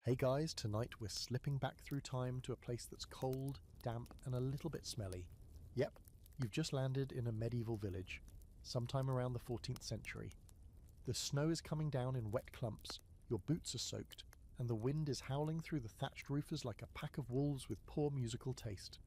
Hey guys, tonight we're slipping back through time to a place that's cold, damp, and a little bit smelly. Yep, you've just landed in a medieval village, sometime around the 14th century. The snow is coming down in wet clumps, your boots are soaked, and the wind is howling through the thatched roofers like a pack of wolves with poor musical taste.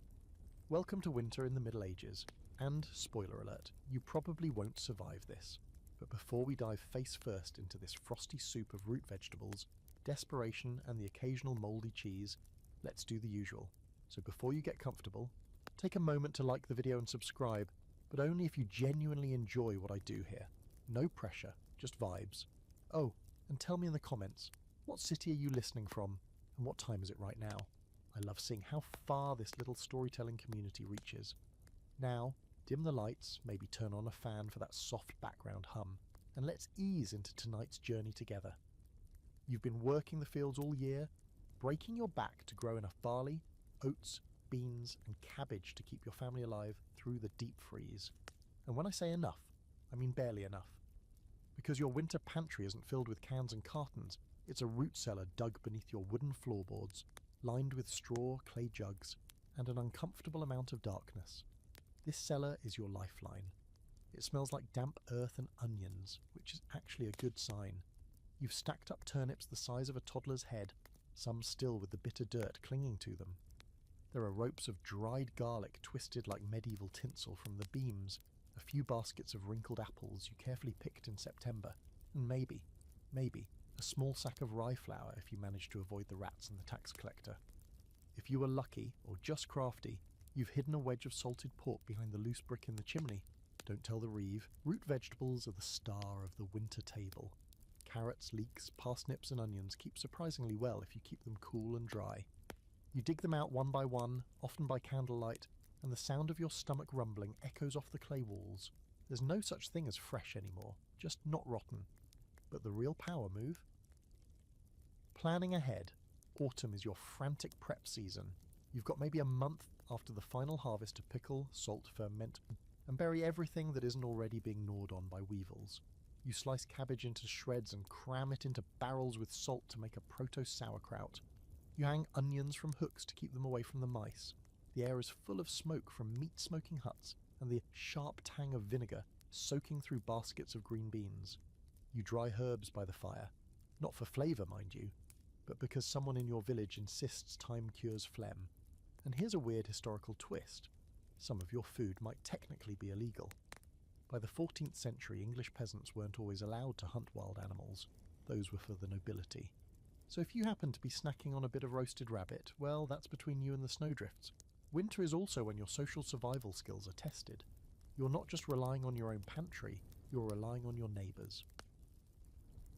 Welcome to winter in the Middle Ages, and, spoiler alert, you probably won't survive this. But before we dive face first into this frosty soup of root vegetables, desperation and the occasional mouldy cheese, let's do the usual. So before you get comfortable, take a moment to like the video and subscribe, but only if you genuinely enjoy what I do here. No pressure, just vibes. Oh, and tell me in the comments, what city are you listening from, and what time is it right now? I love seeing how far this little storytelling community reaches. Now, dim the lights, maybe turn on a fan for that soft background hum, and let's ease into tonight's journey together. You've been working the fields all year, breaking your back to grow enough barley, oats, beans, and cabbage to keep your family alive through the deep freeze. And when I say enough, I mean barely enough. Because your winter pantry isn't filled with cans and cartons, it's a root cellar dug beneath your wooden floorboards, lined with straw, clay jugs, and an uncomfortable amount of darkness. This cellar is your lifeline. It smells like damp earth and onions, which is actually a good sign. You've stacked up turnips the size of a toddler's head, some still with the bitter dirt clinging to them. There are ropes of dried garlic twisted like medieval tinsel from the beams, a few baskets of wrinkled apples you carefully picked in September, and maybe, a small sack of rye flour if you manage to avoid the rats and the tax collector. If you were lucky, or just crafty, you've hidden a wedge of salted pork behind the loose brick in the chimney. Don't tell the Reeve, root vegetables are the star of the winter table. Carrots, leeks, parsnips and onions keep surprisingly well if you keep them cool and dry. You dig them out one by one, often by candlelight, and the sound of your stomach rumbling echoes off the clay walls. There's no such thing as fresh anymore, just not rotten. But the real power move? Planning ahead. Autumn is your frantic prep season. You've got maybe a month after the final harvest to pickle, salt, ferment, and bury everything that isn't already being gnawed on by weevils. You slice cabbage into shreds and cram it into barrels with salt to make a proto-sauerkraut. You hang onions from hooks to keep them away from the mice. The air is full of smoke from meat-smoking huts and the sharp tang of vinegar soaking through baskets of green beans. You dry herbs by the fire, not for flavour, mind you, but because someone in your village insists time cures phlegm. And here's a weird historical twist. Some of your food might technically be illegal. By the 14th century, English peasants weren't always allowed to hunt wild animals. Those were for the nobility. So if you happen to be snacking on a bit of roasted rabbit, well, that's between you and the snowdrifts. Winter is also when your social survival skills are tested. You're not just relying on your own pantry, you're relying on your neighbours.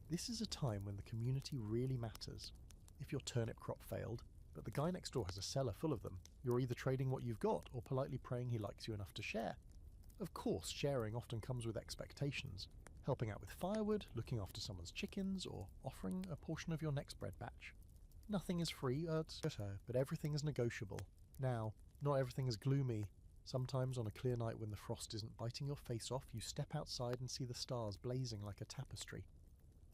This is a time when the community really matters. If your turnip crop failed, but the guy next door has a cellar full of them, you're either trading what you've got or politely praying he likes you enough to share. Of course, sharing often comes with expectations. Helping out with firewood, looking after someone's chickens, or offering a portion of your next bread batch. Nothing is free, but everything is negotiable. Now, not everything is gloomy. Sometimes on a clear night when the frost isn't biting your face off, you step outside and see the stars blazing like a tapestry.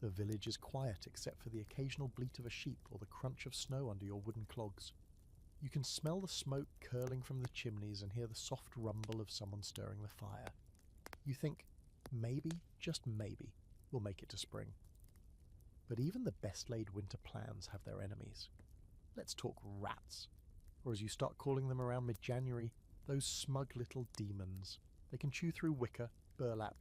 The village is quiet except for the occasional bleat of a sheep or the crunch of snow under your wooden clogs. You can smell the smoke curling from the chimneys and hear the soft rumble of someone stirring the fire. You think, maybe, just maybe, we'll make it to spring. But even the best-laid winter plans have their enemies. Let's talk rats. Or as you start calling them around mid-January, those smug little demons. They can chew through wicker, burlap,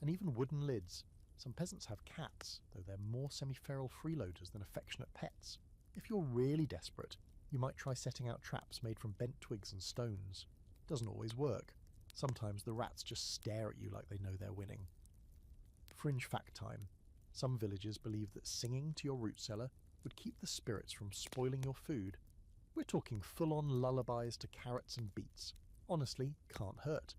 and even wooden lids. Some peasants have cats, though they're more semi-feral freeloaders than affectionate pets. If you're really desperate, you might try setting out traps made from bent twigs and stones. Doesn't always work. Sometimes the rats just stare at you like they know they're winning. Fringe fact time. Some villagers believe that singing to your root cellar would keep the spirits from spoiling your food. We're talking full-on lullabies to carrots and beets. Honestly, can't hurt.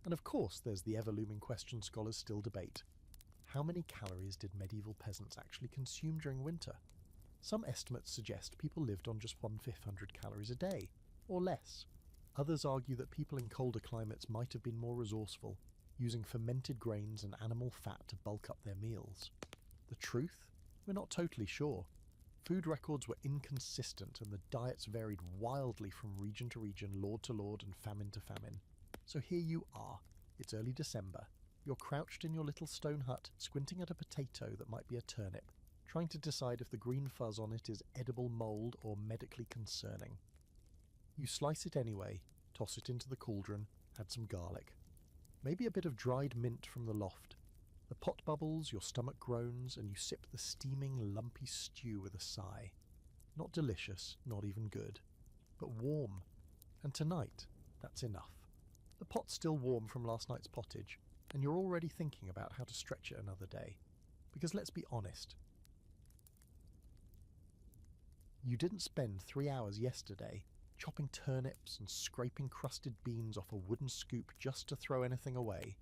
And of course there's the ever-looming question scholars still debate. How many calories did medieval peasants actually consume during winter? Some estimates suggest people lived on just 1/500 calories a day, or less. Others argue that people in colder climates might have been more resourceful, using fermented grains and animal fat to bulk up their meals. The truth? We're not totally sure. Food records were inconsistent and the diets varied wildly from region to region, lord to lord, and famine to famine. So here you are. It's early December. You're crouched in your little stone hut, squinting at a potato that might be a turnip, trying to decide if the green fuzz on it is edible mould or medically concerning. You slice it anyway, toss it into the cauldron, add some garlic. Maybe a bit of dried mint from the loft. The pot bubbles, your stomach groans, and you sip the steaming, lumpy stew with a sigh. Not delicious, not even good, but warm. And tonight, that's enough. The pot's still warm from last night's pottage, and you're already thinking about how to stretch it another day. Because let's be honest, you didn't spend 3 hours yesterday chopping turnips and scraping crusted beans off a wooden scoop just to throw anything away.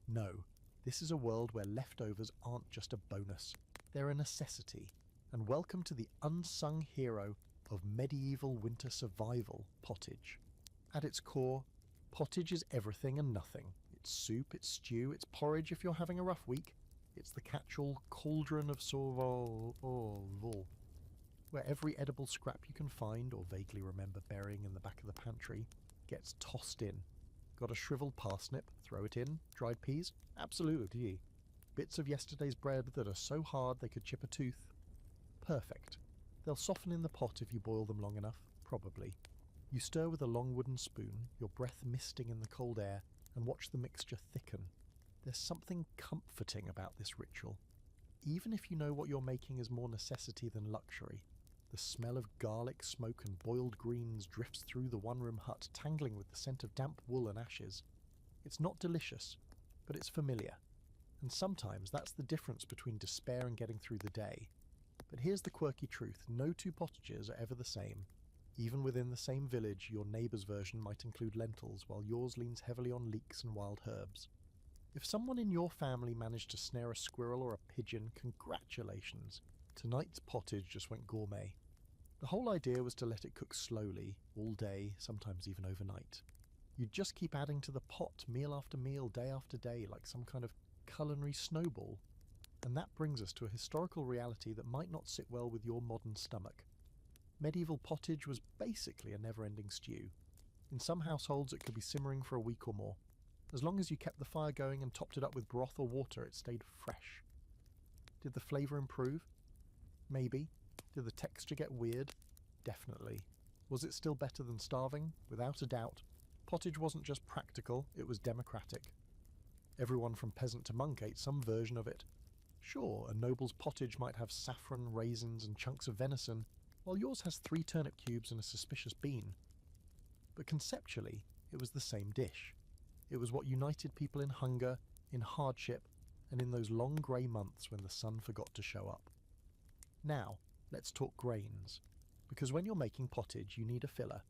No, this is a world where leftovers aren't just a bonus, they're a necessity. And welcome to the unsung hero of medieval winter survival, pottage. At its core, pottage is everything and nothing. It's soup, it's stew, it's porridge if you're having a rough week. It's the catch-all cauldron of survival, where every edible scrap you can find or vaguely remember burying in the back of the pantry gets tossed in. Got a shriveled parsnip? Throw it in. Dried peas? Absolutely. Bits of yesterday's bread that are so hard they could chip a tooth? Perfect. They'll soften in the pot if you boil them long enough, probably. You stir with a long wooden spoon, your breath misting in the cold air, and watch the mixture thicken. There's something comforting about this ritual. Even if you know what you're making is more necessity than luxury. The smell of garlic, smoke and boiled greens drifts through the one-room hut, tangling with the scent of damp wool and ashes. It's not delicious, but it's familiar. And sometimes that's the difference between despair and getting through the day. But here's the quirky truth. No two pottages are ever the same. Even within the same village, your neighbour's version might include lentils, while yours leans heavily on leeks and wild herbs. If someone in your family managed to snare a squirrel or a pigeon, congratulations. Tonight's pottage just went gourmet. The whole idea was to let it cook slowly, all day, sometimes even overnight. You'd just keep adding to the pot meal after meal, day after day, like some kind of culinary snowball. And that brings us to a historical reality that might not sit well with your modern stomach. Medieval pottage was basically a never-ending stew. In some households it could be simmering for a week or more. As long as you kept the fire going and topped it up with broth or water, it stayed fresh. Did the flavour improve? Maybe. Did the texture get weird? Definitely. Was it still better than starving? Without a doubt. Pottage wasn't just practical, it was democratic. Everyone from peasant to monk ate some version of it. Sure, a noble's pottage might have saffron, raisins and chunks of venison, while yours has 3 turnip cubes and a suspicious bean. But conceptually, it was the same dish. It was what united people in hunger, in hardship, and in those long grey months when the sun forgot to show up. Now, let's talk grains. Because when you're making pottage, you need a filler.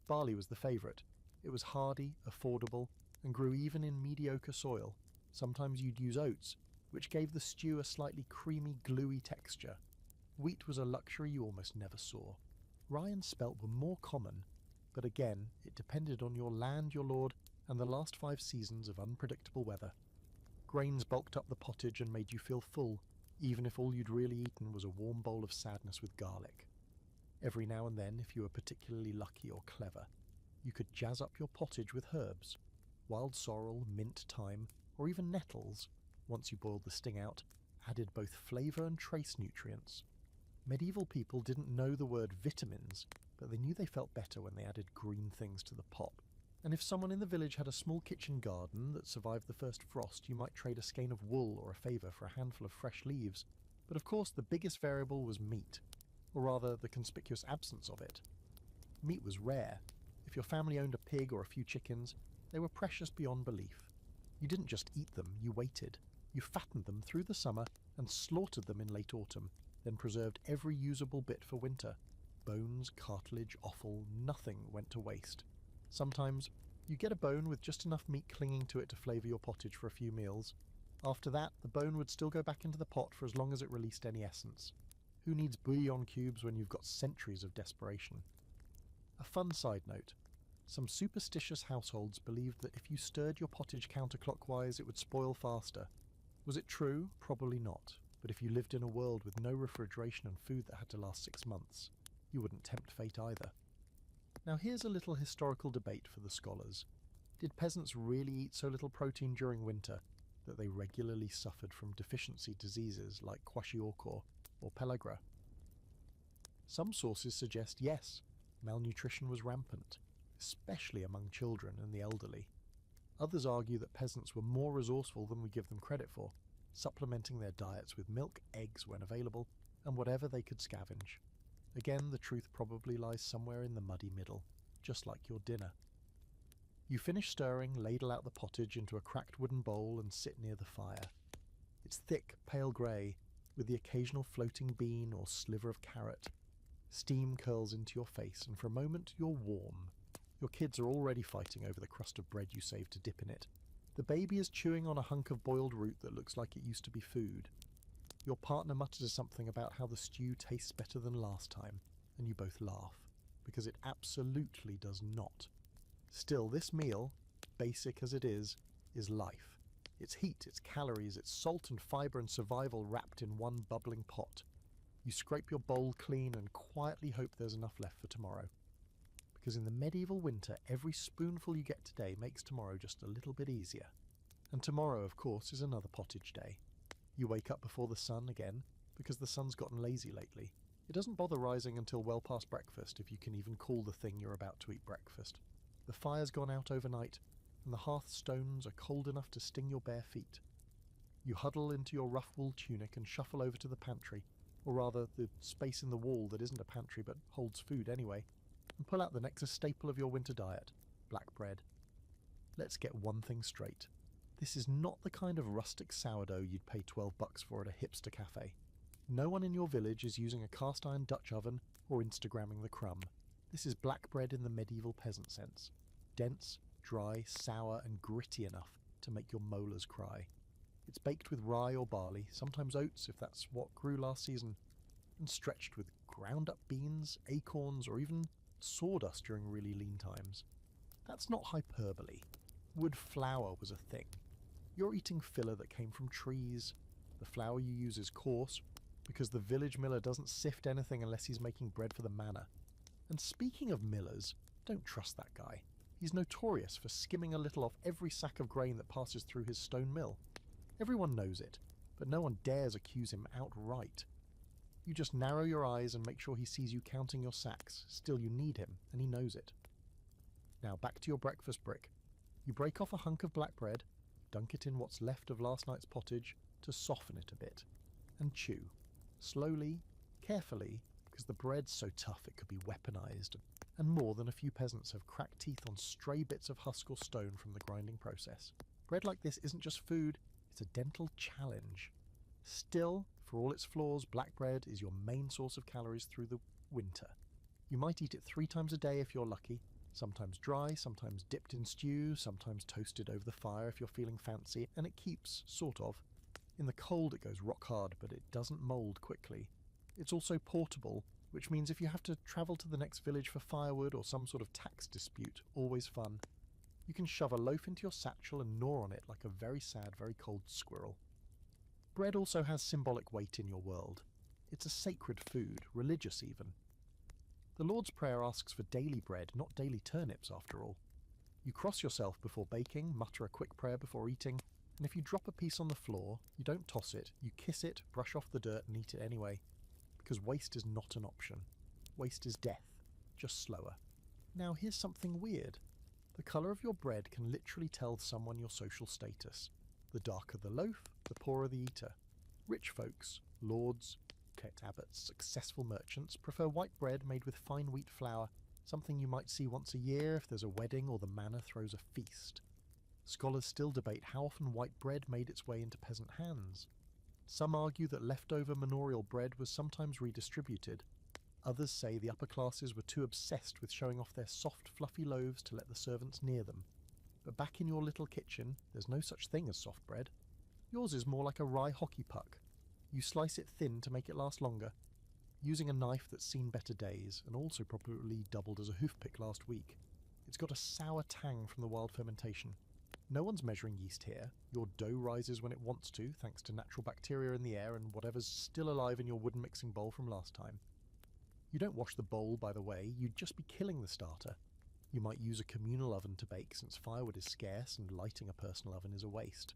Barley was the favourite. It was hardy, affordable, and grew even in mediocre soil. Sometimes you'd use oats, which gave the stew a slightly creamy, gluey texture. Wheat was a luxury you almost never saw. Rye and spelt were more common, but again, it depended on your land, your lord, and the last 5 seasons of unpredictable weather. Grains bulked up the pottage and made you feel full, even if all you'd really eaten was a warm bowl of sadness with garlic. Every now and then, if you were particularly lucky or clever, you could jazz up your pottage with herbs. Wild sorrel, mint, thyme, or even nettles, once you boiled the sting out, added both flavour and trace nutrients. Medieval people didn't know the word vitamins, but they knew they felt better when they added green things to the pot. And if someone in the village had a small kitchen garden that survived the first frost, you might trade a skein of wool or a favour for a handful of fresh leaves. But of course the biggest variable was meat, or rather the conspicuous absence of it. Meat was rare. If your family owned a pig or a few chickens, they were precious beyond belief. You didn't just eat them, you waited. You fattened them through the summer and slaughtered them in late autumn, then preserved every usable bit for winter. Bones, cartilage, offal, nothing went to waste. Sometimes you get a bone with just enough meat clinging to it to flavour your pottage for a few meals. After that, the bone would still go back into the pot for as long as it released any essence. Who needs bouillon cubes when you've got centuries of desperation? A fun side note. Some superstitious households believed that if you stirred your pottage counterclockwise it would spoil faster. Was it true? Probably not. but if you lived in a world with no refrigeration and food that had to last 6 months, you wouldn't tempt fate either. Now here's a little historical debate for the scholars. Did peasants really eat so little protein during winter that they regularly suffered from deficiency diseases like kwashiorkor or pellagra? Some sources suggest yes, malnutrition was rampant, especially among children and the elderly. Others argue that peasants were more resourceful than we give them credit for, supplementing their diets with milk, eggs when available, and whatever they could scavenge. Again, the truth probably lies somewhere in the muddy middle, just like your dinner. You finish stirring, ladle out the pottage into a cracked wooden bowl and sit near the fire. It's thick, pale grey, with the occasional floating bean or sliver of carrot. Steam curls into your face, and for a moment you're warm. Your kids are already fighting over the crust of bread you saved to dip in it. The baby is chewing on a hunk of boiled root that looks like it used to be food. Your partner mutters something about how the stew tastes better than last time, and you both laugh, because it absolutely does not. Still, this meal, basic as it is life. It's heat, it's calories, it's salt and fibre and survival wrapped in one bubbling pot. You scrape your bowl clean and quietly hope there's enough left for tomorrow. Because in the medieval winter, every spoonful you get today makes tomorrow just a little bit easier. And tomorrow, of course, is another pottage day. You wake up before the sun again, because the sun's gotten lazy lately. It doesn't bother rising until well past breakfast, if you can even call the thing you're about to eat breakfast. The fire's gone out overnight, and the hearthstones are cold enough to sting your bare feet. You huddle into your rough wool tunic and shuffle over to the pantry, or rather the space in the wall that isn't a pantry but holds food anyway, and pull out the next staple of your winter diet, black bread. Let's get one thing straight. This is not the kind of rustic sourdough you'd pay $12 for at a hipster cafe. No one in your village is using a cast iron Dutch oven or Instagramming the crumb. This is black bread in the medieval peasant sense. Dense, dry, sour and gritty enough to make your molars cry. It's baked with rye or barley, sometimes oats if that's what grew last season, and stretched with ground up beans, acorns or even sawdust during really lean times. That's not hyperbole. Wood flour was a thing. You're eating filler that came from trees. The flour you use is coarse, because the village miller doesn't sift anything unless he's making bread for the manor. And speaking of millers, don't trust that guy. He's notorious for skimming a little off every sack of grain that passes through his stone mill. Everyone knows it, but no one dares accuse him outright. You just narrow your eyes and make sure he sees you counting your sacks. Still, you need him, and he knows it. Now back to your breakfast brick. You break off a hunk of black bread, dunk it in what's left of last night's pottage to soften it a bit, and chew. Slowly, carefully, because the bread's so tough it could be weaponized, and more than a few peasants have cracked teeth on stray bits of husk or stone from the grinding process. Bread like this isn't just food, it's a dental challenge. Still, for all its flaws, black bread is your main source of calories through the winter. You might eat it 3 times a day if you're lucky, sometimes dry, sometimes dipped in stew, sometimes toasted over the fire if you're feeling fancy, and it keeps, sort of. In the cold it goes rock hard, but it doesn't mould quickly. It's also portable, which means if you have to travel to the next village for firewood or some sort of tax dispute, always fun, you can shove a loaf into your satchel and gnaw on it like a very sad, very cold squirrel. Bread also has symbolic weight in your world. It's a sacred food, religious even. The Lord's Prayer asks for daily bread, not daily turnips after all. You cross yourself before baking, mutter a quick prayer before eating, and if you drop a piece on the floor, you don't toss it, you kiss it, brush off the dirt and eat it anyway. Because waste is not an option. Waste is death, just slower. Now here's something weird. The colour of your bread can literally tell someone your social status. The darker the loaf, the poorer the eater. Rich folks, lords, kept abbots, successful merchants prefer white bread made with fine wheat flour, something you might see once a year if there's a wedding or the manor throws a feast. Scholars still debate how often white bread made its way into peasant hands. Some argue that leftover manorial bread was sometimes redistributed. Others say the upper classes were too obsessed with showing off their soft, fluffy loaves to let the servants near them. But back in your little kitchen, there's no such thing as soft bread. Yours is more like a rye hockey puck. You slice it thin to make it last longer, using a knife that's seen better days, and also probably doubled as a hoof pick last week. It's got a sour tang from the wild fermentation. No one's measuring yeast here. Your dough rises when it wants to, thanks to natural bacteria in the air and whatever's still alive in your wooden mixing bowl from last time. You don't wash the bowl, by the way, you'd just be killing the starter. You might use a communal oven to bake since firewood is scarce and lighting a personal oven is a waste.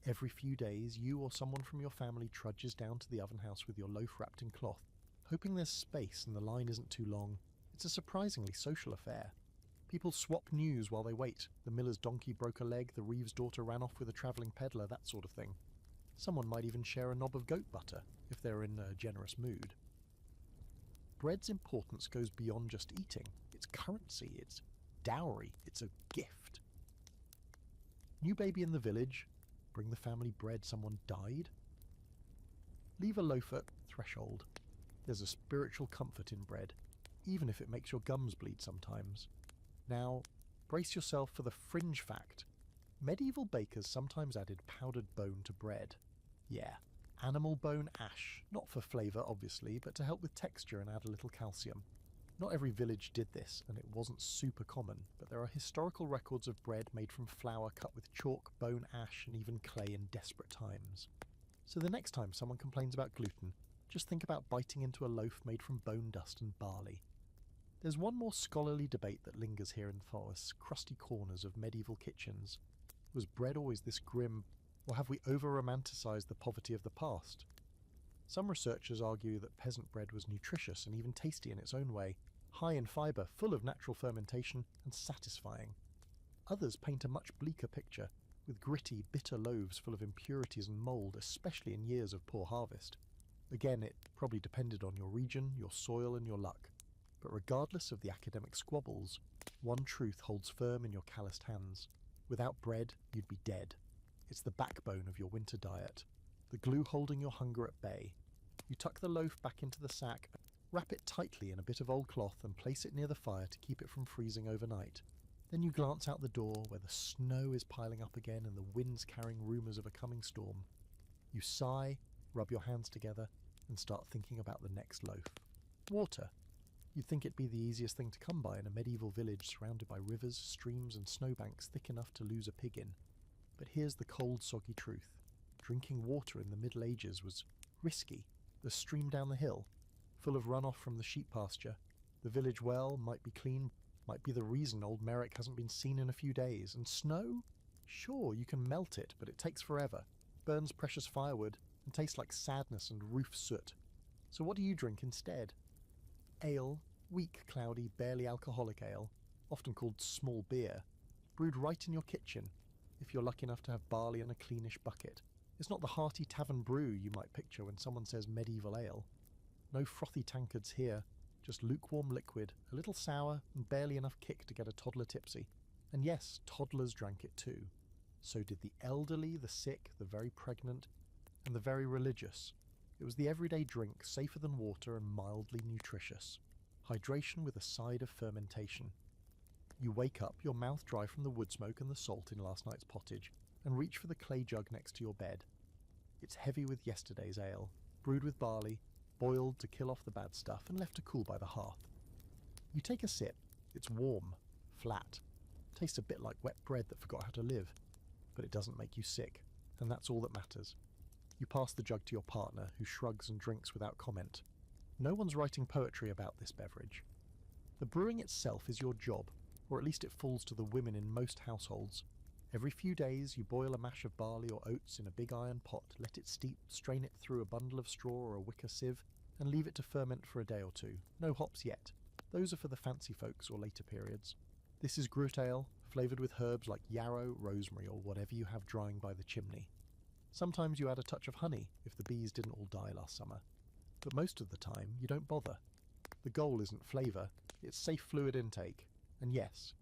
Every few days, you or someone from your family trudges down to the oven house with your loaf wrapped in cloth, hoping there's space and the line isn't too long. It's a surprisingly social affair. People swap news while they wait. The miller's donkey broke a leg, the reeve's daughter ran off with a travelling peddler, that sort of thing. Someone might even share a knob of goat butter, if they're in a generous mood. Bread's importance goes beyond just eating. It's currency, it's dowry, it's a gift. New baby in the village, bring the family bread someone died. Leave a loaf at threshold. There's a spiritual comfort in bread, even if it makes your gums bleed sometimes. Now, brace yourself for the fringe fact. Medieval bakers sometimes added powdered bone to bread. Yeah, animal bone ash, not for flavour obviously, but to help with texture and add a little calcium. Not every village did this, and it wasn't super common, but there are historical records of bread made from flour cut with chalk, bone ash, and even clay in desperate times. So the next time someone complains about gluten, just think about biting into a loaf made from bone dust and barley. There's one more scholarly debate that lingers here in Forest's crusty corners of medieval kitchens. Was bread always this grim, or have we over-romanticised the poverty of the past? Some researchers argue that peasant bread was nutritious and even tasty in its own way, high in fibre, full of natural fermentation, and satisfying. Others paint a much bleaker picture, with gritty, bitter loaves full of impurities and mould, especially in years of poor harvest. Again, it probably depended on your region, your soil, and your luck. But regardless of the academic squabbles, one truth holds firm in your calloused hands. Without bread, you'd be dead. It's the backbone of your winter diet, the glue holding your hunger at bay. You tuck the loaf back into the sack, wrap it tightly in a bit of old cloth and place it near the fire to keep it from freezing overnight. Then you glance out the door where the snow is piling up again and the wind's carrying rumours of a coming storm. You sigh, rub your hands together, and start thinking about the next loaf. Water. You'd think it'd be the easiest thing to come by in a medieval village surrounded by rivers, streams and snowbanks thick enough to lose a pig in. But here's the cold, soggy truth. Drinking water in the Middle Ages was risky. The stream down the hill, full of runoff from the sheep pasture. The village well might be clean, might be the reason old Merrick hasn't been seen in a few days. And snow? Sure, you can melt it, but it takes forever, burns precious firewood, and tastes like sadness and roof soot. So what do you drink instead? Ale, weak, cloudy, barely alcoholic ale, often called small beer, brewed right in your kitchen, if you're lucky enough to have barley in a cleanish bucket. It's not the hearty tavern brew you might picture when someone says medieval ale. No frothy tankards here, just lukewarm liquid, a little sour, and barely enough kick to get a toddler tipsy. And yes, toddlers drank it too. So did the elderly, the sick, the very pregnant, and the very religious. It was the everyday drink, safer than water and mildly nutritious. Hydration with a side of fermentation. You wake up, your mouth dry from the wood smoke and the salt in last night's pottage, and reach for the clay jug next to your bed. It's heavy with yesterday's ale, brewed with barley, boiled to kill off the bad stuff and left to cool by the hearth. You take a sip. It's warm, flat, tastes a bit like wet bread that forgot how to live, but it doesn't make you sick, and that's all that matters. You pass the jug to your partner, who shrugs and drinks without comment. No one's writing poetry about this beverage. The brewing itself is your job, or at least it falls to the women in most households. Every few days you boil a mash of barley or oats in a big iron pot, let it steep, strain it through a bundle of straw or a wicker sieve, and leave it to ferment for a day or two. No hops yet. Those are for the fancy folks or later periods. This is gruel ale, flavoured with herbs like yarrow, rosemary or whatever you have drying by the chimney. Sometimes you add a touch of honey if the bees didn't all die last summer. But most of the time you don't bother. The goal isn't flavour, it's safe fluid intake. And yes,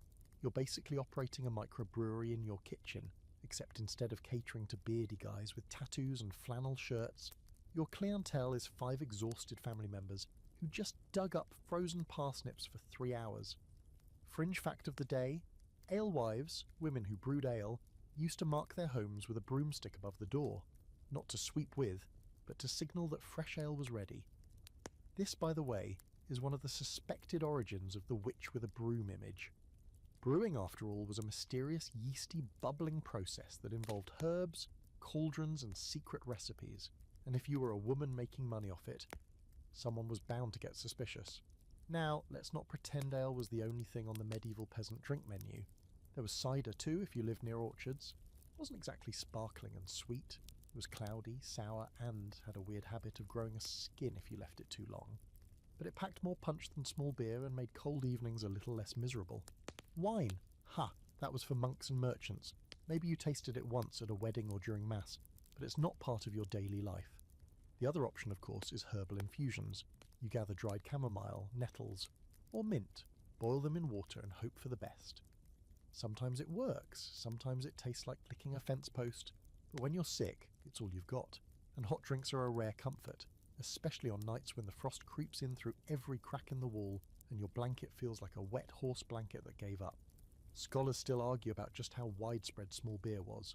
you're basically operating a microbrewery in your kitchen, except instead of catering to beardy guys with tattoos and flannel shirts, your clientele is 5 exhausted family members who just dug up frozen parsnips for 3 hours. Fringe fact of the day, alewives, women who brewed ale, used to mark their homes with a broomstick above the door, not to sweep with, but to signal that fresh ale was ready. This, by the way, is one of the suspected origins of the witch with a broom image. Brewing, after all, was a mysterious, yeasty, bubbling process that involved herbs, cauldrons, and secret recipes, and if you were a woman making money off it, someone was bound to get suspicious. Now, let's not pretend ale was the only thing on the medieval peasant drink menu. There was cider too, if you lived near orchards. It wasn't exactly sparkling and sweet. It was cloudy, sour, and had a weird habit of growing a skin if you left it too long. But it packed more punch than small beer and made cold evenings a little less miserable. Wine! Ha! That was for monks and merchants. Maybe you tasted it once at a wedding or during mass, but it's not part of your daily life. The other option, of course, is herbal infusions. You gather dried chamomile, nettles, or mint, boil them in water and hope for the best. Sometimes it works, sometimes it tastes like licking a fence post, but when you're sick, it's all you've got. And hot drinks are a rare comfort, especially on nights when the frost creeps in through every crack in the wall and your blanket feels like a wet horse blanket that gave up. Scholars still argue about just how widespread small beer was.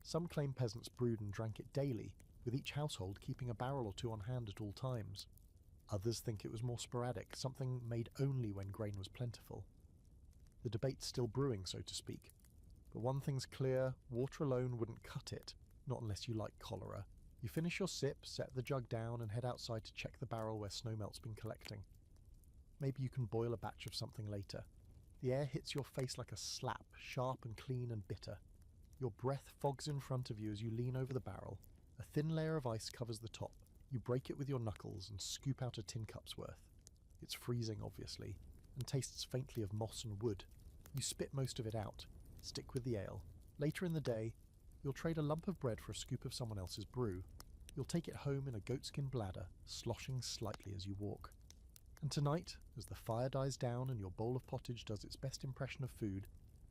Some claim peasants brewed and drank it daily, with each household keeping a barrel or two on hand at all times. Others think it was more sporadic, something made only when grain was plentiful. The debate's still brewing, so to speak. But one thing's clear, water alone wouldn't cut it, not unless you like cholera. You finish your sip, set the jug down, and head outside to check the barrel where snowmelt's been collecting. Maybe you can boil a batch of something later. The air hits your face like a slap, sharp and clean and bitter. Your breath fogs in front of you as you lean over the barrel. A thin layer of ice covers the top. You break it with your knuckles and scoop out a tin cup's worth. It's freezing, obviously, and tastes faintly of moss and wood. You spit most of it out. Stick with the ale. Later in the day, you'll trade a lump of bread for a scoop of someone else's brew. You'll take it home in a goatskin bladder, sloshing slightly as you walk. And tonight, as the fire dies down and your bowl of pottage does its best impression of food,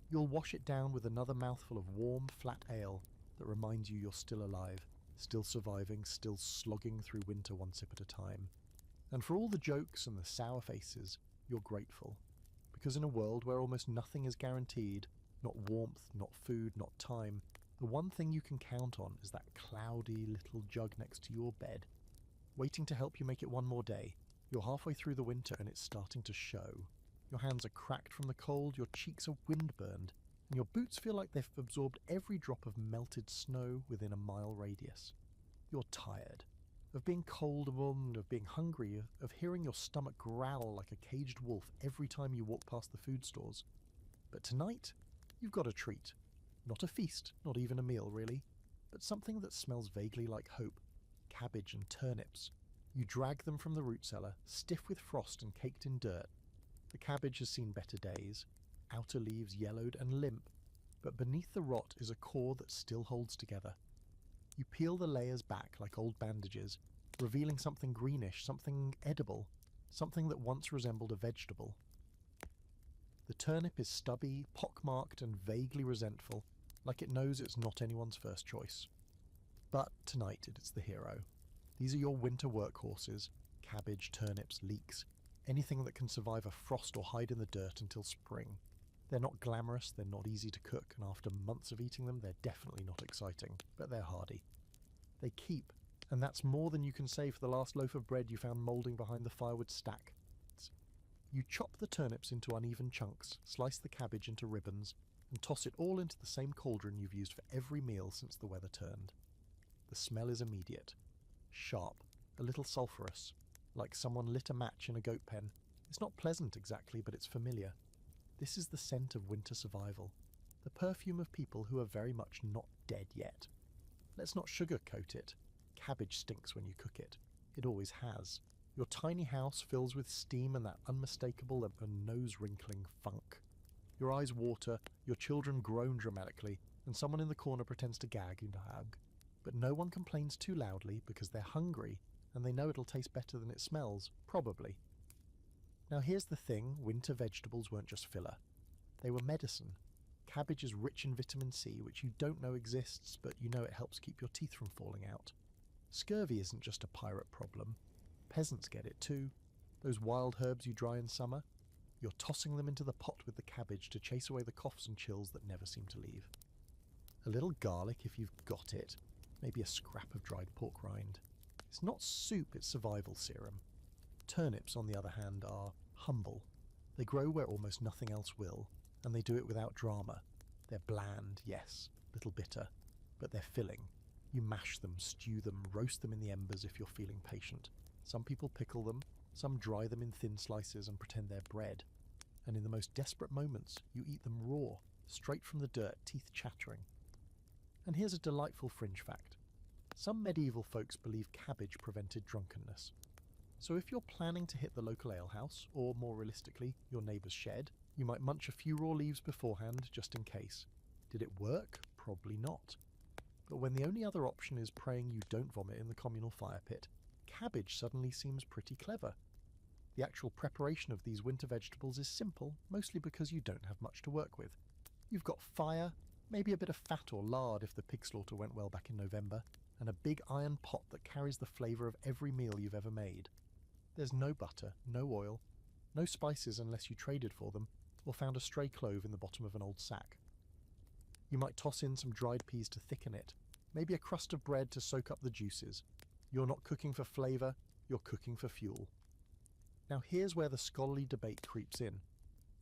you'll wash it down with another mouthful of warm, flat ale that reminds you you're still alive, still surviving, still slogging through winter one sip at a time. And for all the jokes and the sour faces, you're grateful. Because in a world where almost nothing is guaranteed, not warmth, not food, not time, the one thing you can count on is that cloudy little jug next to your bed, waiting to help you make it one more day. You're halfway through the winter and it's starting to show. Your hands are cracked from the cold, your cheeks are windburned, and your boots feel like they've absorbed every drop of melted snow within a mile radius. You're tired. Of being cold and of being hungry, of hearing your stomach growl like a caged wolf every time you walk past the food stores. But tonight, you've got a treat. Not a feast, not even a meal really, but something that smells vaguely like hope. Cabbage and turnips. You drag them from the root cellar, stiff with frost and caked in dirt. The cabbage has seen better days, outer leaves yellowed and limp, but beneath the rot is a core that still holds together. You peel the layers back like old bandages, revealing something greenish, something edible, something that once resembled a vegetable. The turnip is stubby, pockmarked and vaguely resentful, like it knows it's not anyone's first choice. But tonight it is the hero. These are your winter workhorses: cabbage, turnips, leeks, anything that can survive a frost or hide in the dirt until spring. They're not glamorous, they're not easy to cook, and after months of eating them, they're definitely not exciting, but they're hardy. They keep, and that's more than you can say for the last loaf of bread you found moulding behind the firewood stack. You chop the turnips into uneven chunks, slice the cabbage into ribbons, and toss it all into the same cauldron you've used for every meal since the weather turned. The smell is immediate. Sharp, a little sulphurous, like someone lit a match in a goat pen. It's not pleasant exactly, but it's familiar. This is the scent of winter survival, the perfume of people who are very much not dead yet. Let's not sugarcoat it. Cabbage stinks when you cook it. It always has. Your tiny house fills with steam and that unmistakable and nose-wrinkling funk. Your eyes water, your children groan dramatically, and someone in the corner pretends to gag and hug. But no one complains too loudly because they're hungry, and they know it'll taste better than it smells, probably. Now here's the thing, winter vegetables weren't just filler. They were medicine. Cabbage is rich in vitamin C, which you don't know exists, but you know it helps keep your teeth from falling out. Scurvy isn't just a pirate problem. Peasants get it too. Those wild herbs you dry in summer, you're tossing them into the pot with the cabbage to chase away the coughs and chills that never seem to leave. A little garlic if you've got it, maybe a scrap of dried pork rind. It's not soup, it's survival serum. Turnips, on the other hand, are humble. They grow where almost nothing else will, and they do it without drama. They're bland, yes, little bitter, but they're filling. You mash them, stew them, roast them in the embers if you're feeling patient. Some people pickle them, some dry them in thin slices and pretend they're bread. And in the most desperate moments, you eat them raw, straight from the dirt, teeth chattering. And here's a delightful fringe fact. Some medieval folks believe cabbage prevented drunkenness. So if you're planning to hit the local alehouse, or more realistically, your neighbour's shed, you might munch a few raw leaves beforehand, just in case. Did it work? Probably not. But when the only other option is praying you don't vomit in the communal fire pit, cabbage suddenly seems pretty clever. The actual preparation of these winter vegetables is simple, mostly because you don't have much to work with. You've got fire, maybe a bit of fat or lard if the pig slaughter went well back in November, and a big iron pot that carries the flavour of every meal you've ever made. There's no butter, no oil, no spices unless you traded for them, or found a stray clove in the bottom of an old sack. You might toss in some dried peas to thicken it, maybe a crust of bread to soak up the juices. You're not cooking for flavour, you're cooking for fuel. Now here's where the scholarly debate creeps in.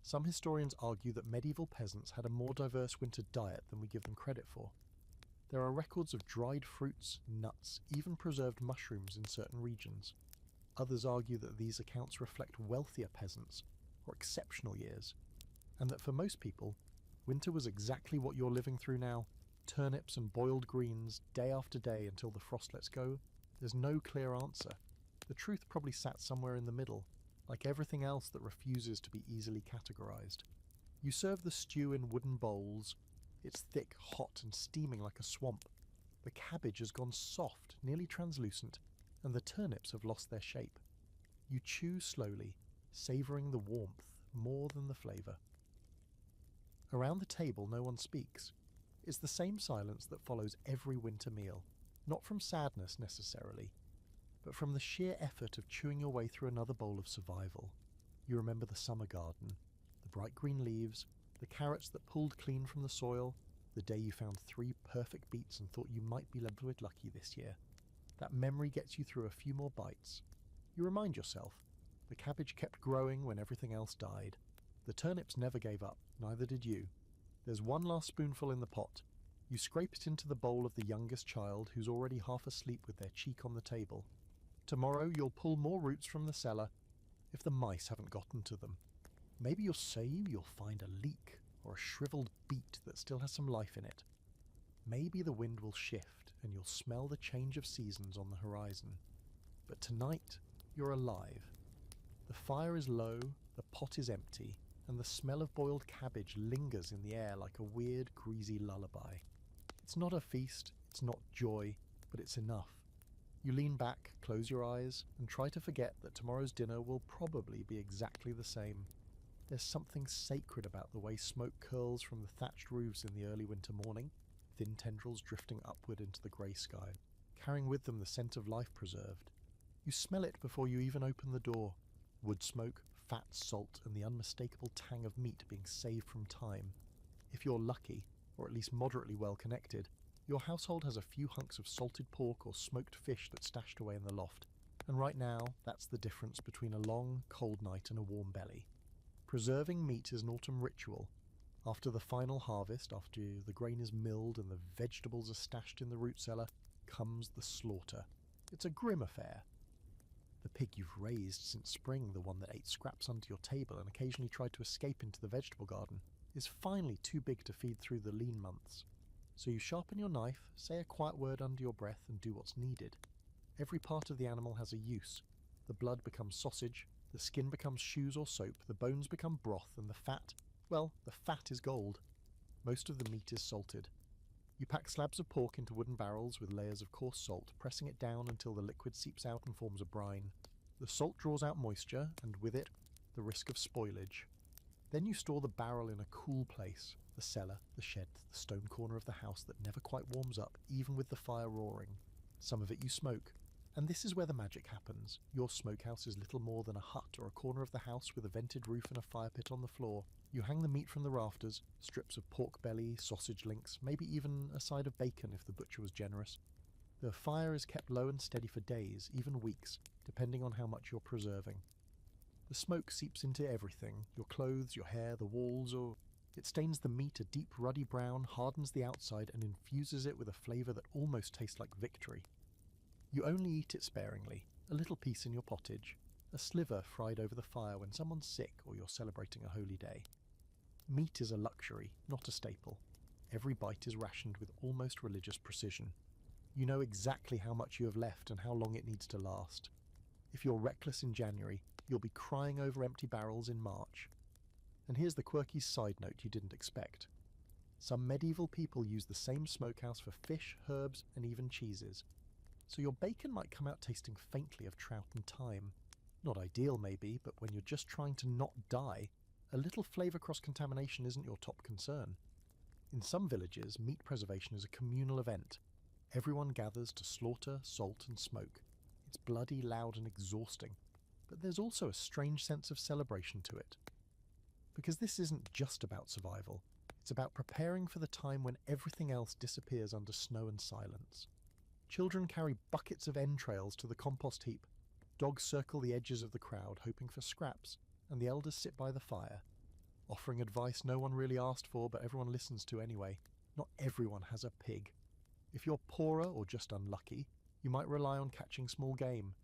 Some historians argue that medieval peasants had a more diverse winter diet than we give them credit for. There are records of dried fruits, nuts, even preserved mushrooms in certain regions. Others argue that these accounts reflect wealthier peasants, or exceptional years, and that for most people, winter was exactly what you're living through now, turnips and boiled greens day after day until the frost lets go. There's no clear answer. The truth probably sat somewhere in the middle, like everything else that refuses to be easily categorized. You serve the stew in wooden bowls. It's thick, hot, and steaming like a swamp. The cabbage has gone soft, nearly translucent, and the turnips have lost their shape. You chew slowly, savouring the warmth more than the flavour. Around the table no one speaks. It's the same silence that follows every winter meal, not from sadness necessarily, but from the sheer effort of chewing your way through another bowl of survival. You remember the summer garden, the bright green leaves, the carrots that pulled clean from the soil, the day you found 3 perfect beets and thought you might be a little bit lucky this year. That memory gets you through a few more bites. You remind yourself, the cabbage kept growing when everything else died. The turnips never gave up, neither did you. There's one last spoonful in the pot. You scrape it into the bowl of the youngest child who's already half asleep with their cheek on the table. Tomorrow you'll pull more roots from the cellar, if the mice haven't gotten to them. Maybe you'll find a leek or a shriveled beet that still has some life in it. Maybe the wind will shift and you'll smell the change of seasons on the horizon. But tonight, you're alive. The fire is low, the pot is empty, and the smell of boiled cabbage lingers in the air like a weird, greasy lullaby. It's not a feast, it's not joy, but it's enough. You lean back, close your eyes, and try to forget that tomorrow's dinner will probably be exactly the same. There's something sacred about the way smoke curls from the thatched roofs in the early winter morning, thin tendrils drifting upward into the grey sky, carrying with them the scent of life preserved. You smell it before you even open the door. Wood smoke, fat, salt, and the unmistakable tang of meat being saved from time. If you're lucky, or at least moderately well connected, your household has a few hunks of salted pork or smoked fish that's stashed away in the loft, and right now that's the difference between a long, cold night and a warm belly. Preserving meat is an autumn ritual. After the final harvest, after the grain is milled and the vegetables are stashed in the root cellar, comes the slaughter. It's a grim affair. The pig you've raised since spring, the one that ate scraps under your table and occasionally tried to escape into the vegetable garden, is finally too big to feed through the lean months. So you sharpen your knife, say a quiet word under your breath, and do what's needed. Every part of the animal has a use. The blood becomes sausage, the skin becomes shoes or soap, the bones become broth, and the fat, well, the fat is gold. Most of the meat is salted. You pack slabs of pork into wooden barrels with layers of coarse salt, pressing it down until the liquid seeps out and forms a brine. The salt draws out moisture, and with it, the risk of spoilage. Then you store the barrel in a cool place, the cellar, the shed, the stone corner of the house that never quite warms up, even with the fire roaring. Some of it you smoke. And this is where the magic happens. Your smokehouse is little more than a hut or a corner of the house with a vented roof and a fire pit on the floor. You hang the meat from the rafters, strips of pork belly, sausage links, maybe even a side of bacon if the butcher was generous. The fire is kept low and steady for days, even weeks, depending on how much you're preserving. The smoke seeps into everything, your clothes, your hair, the walls, or It stains the meat a deep ruddy brown, hardens the outside, and infuses it with a flavour that almost tastes like victory. You only eat it sparingly, a little piece in your pottage, a sliver fried over the fire when someone's sick or you're celebrating a holy day. Meat is a luxury, not a staple. Every bite is rationed with almost religious precision. You know exactly how much you have left and how long it needs to last. If you're reckless in January, you'll be crying over empty barrels in March. And here's the quirky side note you didn't expect. Some medieval people used the same smokehouse for fish, herbs, and even cheeses. So your bacon might come out tasting faintly of trout and thyme. Not ideal maybe, but when you're just trying to not die, a little flavour cross-contamination isn't your top concern. In some villages, meat preservation is a communal event. Everyone gathers to slaughter, salt and smoke. It's bloody, loud and exhausting. But there's also a strange sense of celebration to it. Because this isn't just about survival. It's about preparing for the time when everything else disappears under snow and silence. Children carry buckets of entrails to the compost heap. Dogs circle the edges of the crowd, hoping for scraps, and the elders sit by the fire, offering advice no one really asked for but everyone listens to anyway. Not everyone has a pig. If you're poorer or just unlucky, you might rely on catching small game.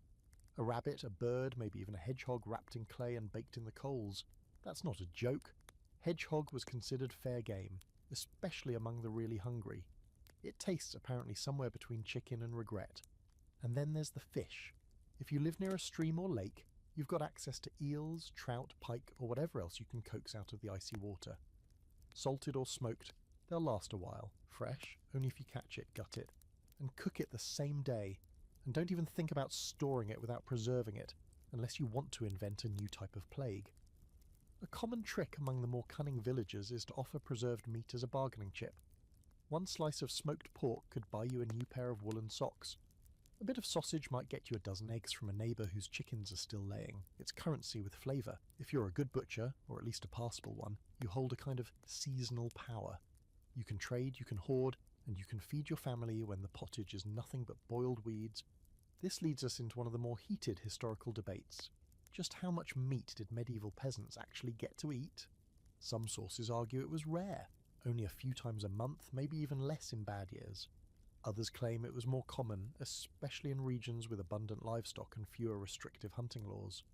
A rabbit, a bird, maybe even a hedgehog wrapped in clay and baked in the coals. That's not a joke. Hedgehog was considered fair game, especially among the really hungry. It tastes apparently somewhere between chicken and regret. And then there's the fish. If you live near a stream or lake, you've got access to eels, trout, pike, or whatever else you can coax out of the icy water. Salted or smoked, they'll last a while. Fresh, only if you catch it, gut it, and cook it the same day. And don't even think about storing it without preserving it, unless you want to invent a new type of plague. A common trick among the more cunning villagers is to offer preserved meat as a bargaining chip. One slice of smoked pork could buy you a new pair of woolen socks. A bit of sausage might get you a dozen eggs from a neighbour whose chickens are still laying. It's currency with flavour. If you're a good butcher, or at least a passable one, you hold a kind of seasonal power. You can trade, you can hoard, and you can feed your family when the pottage is nothing but boiled weeds. This leads us into one of the more heated historical debates. Just how much meat did medieval peasants actually get to eat? Some sources argue it was rare, only a few times a month, maybe even less in bad years. Others claim it was more common, especially in regions with abundant livestock and fewer restrictive hunting laws.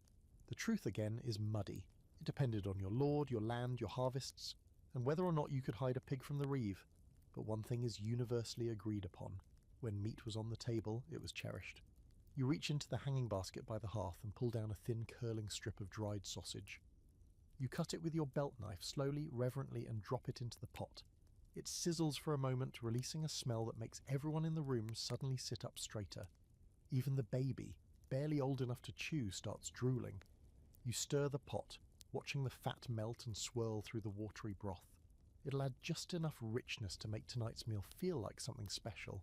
The truth again is muddy. It depended on your lord, your land, your harvests, and whether or not you could hide a pig from the reeve. But one thing is universally agreed upon. When meat was on the table, it was cherished. You reach into the hanging basket by the hearth and pull down a thin curling strip of dried sausage. You cut it with your belt knife slowly, reverently, and drop it into the pot. It sizzles for a moment, releasing a smell that makes everyone in the room suddenly sit up straighter. Even the baby, barely old enough to chew, starts drooling. You stir the pot, watching the fat melt and swirl through the watery broth. It'll add just enough richness to make tonight's meal feel like something special.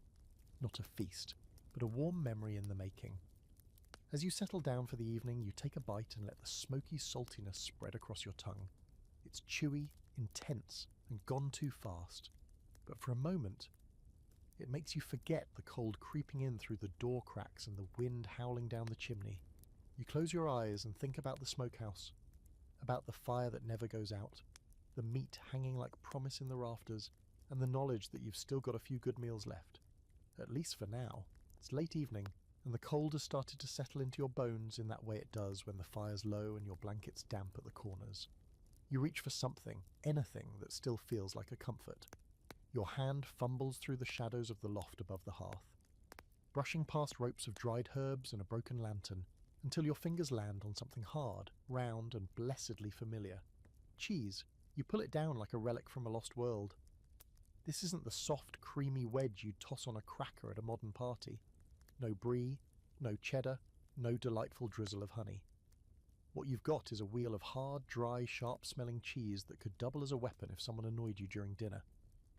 Not a feast, but a warm memory in the making. As you settle down for the evening, you take a bite and let the smoky saltiness spread across your tongue. It's chewy, intense, and gone too fast. But for a moment, it makes you forget the cold creeping in through the door cracks and the wind howling down the chimney. You close your eyes and think about the smokehouse, about the fire that never goes out, the meat hanging like promise in the rafters, and the knowledge that you've still got a few good meals left. At least for now. It's late evening, and the cold has started to settle into your bones in that way it does when the fire's low and your blanket's damp at the corners. You reach for something, anything that still feels like a comfort. Your hand fumbles through the shadows of the loft above the hearth, brushing past ropes of dried herbs and a broken lantern, until your fingers land on something hard, round, and blessedly familiar. Cheese. You pull it down like a relic from a lost world. This isn't the soft, creamy wedge you'd toss on a cracker at a modern party. No brie, no cheddar, no delightful drizzle of honey. What you've got is a wheel of hard, dry, sharp-smelling cheese that could double as a weapon if someone annoyed you during dinner.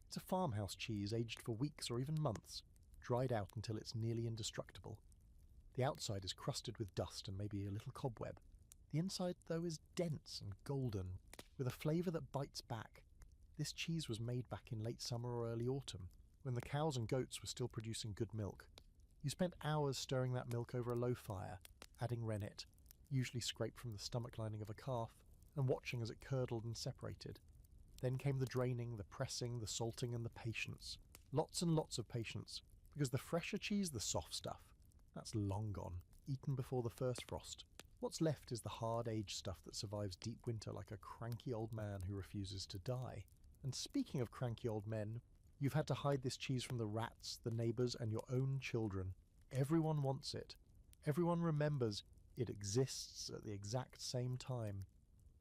It's a farmhouse cheese aged for weeks or even months, dried out until it's nearly indestructible. The outside is crusted with dust and maybe a little cobweb. The inside, though, is dense and golden, with a flavour that bites back. This cheese was made back in late summer or early autumn, when the cows and goats were still producing good milk. You spent hours stirring that milk over a low fire, adding rennet, usually scraped from the stomach lining of a calf, and watching as it curdled and separated. Then came the draining, the pressing, the salting, and the patience. Lots and lots of patience, because the fresher cheese, the soft stuff, that's long gone, eaten before the first frost. What's left is the hard aged stuff that survives deep winter like a cranky old man who refuses to die. And speaking of cranky old men, you've had to hide this cheese from the rats, the neighbours, and your own children. Everyone wants it. Everyone remembers it exists at the exact same time.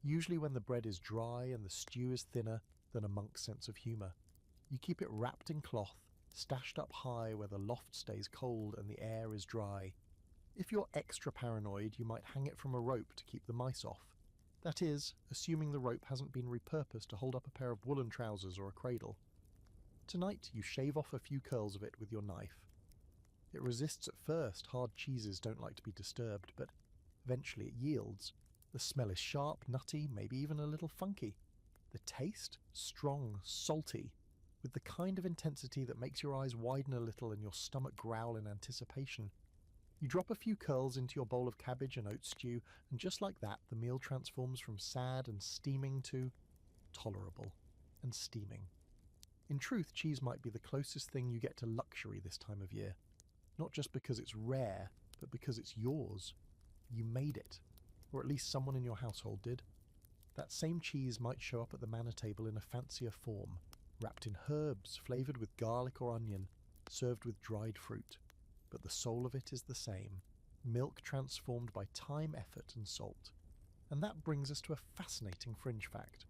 Usually when the bread is dry and the stew is thinner than a monk's sense of humour. You keep it wrapped in cloth, stashed up high where the loft stays cold and the air is dry. If you're extra paranoid, you might hang it from a rope to keep the mice off. That is, assuming the rope hasn't been repurposed to hold up a pair of woolen trousers or a cradle. Tonight you shave off a few curls of it with your knife. It resists at first, hard cheeses don't like to be disturbed, but eventually it yields. The smell is sharp, nutty, maybe even a little funky. The taste? Strong, salty, with the kind of intensity that makes your eyes widen a little and your stomach growl in anticipation. You drop a few curls into your bowl of cabbage and oat stew, and just like that, the meal transforms from sad and steaming to tolerable and steaming. In truth, cheese might be the closest thing you get to luxury this time of year. Not just because it's rare, but because it's yours. You made it, or at least someone in your household did. That same cheese might show up at the manor table in a fancier form, wrapped in herbs, flavoured with garlic or onion, served with dried fruit. But the soul of it is the same, milk transformed by time, effort and salt. And that brings us to a fascinating fringe fact.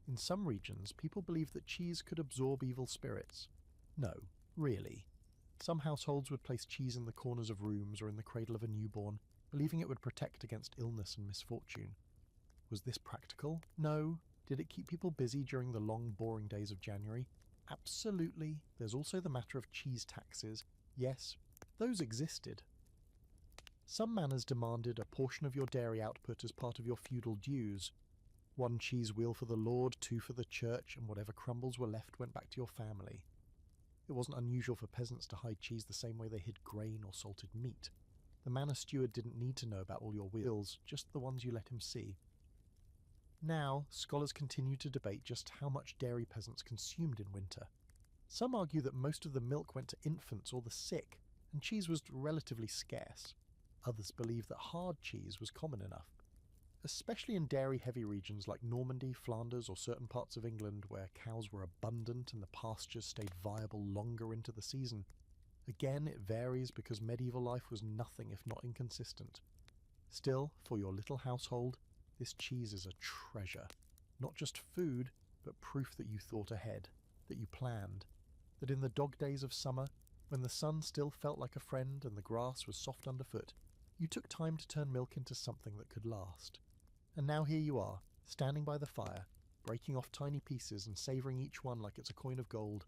In some regions, people believe that cheese could absorb evil spirits. No, really. Some households would place cheese in the corners of rooms or in the cradle of a newborn, believing it would protect against illness and misfortune. Was this practical? No. Did it keep people busy during the long, boring days of January? Absolutely. There's also the matter of cheese taxes. Yes, those existed. Some manors demanded a portion of your dairy output as part of your feudal dues. 1 cheese wheel for the lord, 2 for the church, and whatever crumbles were left went back to your family. It wasn't unusual for peasants to hide cheese the same way they hid grain or salted meat. The manor steward didn't need to know about all your wheels, just the ones you let him see. Now, scholars continue to debate just how much dairy peasants consumed in winter. Some argue that most of the milk went to infants or the sick, and cheese was relatively scarce. Others believe that hard cheese was common enough, especially in dairy-heavy regions like Normandy, Flanders, or certain parts of England where cows were abundant and the pastures stayed viable longer into the season. Again, it varies because medieval life was nothing if not inconsistent. Still, for your little household, this cheese is a treasure. Not just food, but proof that you thought ahead, that you planned, that in the dog days of summer, when the sun still felt like a friend and the grass was soft underfoot, you took time to turn milk into something that could last. And now here you are, standing by the fire, breaking off tiny pieces and savouring each one like it's a coin of gold.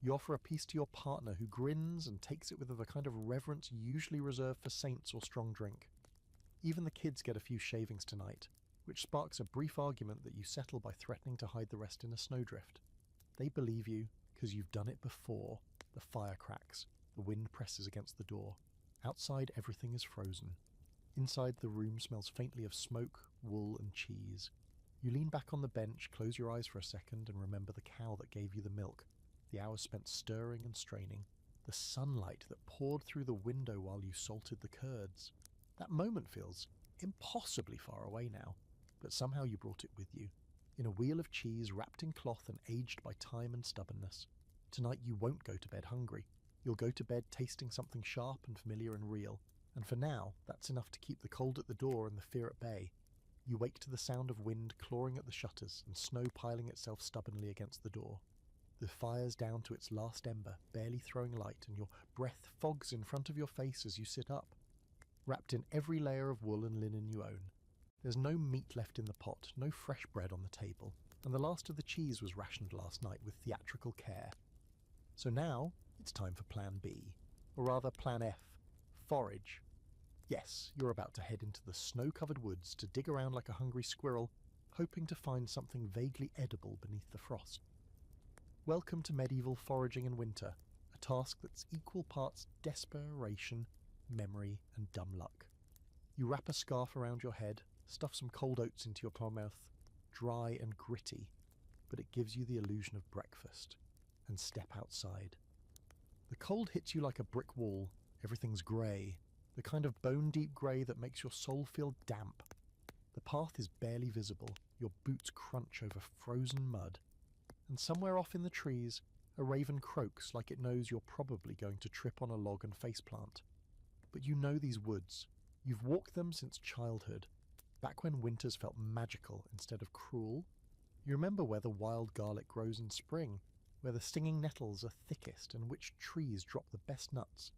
You offer a piece to your partner who grins and takes it with the kind of reverence usually reserved for saints or strong drink. Even the kids get a few shavings tonight, which sparks a brief argument that you settle by threatening to hide the rest in a snowdrift. They believe you because you've done it before. The fire cracks. The wind presses against the door. Outside, everything is frozen. Inside, the room smells faintly of smoke, wool, and cheese. You lean back on the bench, close your eyes for a second, and remember the cow that gave you the milk, the hours spent stirring and straining, the sunlight that poured through the window while you salted the curds. That moment feels impossibly far away now, but somehow you brought it with you, in a wheel of cheese wrapped in cloth and aged by time and stubbornness. Tonight you won't go to bed hungry. You'll go to bed tasting something sharp and familiar and real, and for now, that's enough to keep the cold at the door and the fear at bay. You wake to the sound of wind clawing at the shutters and snow piling itself stubbornly against the door. The fire's down to its last ember, barely throwing light, and your breath fogs in front of your face as you sit up, wrapped in every layer of wool and linen you own. There's no meat left in the pot, no fresh bread on the table, and the last of the cheese was rationed last night with theatrical care. So now, it's time for Plan B, or rather Plan F, forage. Yes, you're about to head into the snow-covered woods to dig around like a hungry squirrel, hoping to find something vaguely edible beneath the frost. Welcome to medieval foraging in winter, a task that's equal parts desperation, memory, and dumb luck. You wrap a scarf around your head, stuff some cold oats into your claw mouth, dry and gritty. but it gives you the illusion of breakfast. And step outside. The cold hits you like a brick wall. Everything's grey, the kind of bone-deep grey that makes your soul feel damp. The path is barely visible, your boots crunch over frozen mud, and somewhere off in the trees, a raven croaks like it knows you're probably going to trip on a log and faceplant. But you know these woods. You've walked them since childhood, back when winters felt magical instead of cruel. You remember where the wild garlic grows in spring, where the stinging nettles are thickest and which trees drop the best nuts.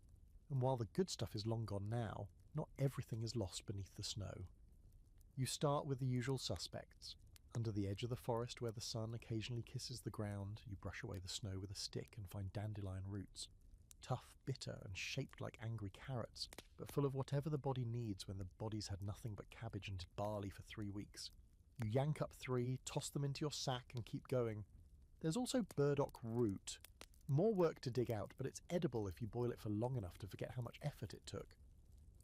And while the good stuff is long gone now, not everything is lost beneath the snow. You start with the usual suspects. Under the edge of the forest where the sun occasionally kisses the ground, you brush away the snow with a stick and find dandelion roots. Tough, bitter, and shaped like angry carrots, but full of whatever the body needs when the body's had nothing but cabbage and barley for 3 weeks. You yank up 3, toss them into your sack and keep going. There's also burdock root. More work to dig out, but it's edible if you boil it for long enough to forget how much effort it took.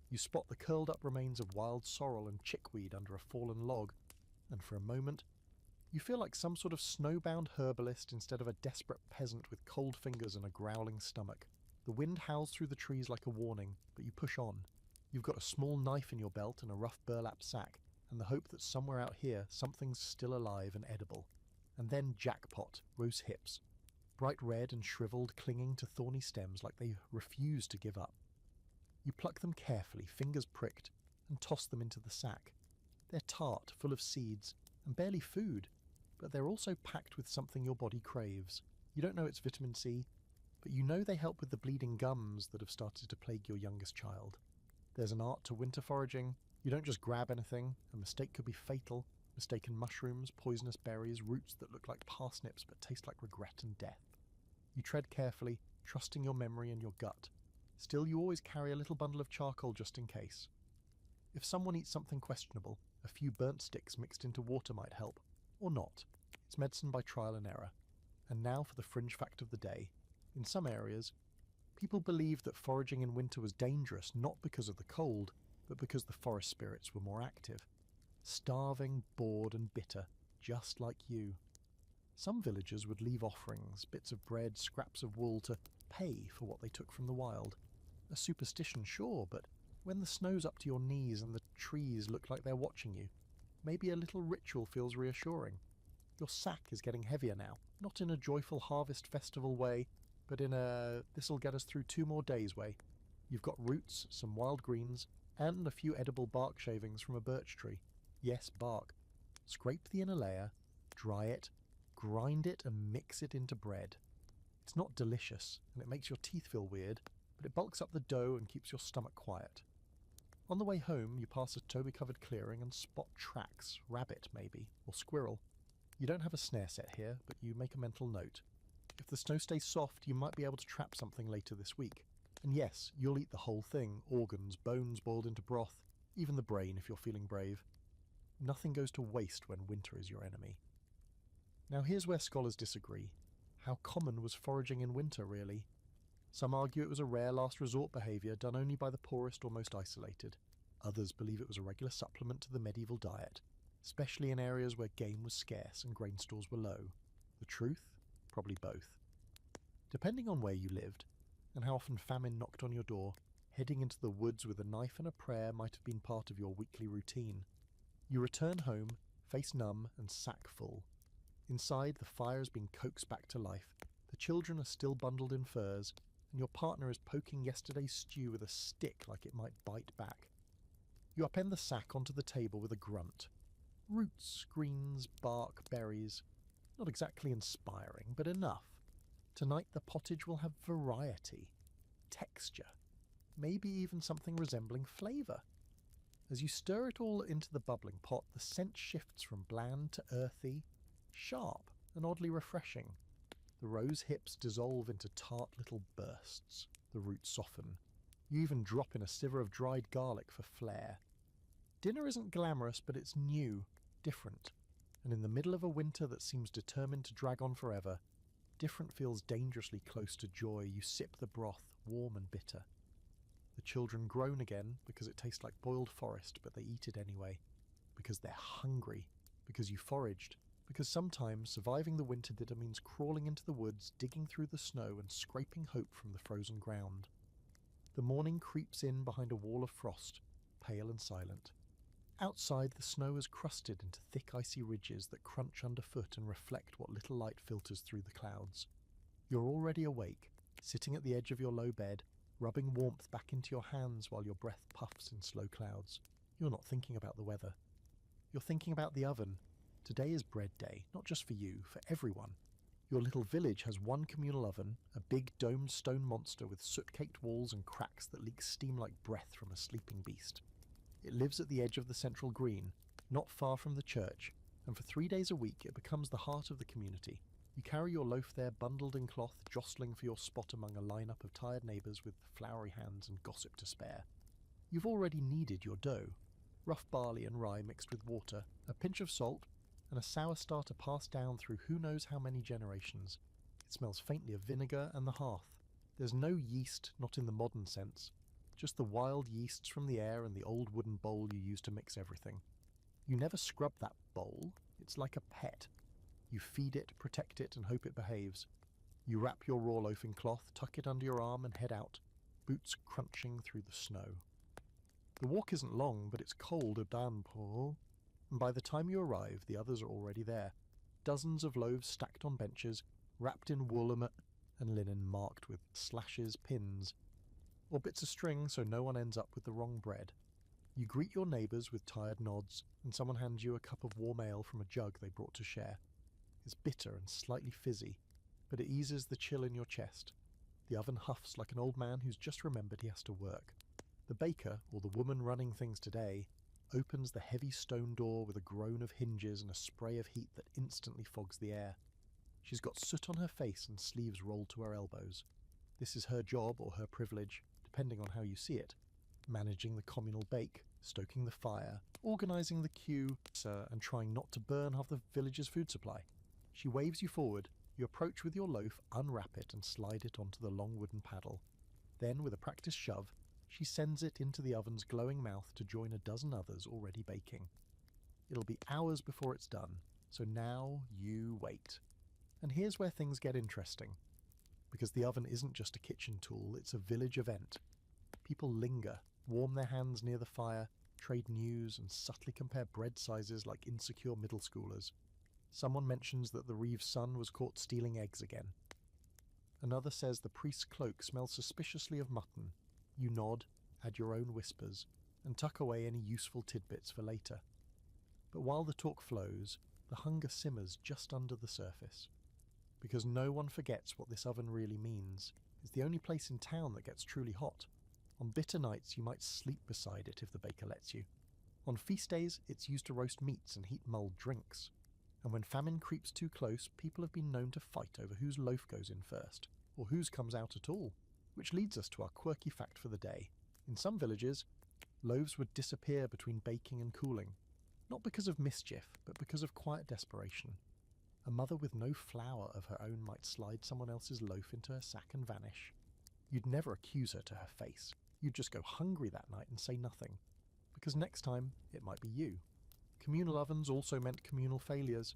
You spot the curled up remains of wild sorrel and chickweed under a fallen log, and for a moment, you feel like some sort of snowbound herbalist instead of a desperate peasant with cold fingers and a growling stomach. The wind howls through the trees like a warning, but you push on. You've got a small knife in your belt and a rough burlap sack, and the hope that somewhere out here something's still alive and edible. And then jackpot, rose hips, bright red and shriveled, clinging to thorny stems like they refuse to give up. You pluck them carefully, fingers pricked, and toss them into the sack. They're tart, full of seeds, and barely food, but they're also packed with something your body craves. You don't know it's vitamin C, but you know they help with the bleeding gums that have started to plague your youngest child. There's an art to winter foraging. You don't just grab anything. A mistake could be fatal. Mistaken mushrooms, poisonous berries, roots that look like parsnips but taste like regret and death. You tread carefully, trusting your memory and your gut. Still, you always carry a little bundle of charcoal just in case. If someone eats something questionable, a few burnt sticks mixed into water might help. Or not. It's medicine by trial and error. And now for the fringe fact of the day. In some areas, people believed that foraging in winter was dangerous not because of the cold, but because the forest spirits were more active. Starving, bored and bitter, just like you. Some villagers would leave offerings, bits of bread, scraps of wool to pay for what they took from the wild. A superstition, sure, but when the snow's up to your knees and the trees look like they're watching you, maybe a little ritual feels reassuring. Your sack is getting heavier now, not in a joyful harvest festival way, but in a this'll get us through 2 more days way. You've got roots, some wild greens, and a few edible bark shavings from a birch tree. Yes, bark. Scrape the inner layer, dry it, grind it and mix it into bread. It's not delicious, and it makes your teeth feel weird, but it bulks up the dough and keeps your stomach quiet. On the way home, you pass a toby-covered clearing and spot tracks, rabbit maybe, or squirrel. You don't have a snare set here, but you make a mental note. If the snow stays soft, you might be able to trap something later this week. And yes, you'll eat the whole thing, organs, bones boiled into broth, even the brain if you're feeling brave. Nothing goes to waste when winter is your enemy. Now here's where scholars disagree. How common was foraging in winter, really? Some argue it was a rare last resort behaviour done only by the poorest or most isolated. Others believe it was a regular supplement to the medieval diet, especially in areas where game was scarce and grain stores were low. The truth? Probably both. Depending on where you lived, and how often famine knocked on your door, heading into the woods with a knife and a prayer might have been part of your weekly routine. You return home, face numb and sack full. Inside, the fire has been coaxed back to life, the children are still bundled in furs, and your partner is poking yesterday's stew with a stick like it might bite back. You upend the sack onto the table with a grunt. Roots, greens, bark, berries. Not exactly inspiring, but enough. Tonight the pottage will have variety, texture, maybe even something resembling flavour. As you stir it all into the bubbling pot, the scent shifts from bland to earthy, sharp and oddly refreshing. The rose hips dissolve into tart little bursts. The roots soften. You even drop in a sieve of dried garlic for flair. Dinner isn't glamorous, but it's new, different. And in the middle of a winter that seems determined to drag on forever, different feels dangerously close to joy. You sip the broth, warm and bitter. The children groan again because it tastes like boiled forest, but they eat it anyway. Because they're hungry. Because you foraged. because sometimes surviving the winter dinner means crawling into the woods, digging through the snow and scraping hope from the frozen ground. The morning creeps in behind a wall of frost, pale and silent. Outside, the snow is crusted into thick icy ridges that crunch underfoot and reflect what little light filters through the clouds. You're already awake, sitting at the edge of your low bed, rubbing warmth back into your hands while your breath puffs in slow clouds. You're not thinking about the weather. You're thinking about the oven. Today is bread day, not just for you, for everyone. Your little village has one communal oven, a big domed stone monster with soot-caked walls and cracks that leak steam like breath from a sleeping beast. It lives at the edge of the central green, not far from the church, and for 3 days a week it becomes the heart of the community. You carry your loaf there bundled in cloth, jostling for your spot among a lineup of tired neighbours with floury hands and gossip to spare. You've already kneaded your dough. Rough barley and rye mixed with water, a pinch of salt, and a sour starter passed down through who knows how many generations. It smells faintly of vinegar and the hearth. There's no yeast, not in the modern sense, just the wild yeasts from the air and the old wooden bowl you use to mix everything. You never scrub that bowl, it's like a pet. You feed it, protect it, and hope it behaves. You wrap your raw loaf in cloth, tuck it under your arm and head out, boots crunching through the snow. The walk isn't long, but it's cold a damn Paul. And by the time you arrive, the others are already there. Dozens of loaves stacked on benches, wrapped in wool and linen marked with slashes, pins, or bits of string so no one ends up with the wrong bread. You greet your neighbours with tired nods, and someone hands you a cup of warm ale from a jug they brought to share. It's bitter and slightly fizzy, but it eases the chill in your chest. The oven huffs like an old man who's just remembered he has to work. The baker, or the woman running things today, opens the heavy stone door with a groan of hinges and a spray of heat that instantly fogs the air. She's got soot on her face and sleeves rolled to her elbows. This is her job or her privilege, depending on how you see it. Managing the communal bake, stoking the fire, organising the queue, and trying not to burn half the village's food supply. She waves you forward. You approach with your loaf, unwrap it and slide it onto the long wooden paddle. Then, with a practiced shove, she sends it into the oven's glowing mouth to join a dozen others already baking. It'll be hours before it's done, so now you wait. And here's where things get interesting. Because the oven isn't just a kitchen tool, it's a village event. People linger, warm their hands near the fire, trade news, and subtly compare bread sizes like insecure middle schoolers. Someone mentions that the Reeve's son was caught stealing eggs again. Another says the priest's cloak smells suspiciously of mutton. You nod, add your own whispers, and tuck away any useful tidbits for later. But while the talk flows, the hunger simmers just under the surface. Because no one forgets what this oven really means. It's the only place in town that gets truly hot. On bitter nights you might sleep beside it if the baker lets you. On feast days it's used to roast meats and heat mulled drinks. And when famine creeps too close, people have been known to fight over whose loaf goes in first, or whose comes out at all. Which leads us to our quirky fact for the day. In some villages, loaves would disappear between baking and cooling. Not because of mischief, but because of quiet desperation. A mother with no flour of her own might slide someone else's loaf into her sack and vanish. You'd never accuse her to her face. You'd just go hungry that night and say nothing. Because next time, it might be you. Communal ovens also meant communal failures.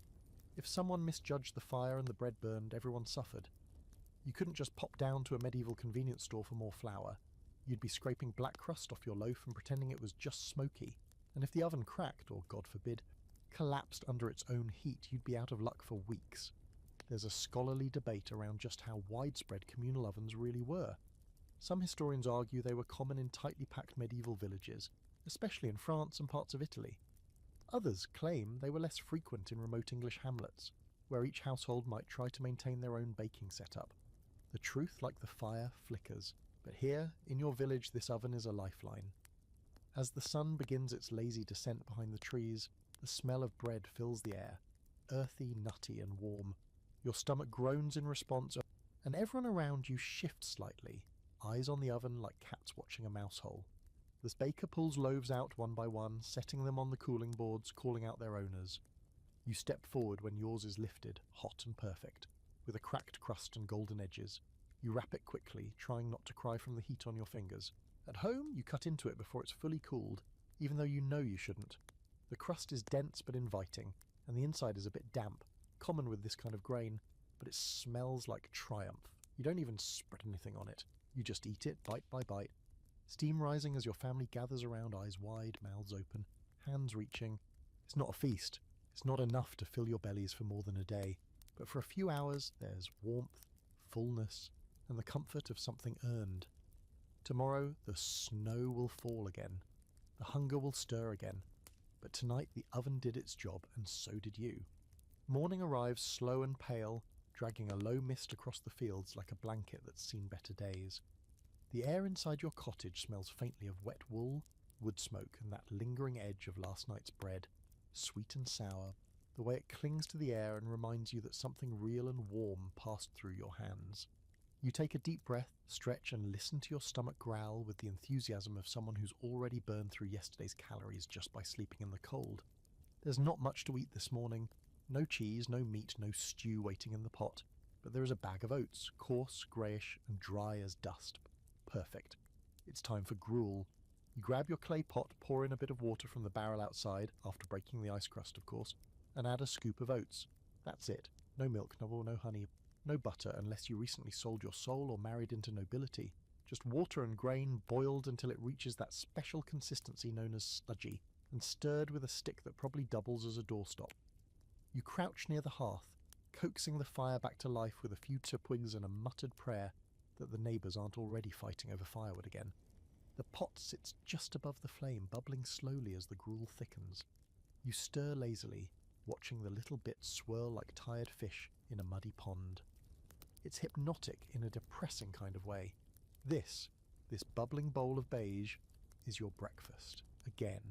If someone misjudged the fire and the bread burned, everyone suffered. You couldn't just pop down to a medieval convenience store for more flour. You'd be scraping black crust off your loaf and pretending it was just smoky. And if the oven cracked, or God forbid, collapsed under its own heat, you'd be out of luck for weeks. There's a scholarly debate around just how widespread communal ovens really were. Some historians argue they were common in tightly packed medieval villages, especially in France and parts of Italy. Others claim they were less frequent in remote English hamlets, where each household might try to maintain their own baking setup. The truth, like the fire, flickers, but here, in your village, this oven is a lifeline. As the sun begins its lazy descent behind the trees, the smell of bread fills the air, earthy, nutty and warm. Your stomach groans in response, and everyone around you shifts slightly, eyes on the oven like cats watching a mouse hole. The baker pulls loaves out one by one, setting them on the cooling boards, calling out their owners. You step forward when yours is lifted, hot and perfect, with a cracked crust and golden edges. You wrap it quickly, trying not to cry from the heat on your fingers. At home, you cut into it before it's fully cooled, even though you know you shouldn't. The crust is dense but inviting, and the inside is a bit damp, common with this kind of grain, but it smells like triumph. You don't even spread anything on it. You just eat it bite by bite, steam rising as your family gathers around, eyes wide, mouths open, hands reaching. It's not a feast. It's not enough to fill your bellies for more than a day, but for a few hours there's warmth, fullness, and the comfort of something earned. Tomorrow the snow will fall again. The hunger will stir again. But tonight the oven did its job, and so did you. Morning arrives slow and pale, dragging a low mist across the fields like a blanket that's seen better days. The air inside your cottage smells faintly of wet wool, wood smoke, and that lingering edge of last night's bread, sweet and sour, the way it clings to the air and reminds you that something real and warm passed through your hands. You take a deep breath, stretch, and listen to your stomach growl with the enthusiasm of someone who's already burned through yesterday's calories just by sleeping in the cold. There's not much to eat this morning. No cheese, no meat, no stew waiting in the pot, but there is a bag of oats, coarse, greyish, and dry as dust. Perfect. It's time for gruel. You grab your clay pot, pour in a bit of water from the barrel outside, after breaking the ice crust of course, and add a scoop of oats. That's it. No milk, no honey, no butter unless you recently sold your soul or married into nobility. Just water and grain boiled until it reaches that special consistency known as sludgy, and stirred with a stick that probably doubles as a doorstop. You crouch near the hearth, coaxing the fire back to life with a few twigs and a muttered prayer that the neighbours aren't already fighting over firewood again. The pot sits just above the flame, bubbling slowly as the gruel thickens. You stir lazily, watching the little bits swirl like tired fish in a muddy pond. It's hypnotic in a depressing kind of way. This bubbling bowl of beige, is your breakfast, again.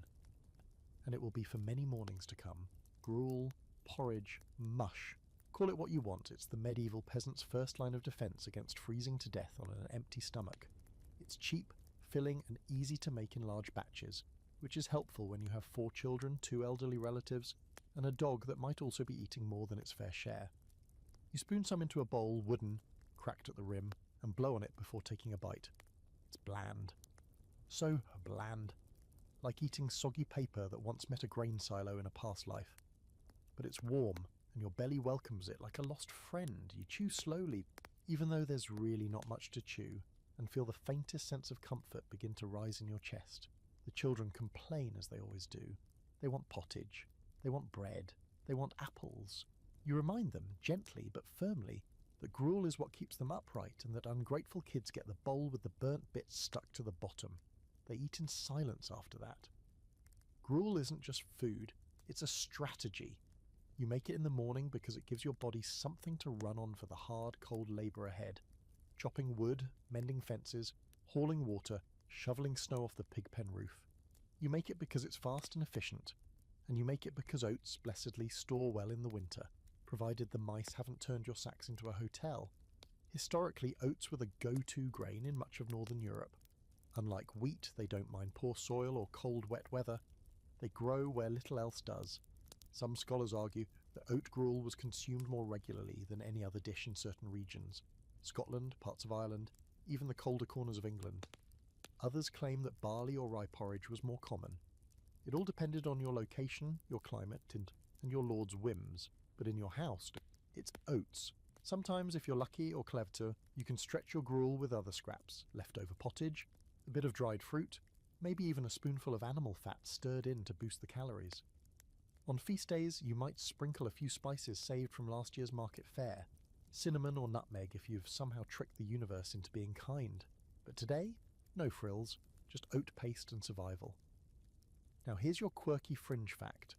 And it will be for many mornings to come. Gruel, porridge, mush. Call it what you want, it's the medieval peasant's first line of defence against freezing to death on an empty stomach. It's cheap, filling, and easy to make in large batches, which is helpful when you have 4 children, 2 elderly relatives, and a dog that might also be eating more than its fair share. You spoon some into a bowl, wooden, cracked at the rim, and blow on it before taking a bite. It's bland. So bland. Like eating soggy paper that once met a grain silo in a past life. But it's warm, and your belly welcomes it like a lost friend. You chew slowly, even though there's really not much to chew, and feel the faintest sense of comfort begin to rise in your chest. The children complain as they always do. They want pottage. They want bread. They want apples. You remind them, gently but firmly, that gruel is what keeps them upright and that ungrateful kids get the bowl with the burnt bits stuck to the bottom. They eat in silence after that. Gruel isn't just food, it's a strategy. You make it in the morning because it gives your body something to run on for the hard, cold labour ahead. Chopping wood, mending fences, hauling water, shoveling snow off the pig pen roof. You make it because it's fast and efficient. And you make it because oats, blessedly, store well in the winter, provided the mice haven't turned your sacks into a hotel. Historically, oats were the go-to grain in much of northern Europe. Unlike wheat, they don't mind poor soil or cold, wet weather. They grow where little else does. Some scholars argue that oat gruel was consumed more regularly than any other dish in certain regions. Scotland, parts of Ireland, even the colder corners of England. Others claim that barley or rye porridge was more common. It all depended on your location, your climate, and your lord's whims. But in your house, it's oats. Sometimes, if you're lucky or clever, you can stretch your gruel with other scraps, leftover pottage, a bit of dried fruit, maybe even a spoonful of animal fat stirred in to boost the calories. On feast days, you might sprinkle a few spices saved from last year's market fare, cinnamon or nutmeg if you've somehow tricked the universe into being kind. But today, no frills, just oat paste and survival. Now here's your quirky fringe fact.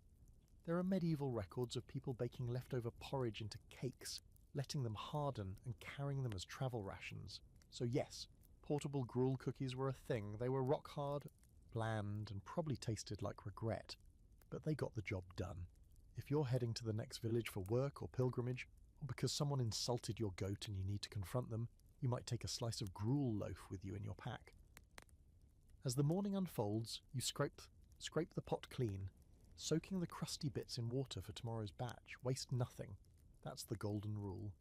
There are medieval records of people baking leftover porridge into cakes, letting them harden and carrying them as travel rations. So yes, portable gruel cookies were a thing. They were rock hard, bland, and probably tasted like regret. But they got the job done. If you're heading to the next village for work or pilgrimage, or because someone insulted your goat and you need to confront them, you might take a slice of gruel loaf with you in your pack. As the morning unfolds, you scrape the pot clean, soaking the crusty bits in water for tomorrow's batch. Waste nothing. That's the golden rule.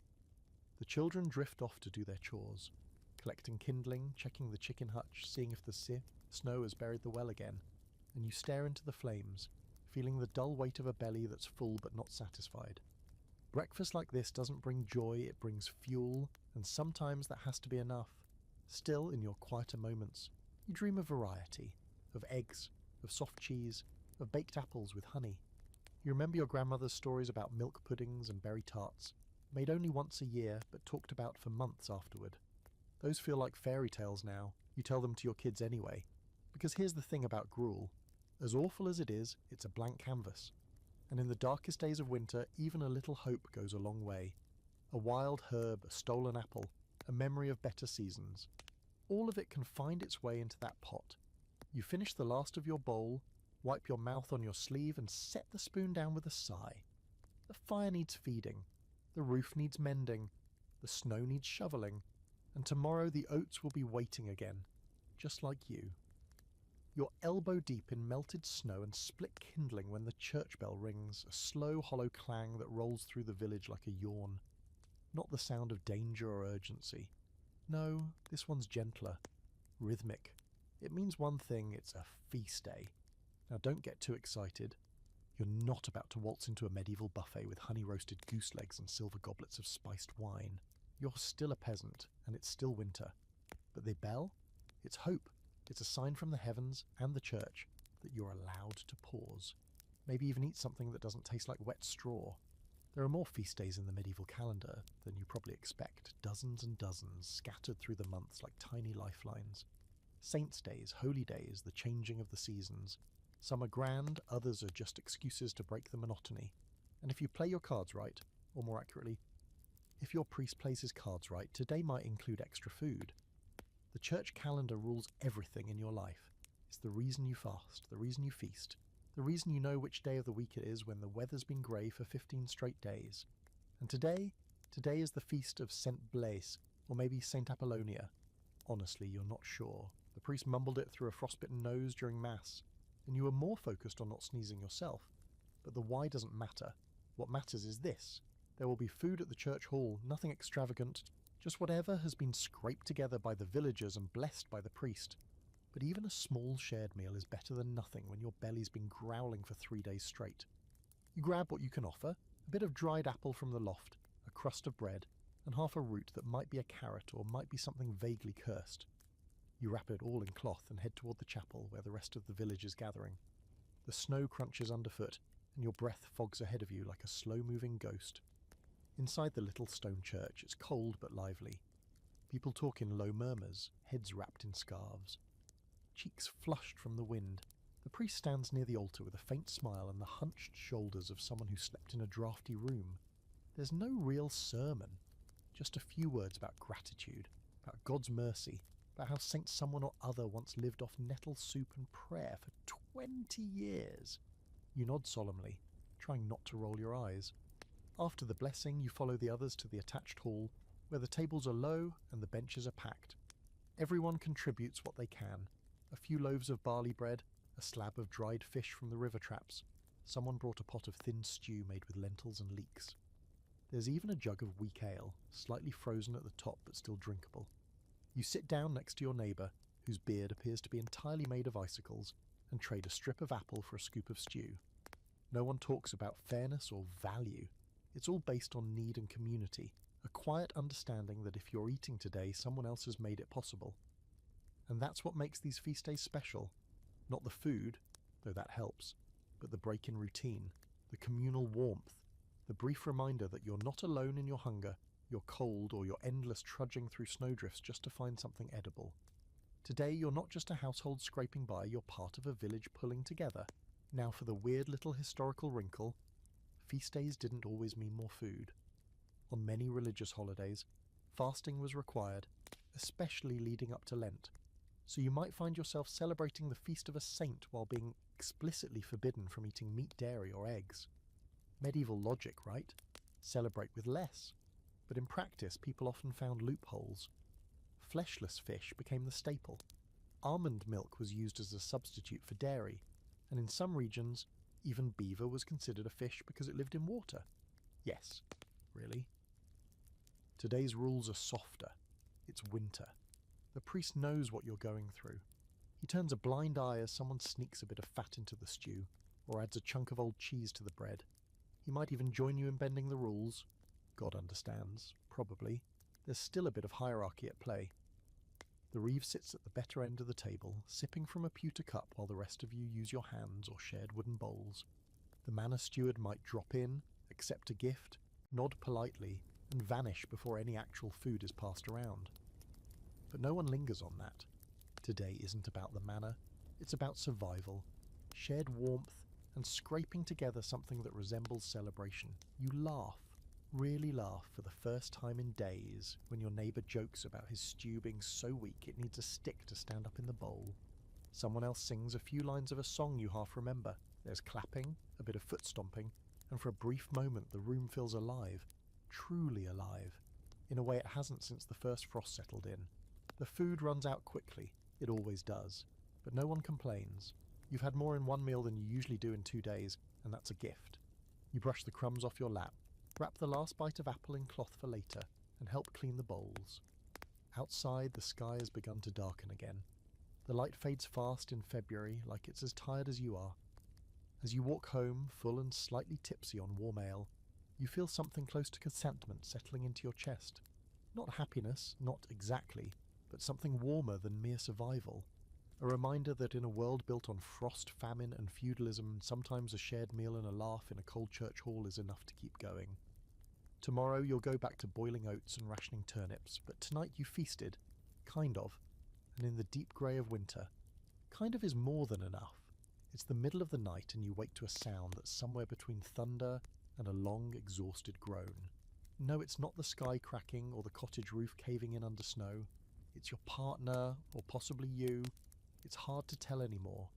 The children drift off to do their chores, collecting kindling, checking the chicken hutch, seeing if the snow has buried the well again, and you stare into the flames, feeling the dull weight of a belly that's full but not satisfied. Breakfast like this doesn't bring joy, it brings fuel, and sometimes that has to be enough. Still, in your quieter moments, you dream of variety, of eggs, of soft cheese, of baked apples with honey. You remember your grandmother's stories about milk puddings and berry tarts, made only once a year but talked about for months afterward. Those feel like fairy tales now. You tell them to your kids anyway. Because here's the thing about gruel. As awful as it is, it's a blank canvas. And in the darkest days of winter, even a little hope goes a long way. A wild herb, a stolen apple, a memory of better seasons. All of it can find its way into that pot. You finish the last of your bowl, wipe your mouth on your sleeve, and set the spoon down with a sigh. The fire needs feeding. The roof needs mending. The snow needs shoveling. And tomorrow the oats will be waiting again, just like you. You're elbow deep in melted snow and split kindling when the church bell rings, a slow, hollow clang that rolls through the village like a yawn. Not the sound of danger or urgency. No, this one's gentler, rhythmic. It means one thing, it's a feast day. Now don't get too excited. You're not about to waltz into a medieval buffet with honey-roasted goose legs and silver goblets of spiced wine. You're still a peasant, and it's still winter. But the bell? It's hope. It's a sign from the heavens and the church that you're allowed to pause. Maybe even eat something that doesn't taste like wet straw. There are more feast days in the medieval calendar than you probably expect, dozens and dozens scattered through the months like tiny lifelines. Saints' days, holy days, the changing of the seasons. Some are grand, others are just excuses to break the monotony. And if you play your cards right, or more accurately, if your priest plays his cards right, today might include extra food. The church calendar rules everything in your life. It's the reason you fast, the reason you feast, the reason you know which day of the week it is when the weather's been grey for 15 straight days. And today is the feast of Saint Blaise, or maybe Saint Apollonia. Honestly, you're not sure. The priest mumbled it through a frostbitten nose during Mass, and you were more focused on not sneezing yourself. But the why doesn't matter. What matters is this. There will be food at the church hall, nothing extravagant, just whatever has been scraped together by the villagers and blessed by the priest. But even a small shared meal is better than nothing when your belly's been growling for 3 days straight. You grab what you can offer, a bit of dried apple from the loft, a crust of bread, and half a root that might be a carrot or might be something vaguely cursed. You wrap it all in cloth and head toward the chapel where the rest of the village is gathering. The snow crunches underfoot, and your breath fogs ahead of you like a slow-moving ghost. Inside the little stone church, it's cold but lively. People talk in low murmurs, heads wrapped in scarves. Cheeks flushed from the wind, the priest stands near the altar with a faint smile and the hunched shoulders of someone who slept in a drafty room. There's no real sermon, just a few words about gratitude, about God's mercy, about how Saint someone or other once lived off nettle soup and prayer for 20 years. You nod solemnly, trying not to roll your eyes. After the blessing, you follow the others to the attached hall, where the tables are low and the benches are packed. Everyone contributes what they can. A few loaves of barley bread, a slab of dried fish from the river traps. Someone brought a pot of thin stew made with lentils and leeks. There's even a jug of weak ale, slightly frozen at the top but still drinkable. You sit down next to your neighbour, whose beard appears to be entirely made of icicles, and trade a strip of apple for a scoop of stew. No one talks about fairness or value. It's all based on need and community, a quiet understanding that if you're eating today, someone else has made it possible. And that's what makes these feast days special. Not the food, though that helps, but the break in routine, the communal warmth, the brief reminder that you're not alone in your hunger, your cold, or your endless trudging through snowdrifts just to find something edible. Today, you're not just a household scraping by, you're part of a village pulling together. Now for the weird little historical wrinkle, feast days didn't always mean more food. On many religious holidays, fasting was required, especially leading up to Lent. So you might find yourself celebrating the feast of a saint while being explicitly forbidden from eating meat, dairy, or eggs. Medieval logic, right? Celebrate with less. But in practice, people often found loopholes. Fleshless fish became the staple. Almond milk was used as a substitute for dairy, and in some regions, even beaver was considered a fish because it lived in water. Yes, really. Today's rules are softer. It's winter. The priest knows what you're going through. He turns a blind eye as someone sneaks a bit of fat into the stew. or adds a chunk of old cheese to the bread. He might even join you in bending the rules. God understands, probably. There's still a bit of hierarchy at play. The reeve sits at the better end of the table, sipping from a pewter cup while the rest of you use your hands or shared wooden bowls. The manor steward might drop in, accept a gift, nod politely, and vanish before any actual food is passed around. But no one lingers on that. Today isn't about the manor, it's about survival, shared warmth, and scraping together something that resembles celebration. You laugh, really laugh for the first time in days when your neighbour jokes about his stew being so weak it needs a stick to stand up in the bowl. Someone else sings a few lines of a song you half remember. There's clapping, a bit of foot stomping, and for a brief moment the room feels alive, truly alive, in a way it hasn't since the first frost settled in. The food runs out quickly, it always does, but no one complains. You've had more in one meal than you usually do in 2 days, and that's a gift. You brush the crumbs off your lap, wrap the last bite of apple in cloth for later, and help clean the bowls. Outside, the sky has begun to darken again. The light fades fast in February, like it's as tired as you are. As you walk home, full and slightly tipsy on warm ale, you feel something close to contentment settling into your chest. Not happiness, not exactly, but something warmer than mere survival. A reminder that in a world built on frost, famine and feudalism, sometimes a shared meal and a laugh in a cold church hall is enough to keep going. Tomorrow you'll go back to boiling oats and rationing turnips, but tonight you feasted. Kind of. And in the deep grey of winter, kind of is more than enough. It's the middle of the night and you wake to a sound that's somewhere between thunder and a long, exhausted groan. No, it's not the sky cracking or the cottage roof caving in under snow. It's your partner, or possibly you. It's hard to tell anymore,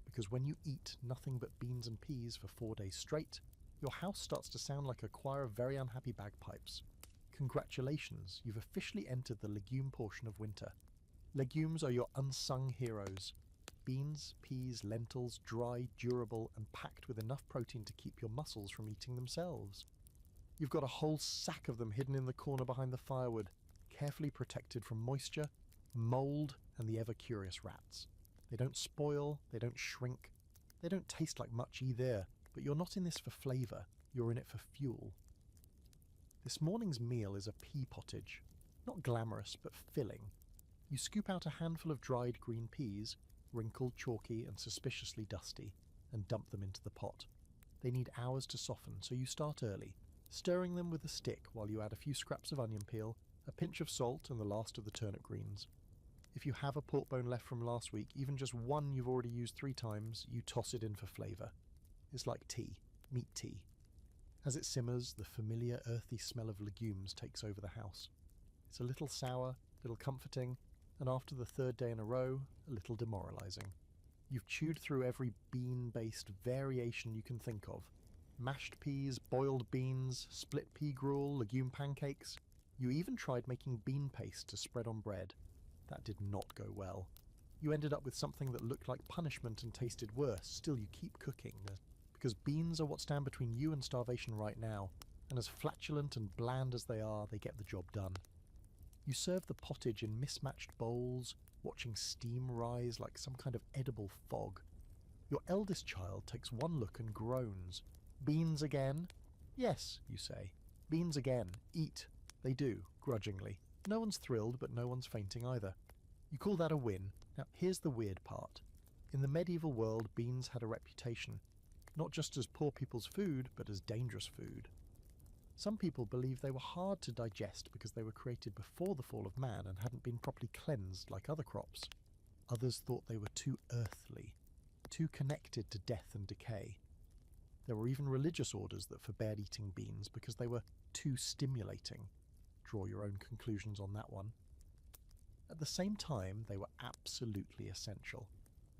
because when you eat nothing but beans and peas for 4 days straight, your house starts to sound like a choir of very unhappy bagpipes. Congratulations, you've officially entered the legume portion of winter. Legumes are your unsung heroes. Beans, peas, lentils, dry, durable, and packed with enough protein to keep your muscles from eating themselves. You've got a whole sack of them hidden in the corner behind the firewood, carefully protected from moisture, mould, and the ever-curious rats. They don't spoil, they don't shrink, they don't taste like much either, but you're not in this for flavour, you're in it for fuel. This morning's meal is a pea pottage. Not glamorous, but filling. You scoop out a handful of dried green peas, wrinkled, chalky, and suspiciously dusty, and dump them into the pot. They need hours to soften, so you start early, stirring them with a stick while you add a few scraps of onion peel, a pinch of salt, and the last of the turnip greens. If you have a pork bone left from last week, even just one you've already used 3 times, you toss it in for flavour. It's like tea, meat tea. As it simmers, the familiar earthy smell of legumes takes over the house. It's a little sour, a little comforting, and after the 3rd day in a row, a little demoralising. You've chewed through every bean-based variation you can think of. Mashed peas, boiled beans, split pea gruel, legume pancakes. You even tried making bean paste to spread on bread. That did not go well. You ended up with something that looked like punishment and tasted worse. Still, you keep cooking, because beans are what stand between you and starvation right now, and as flatulent and bland as they are, they get the job done. You serve the pottage in mismatched bowls, watching steam rise like some kind of edible fog. Your eldest child takes one look and groans. Beans again? Yes, you say. Beans again. Eat. They do, grudgingly. No one's thrilled, but no one's fainting either. You call that a win. Now, here's the weird part. In the medieval world, beans had a reputation, not just as poor people's food, but as dangerous food. Some people believed they were hard to digest because they were created before the fall of man and hadn't been properly cleansed like other crops. Others thought they were too earthly, too connected to death and decay. There were even religious orders that forbade eating beans because they were too stimulating. Draw your own conclusions on that one. At the same time, they were absolutely essential.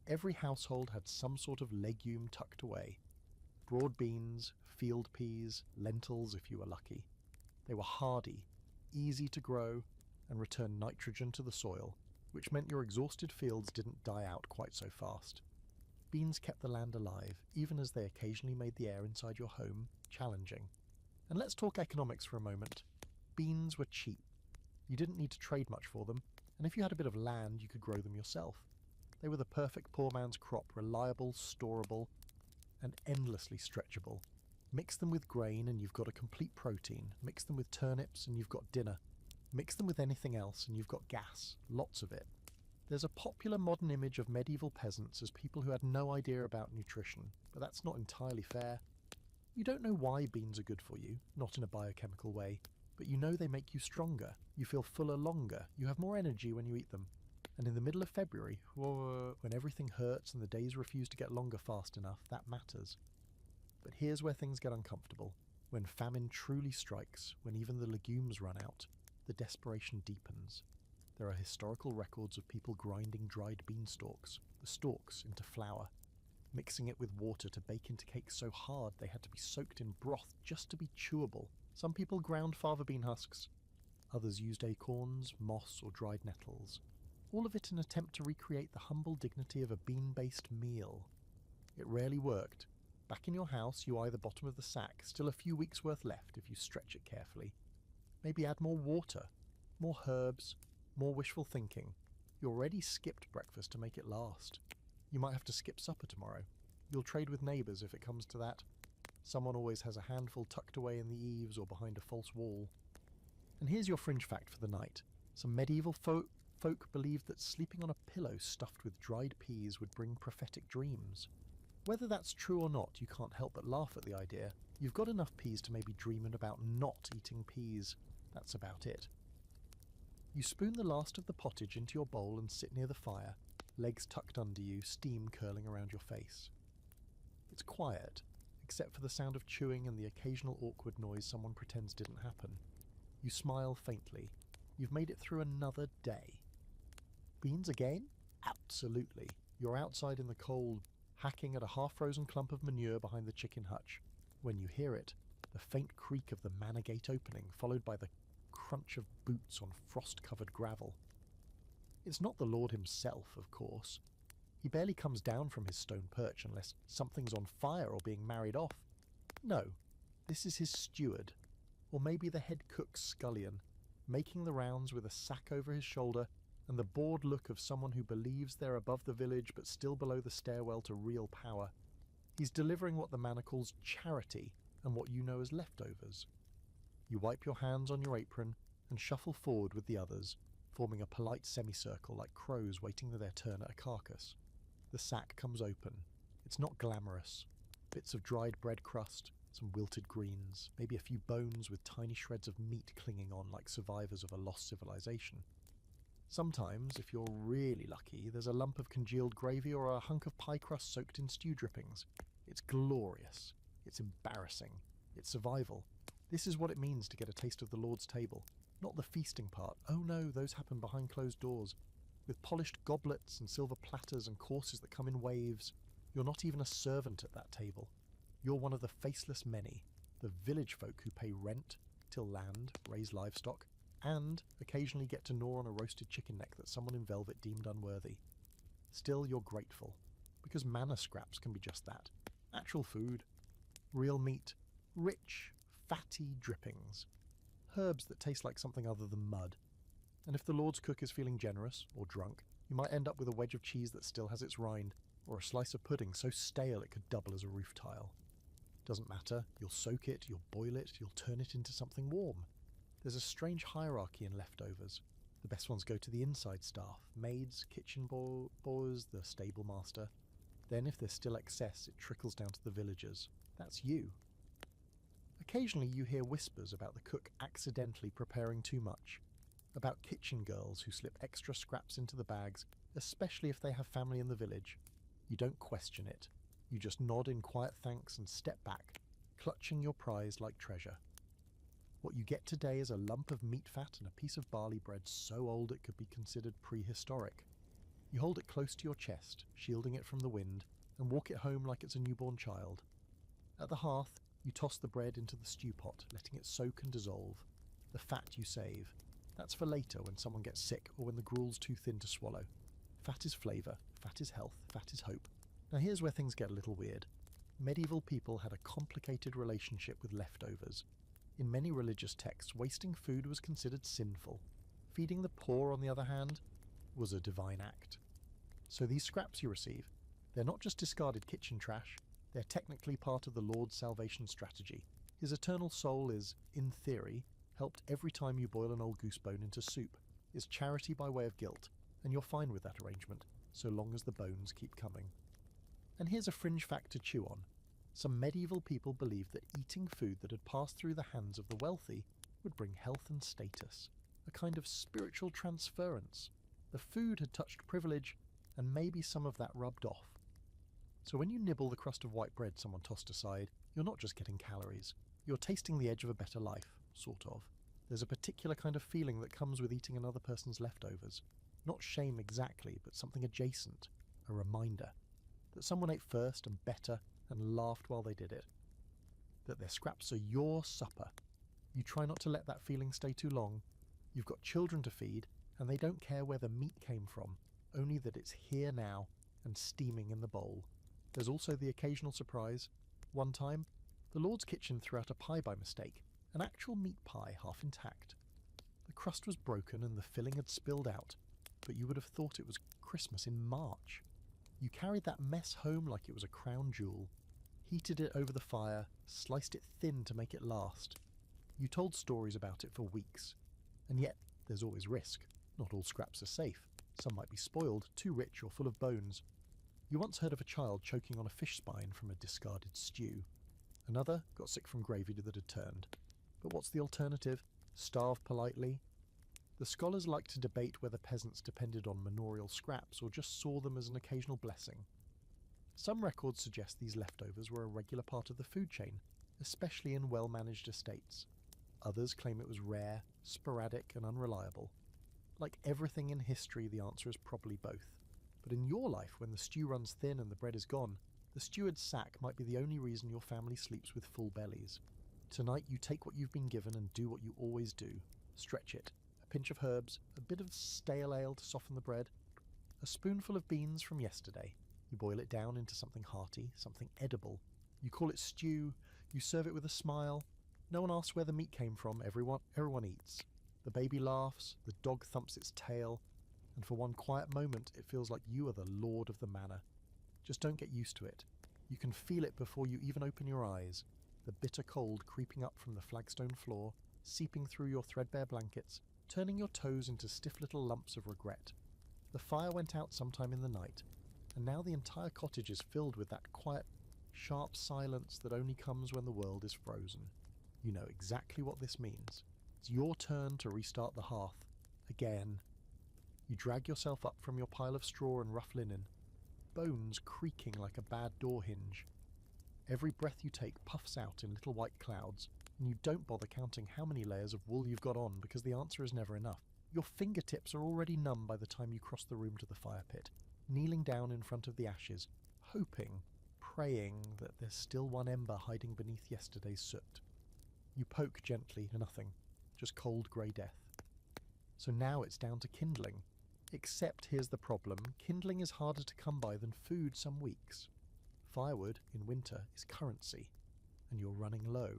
Every household had some sort of legume tucked away. Broad beans, field peas, lentils if you were lucky. They were hardy, easy to grow, and return nitrogen to the soil, which meant your exhausted fields didn't die out quite so fast. Beans kept the land alive, even as they occasionally made the air inside your home challenging. And let's talk economics for a moment. Beans were cheap. You didn't need to trade much for them, and if you had a bit of land, you could grow them yourself. They were the perfect poor man's crop, reliable, storable, and endlessly stretchable. Mix them with grain and you've got a complete protein. Mix them with turnips and you've got dinner. Mix them with anything else and you've got gas, lots of it. There's a popular modern image of medieval peasants as people who had no idea about nutrition, but that's not entirely fair. You don't know why beans are good for you, not in a biochemical way, but you know they make you stronger, you feel fuller longer, you have more energy when you eat them. And in the middle of February, when everything hurts and the days refuse to get longer fast enough, that matters. But here's where things get uncomfortable. When famine truly strikes, when even the legumes run out, the desperation deepens. There are historical records of people grinding dried beanstalks, the stalks, into flour, mixing it with water to bake into cakes so hard they had to be soaked in broth just to be chewable. Some people ground fava bean husks. Others used acorns, moss, or dried nettles. All of it in an attempt to recreate the humble dignity of a bean-based meal. It rarely worked. Back in your house, you eye the bottom of the sack, still a few weeks' worth left if you stretch it carefully. Maybe add more water, more herbs, more wishful thinking. You already skipped breakfast to make it last. You might have to skip supper tomorrow. You'll trade with neighbours if it comes to that. Someone always has a handful tucked away in the eaves or behind a false wall. And here's your fringe fact for the night. Some medieval folk believed that sleeping on a pillow stuffed with dried peas would bring prophetic dreams. Whether that's true or not, you can't help but laugh at the idea. You've got enough peas to maybe dream about not eating peas. That's about it. You spoon the last of the pottage into your bowl and sit near the fire, legs tucked under you, steam curling around your face. It's quiet, except for the sound of chewing and the occasional awkward noise someone pretends didn't happen. You smile faintly. You've made it through another day. Beans again? Absolutely. You're outside in the cold, hacking at a half-frozen clump of manure behind the chicken hutch. When you hear it, the faint creak of the manor gate opening, followed by the crunch of boots on frost-covered gravel. It's not the Lord himself, of course. He barely comes down from his stone perch unless something's on fire or being married off. No, this is his steward, or maybe the head cook's scullion, making the rounds with a sack over his shoulder and the bored look of someone who believes they're above the village but still below the stairwell to real power. He's delivering what the manor calls charity and what you know as leftovers. You wipe your hands on your apron and shuffle forward with the others, forming a polite semicircle like crows waiting their turn at a carcass. The sack comes open. It's not glamorous. Bits of dried bread crust, some wilted greens, maybe a few bones with tiny shreds of meat clinging on like survivors of a lost civilization. Sometimes, if you're really lucky, there's a lump of congealed gravy or a hunk of pie crust soaked in stew drippings. It's glorious. It's embarrassing. It's survival. This is what it means to get a taste of the Lord's table. Not the feasting part. Oh no, those happen behind closed doors. With polished goblets and silver platters and courses that come in waves. You're not even a servant at that table. You're one of the faceless many, the village folk who pay rent, till land, raise livestock, and occasionally get to gnaw on a roasted chicken neck that someone in velvet deemed unworthy. Still, you're grateful, because manor scraps can be just that. Actual food, real meat, rich, fatty drippings, herbs that taste like something other than mud. And if the Lord's cook is feeling generous, or drunk, you might end up with a wedge of cheese that still has its rind, or a slice of pudding so stale it could double as a roof tile. Doesn't matter, you'll soak it, you'll boil it, you'll turn it into something warm. There's a strange hierarchy in leftovers. The best ones go to the inside staff, maids, kitchen boys, the stable master. Then if there's still excess, it trickles down to the villagers. That's you. Occasionally you hear whispers about the cook accidentally preparing too much, about kitchen girls who slip extra scraps into the bags, especially if they have family in the village. You don't question it. You just nod in quiet thanks and step back, clutching your prize like treasure. What you get today is a lump of meat fat and a piece of barley bread so old it could be considered prehistoric. You hold it close to your chest, shielding it from the wind, and walk it home like it's a newborn child. At the hearth, you toss the bread into the stew pot, letting it soak and dissolve. The fat you save. That's for later when someone gets sick or when the gruel's too thin to swallow. Fat is flavour, fat is health, fat is hope. Now here's where things get a little weird. Medieval people had a complicated relationship with leftovers. In many religious texts, wasting food was considered sinful. Feeding the poor, on the other hand, was a divine act. So these scraps you receive, they're not just discarded kitchen trash, They're technically part of the Lord's salvation strategy. His eternal soul is, in theory, helped every time you boil an old goose bone into soup. It's charity by way of guilt, and you're fine with that arrangement, so long as the bones keep coming. And here's a fringe fact to chew on. Some medieval people believed that eating food that had passed through the hands of the wealthy would bring health and status, a kind of spiritual transference. The food had touched privilege, and maybe some of that rubbed off. So when you nibble the crust of white bread someone tossed aside, you're not just getting calories. You're tasting the edge of a better life, sort of. There's a particular kind of feeling that comes with eating another person's leftovers. Not shame exactly, but something adjacent. A reminder that someone ate first and better and laughed while they did it. That their scraps are your supper. You try not to let that feeling stay too long. You've got children to feed, and they don't care where the meat came from, only that it's here now and steaming in the bowl. There's also the occasional surprise. One time, the Lord's kitchen threw out a pie by mistake, an actual meat pie half intact. The crust was broken and the filling had spilled out, but you would have thought it was Christmas in March. You carried that mess home like it was a crown jewel, heated it over the fire, sliced it thin to make it last. You told stories about it for weeks. And yet, there's always risk. Not all scraps are safe. Some might be spoiled, too rich or full of bones. You once heard of a child choking on a fish spine from a discarded stew. Another got sick from gravy that had turned. But what's the alternative? Starve politely? The scholars like to debate whether peasants depended on manorial scraps or just saw them as an occasional blessing. Some records suggest these leftovers were a regular part of the food chain, especially in well-managed estates. Others claim it was rare, sporadic, and unreliable. Like everything in history, the answer is probably both. But in your life, when the stew runs thin and the bread is gone, the steward's sack might be the only reason your family sleeps with full bellies. Tonight you take what you've been given and do what you always do. Stretch it. A pinch of herbs, a bit of stale ale to soften the bread, a spoonful of beans from yesterday. You boil it down into something hearty, something edible. You call it stew, you serve it with a smile. No one asks where the meat came from, everyone eats. The baby laughs, the dog thumps its tail, and for one quiet moment it feels like you are the lord of the manor. Just don't get used to it. You can feel it before you even open your eyes, the bitter cold creeping up from the flagstone floor, seeping through your threadbare blankets, turning your toes into stiff little lumps of regret. The fire went out sometime in the night, and now the entire cottage is filled with that quiet, sharp silence that only comes when the world is frozen. You know exactly what this means. It's your turn to restart the hearth. Again. You drag yourself up from your pile of straw and rough linen, bones creaking like a bad door hinge. Every breath you take puffs out in little white clouds, and you don't bother counting how many layers of wool you've got on because the answer is never enough. Your fingertips are already numb by the time you cross the room to the fire pit, kneeling down in front of the ashes, hoping, praying that there's still one ember hiding beneath yesterday's soot. You poke gently, nothing, just cold grey death. So now it's down to kindling. Except here's the problem, kindling is harder to come by than food some weeks. Firewood, in winter, is currency, and you're running low.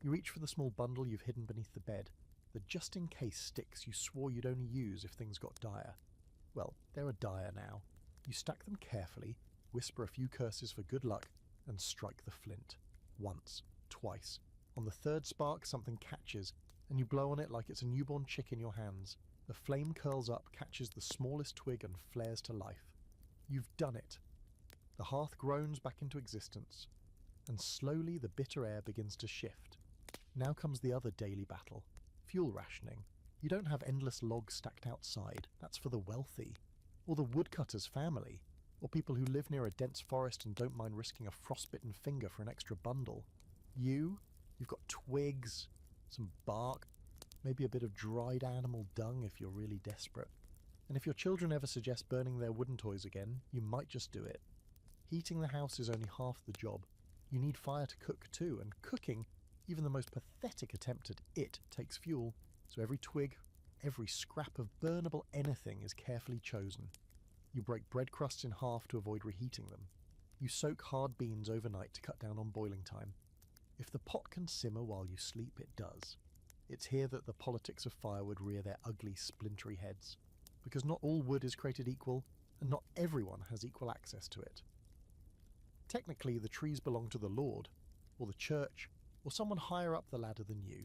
You reach for the small bundle you've hidden beneath the bed, the just-in-case sticks you swore you'd only use if things got dire. Well, they're dire now. You stack them carefully, whisper a few curses for good luck, and strike the flint. Once, twice. On the third spark, something catches, and you blow on it like it's a newborn chick in your hands. The flame curls up, catches the smallest twig, and flares to life. You've done it. The hearth groans back into existence, and slowly the bitter air begins to shift. Now comes the other daily battle, fuel rationing. You don't have endless logs stacked outside, that's for the wealthy, or the woodcutter's family, or people who live near a dense forest and don't mind risking a frostbitten finger for an extra bundle. You've got twigs, some bark, maybe a bit of dried animal dung if you're really desperate. And if your children ever suggest burning their wooden toys again, you might just do it. Heating the house is only half the job. You need fire to cook too, and cooking, even the most pathetic attempt at it, takes fuel, so every twig, every scrap of burnable anything is carefully chosen. You break bread crusts in half to avoid reheating them. You soak hard beans overnight to cut down on boiling time. If the pot can simmer while you sleep, it does. It's here that the politics of firewood rear their ugly, splintery heads, because not all wood is created equal, and not everyone has equal access to it. Technically, the trees belong to the Lord, or the church, or someone higher up the ladder than you,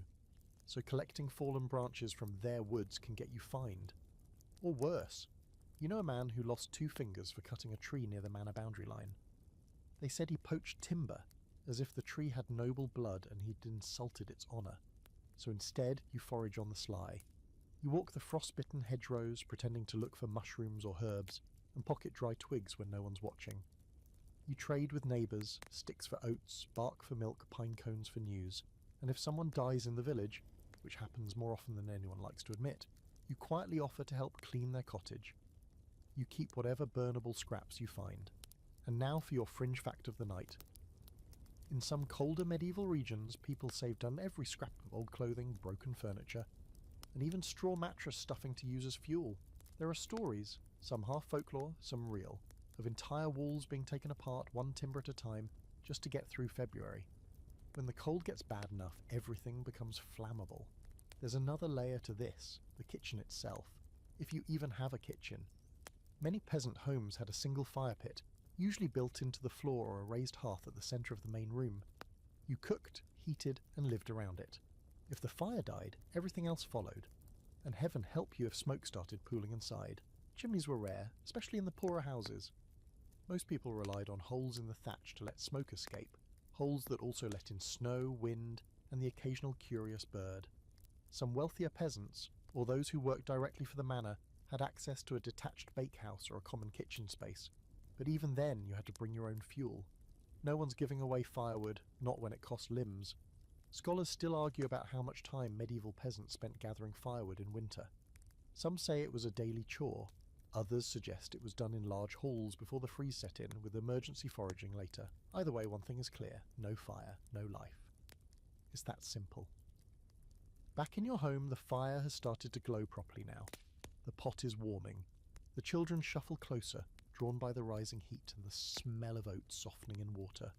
so collecting fallen branches from their woods can get you fined. Or worse, you know a man who lost 2 fingers for cutting a tree near the manor boundary line. They said he poached timber, as if the tree had noble blood and he'd insulted its honour. So instead, you forage on the sly. You walk the frostbitten hedgerows, pretending to look for mushrooms or herbs, and pocket dry twigs when no one's watching. You trade with neighbours, sticks for oats, bark for milk, pine cones for news, and if someone dies in the village, which happens more often than anyone likes to admit, you quietly offer to help clean their cottage. You keep whatever burnable scraps you find. And now for your fringe fact of the night. In some colder medieval regions, people saved on every scrap of old clothing, broken furniture, and even straw mattress stuffing to use as fuel. There are stories, some half folklore, some real, of entire walls being taken apart one timber at a time just to get through February. When the cold gets bad enough, everything becomes flammable. There's another layer to this, the kitchen itself, if you even have a kitchen. Many peasant homes had a single fire pit, usually built into the floor or a raised hearth at the centre of the main room. You cooked, heated, and lived around it. If the fire died, everything else followed. And heaven help you if smoke started pooling inside. Chimneys were rare, especially in the poorer houses. Most people relied on holes in the thatch to let smoke escape, holes that also let in snow, wind, and the occasional curious bird. Some wealthier peasants, or those who worked directly for the manor, had access to a detached bakehouse or a common kitchen space, but even then you had to bring your own fuel. No one's giving away firewood, not when it costs limbs. Scholars still argue about how much time medieval peasants spent gathering firewood in winter. Some say it was a daily chore, others suggest it was done in large halls before the freeze set in, with emergency foraging later. Either way, one thing is clear: no fire, no life. It's that simple. Back in your home, the fire has started to glow properly now. The pot is warming. The children shuffle closer, drawn by the rising heat and the smell of oats softening in water.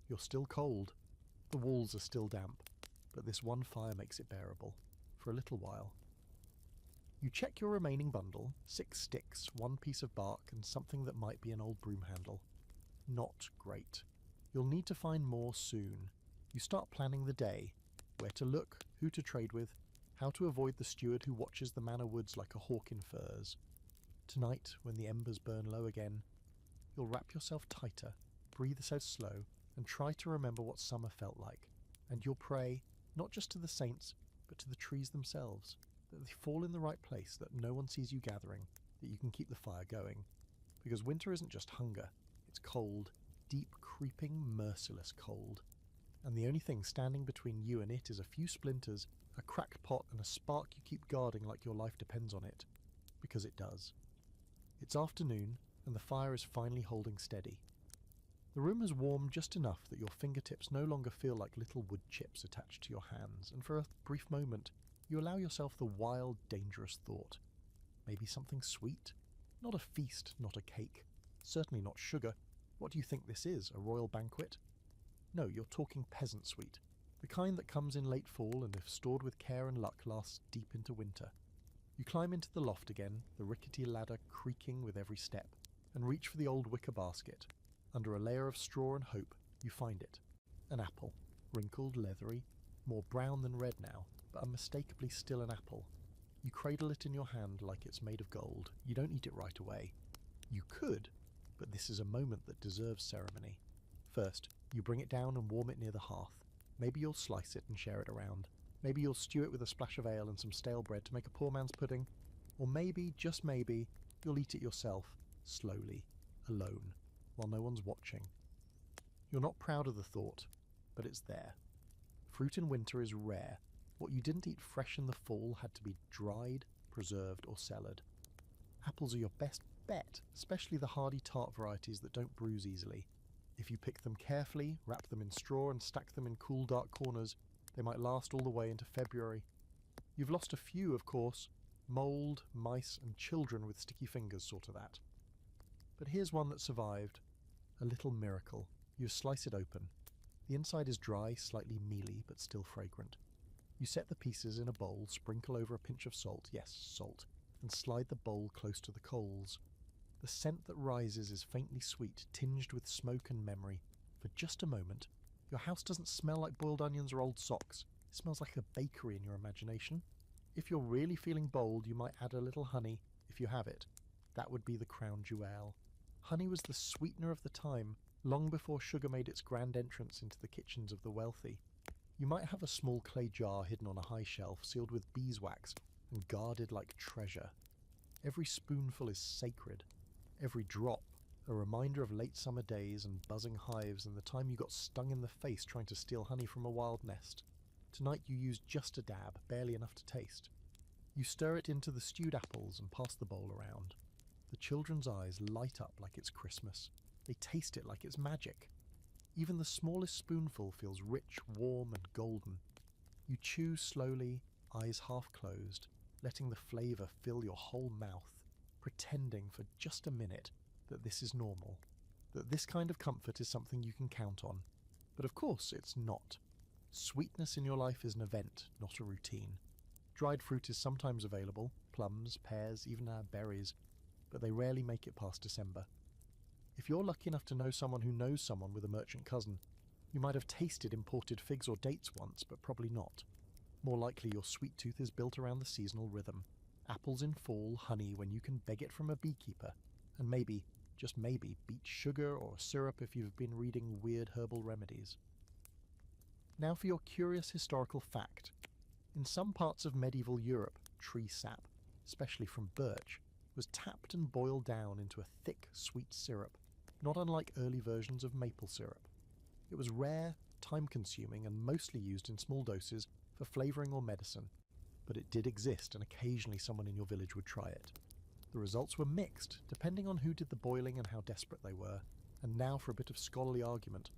You're still cold. The walls are still damp, but this one fire makes it bearable, for a little while. You check your remaining bundle: 6 sticks, 1 piece of bark, and something that might be an old broom handle. Not great. You'll need to find more soon. You start planning the day: where to look, who to trade with, how to avoid the steward who watches the manor woods like a hawk in furs. Tonight, when the embers burn low again, you'll wrap yourself tighter, breathe so slow, and try to remember what summer felt like. And you'll pray, not just to the saints, but to the trees themselves, that they fall in the right place, that no one sees you gathering, that you can keep the fire going. Because winter isn't just hunger, it's cold, deep, creeping, merciless cold. And the only thing standing between you and it is a few splinters, a cracked pot, and a spark you keep guarding like your life depends on it. Because it does. It's afternoon, and the fire is finally holding steady. The room has warmed just enough that your fingertips no longer feel like little wood chips attached to your hands, and for a brief moment, you allow yourself the wild, dangerous thought. Maybe something sweet? Not a feast, not a cake. Certainly not sugar. What do you think this is, a royal banquet? No, you're talking peasant sweet. The kind that comes in late fall and if stored with care and luck lasts deep into winter. You climb into the loft again, the rickety ladder creaking with every step, and reach for the old wicker basket. Under a layer of straw and hope, you find it. An apple. Wrinkled, leathery, more brown than red now, but unmistakably still an apple. You cradle it in your hand like it's made of gold. You don't eat it right away. You could, but this is a moment that deserves ceremony. First, you bring it down and warm it near the hearth. Maybe you'll slice it and share it around. Maybe you'll stew it with a splash of ale and some stale bread to make a poor man's pudding. Or maybe, just maybe, you'll eat it yourself, slowly, alone, while no one's watching. You're not proud of the thought, but it's there. Fruit in winter is rare. What you didn't eat fresh in the fall had to be dried, preserved, or cellared. Apples are your best bet, especially the hardy tart varieties that don't bruise easily. If you pick them carefully, wrap them in straw and stack them in cool, dark corners, they might last all the way into February. You've lost a few, of course. Mould, mice, and children with sticky fingers saw to that. But here's one that survived. A little miracle. You slice it open. The inside is dry, slightly mealy, but still fragrant. You set the pieces in a bowl, sprinkle over a pinch of salt, yes, salt, and slide the bowl close to the coals. The scent that rises is faintly sweet, tinged with smoke and memory. For just a moment, your house doesn't smell like boiled onions or old socks. It smells like a bakery in your imagination. If you're really feeling bold, you might add a little honey, if you have it. That would be the crown jewel. Honey was the sweetener of the time, long before sugar made its grand entrance into the kitchens of the wealthy. You might have a small clay jar hidden on a high shelf, sealed with beeswax and guarded like treasure. Every spoonful is sacred. Every drop, a reminder of late summer days and buzzing hives and the time you got stung in the face trying to steal honey from a wild nest. Tonight you use just a dab, barely enough to taste. You stir it into the stewed apples and pass the bowl around. The children's eyes light up like it's Christmas. They taste it like it's magic. Even the smallest spoonful feels rich, warm, and golden. You chew slowly, eyes half closed, letting the flavour fill your whole mouth, pretending for just a minute that this is normal, that this kind of comfort is something you can count on. But of course it's not. Sweetness in your life is an event, not a routine. Dried fruit is sometimes available, plums, pears, even berries, but they rarely make it past December. If you're lucky enough to know someone who knows someone with a merchant cousin, you might have tasted imported figs or dates once, but probably not. More likely your sweet tooth is built around the seasonal rhythm. Apples in fall, honey when you can beg it from a beekeeper, and maybe, just maybe, beet sugar or syrup if you've been reading weird herbal remedies. Now for your curious historical fact. In some parts of medieval Europe, tree sap, especially from birch, was tapped and boiled down into a thick, sweet syrup, not unlike early versions of maple syrup. It was rare, time-consuming, and mostly used in small doses for flavouring or medicine, but it did exist and occasionally someone in your village would try it. The results were mixed, depending on who did the boiling and how desperate they were. And now for a bit of scholarly argument.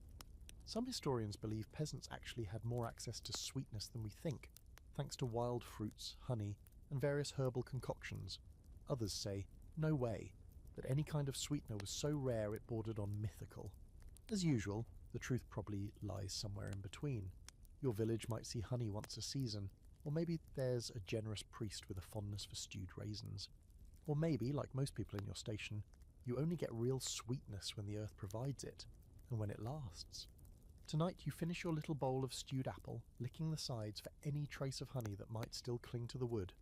Some historians believe peasants actually had more access to sweetness than we think, thanks to wild fruits, honey, and various herbal concoctions. Others say, no way, that any kind of sweetener was so rare it bordered on mythical. As usual, the truth probably lies somewhere in between. Your village might see honey once a season, or maybe there's a generous priest with a fondness for stewed raisins. Or maybe, like most people in your station, you only get real sweetness when the earth provides it, and when it lasts. Tonight you finish your little bowl of stewed apple, licking the sides for any trace of honey that might still cling to the wood.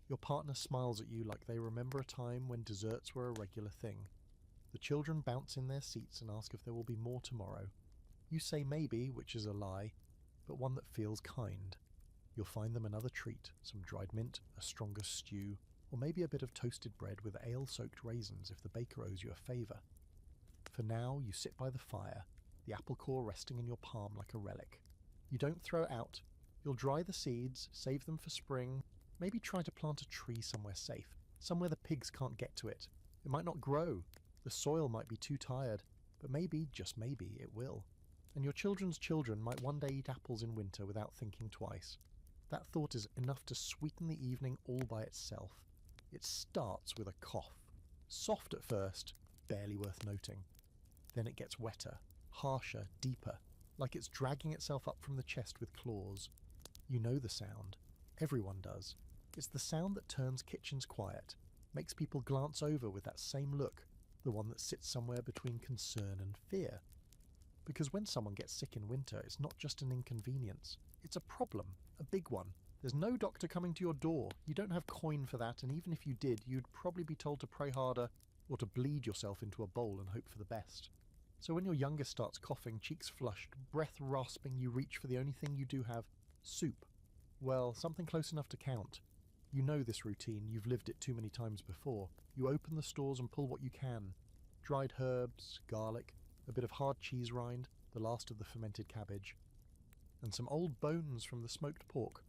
Your partner smiles at you like they remember a time when desserts were a regular thing. The children bounce in their seats and ask if there will be more tomorrow. You say maybe, which is a lie, but one that feels kind. You'll find them another treat, some dried mint, a stronger stew, or maybe a bit of toasted bread with ale-soaked raisins if the baker owes you a favour. For now, you sit by the fire, the apple core resting in your palm like a relic. You don't throw it out. You'll dry the seeds, save them for spring, maybe try to plant a tree somewhere safe, somewhere the pigs can't get to it. It might not grow. The soil might be too tired, but maybe, just maybe, it will. And your children's children might one day eat apples in winter without thinking twice. That thought is enough to sweeten the evening all by itself. It starts with a cough. Soft at first, barely worth noting. Then it gets wetter, harsher, deeper, like it's dragging itself up from the chest with claws. You know the sound. Everyone does. It's the sound that turns kitchens quiet, makes people glance over with that same look, the one that sits somewhere between concern and fear. Because when someone gets sick in winter, it's not just an inconvenience. It's a problem, a big one. There's no doctor coming to your door. You don't have coin for that, and even if you did, you'd probably be told to pray harder or to bleed yourself into a bowl and hope for the best. So when your youngest starts coughing, cheeks flushed, breath rasping, you reach for the only thing you do have, soup. Well, something close enough to count. You know this routine, you've lived it too many times before. You open the stores and pull what you can. Dried herbs, garlic, a bit of hard cheese rind, the last of the fermented cabbage, and some old bones from the smoked pork.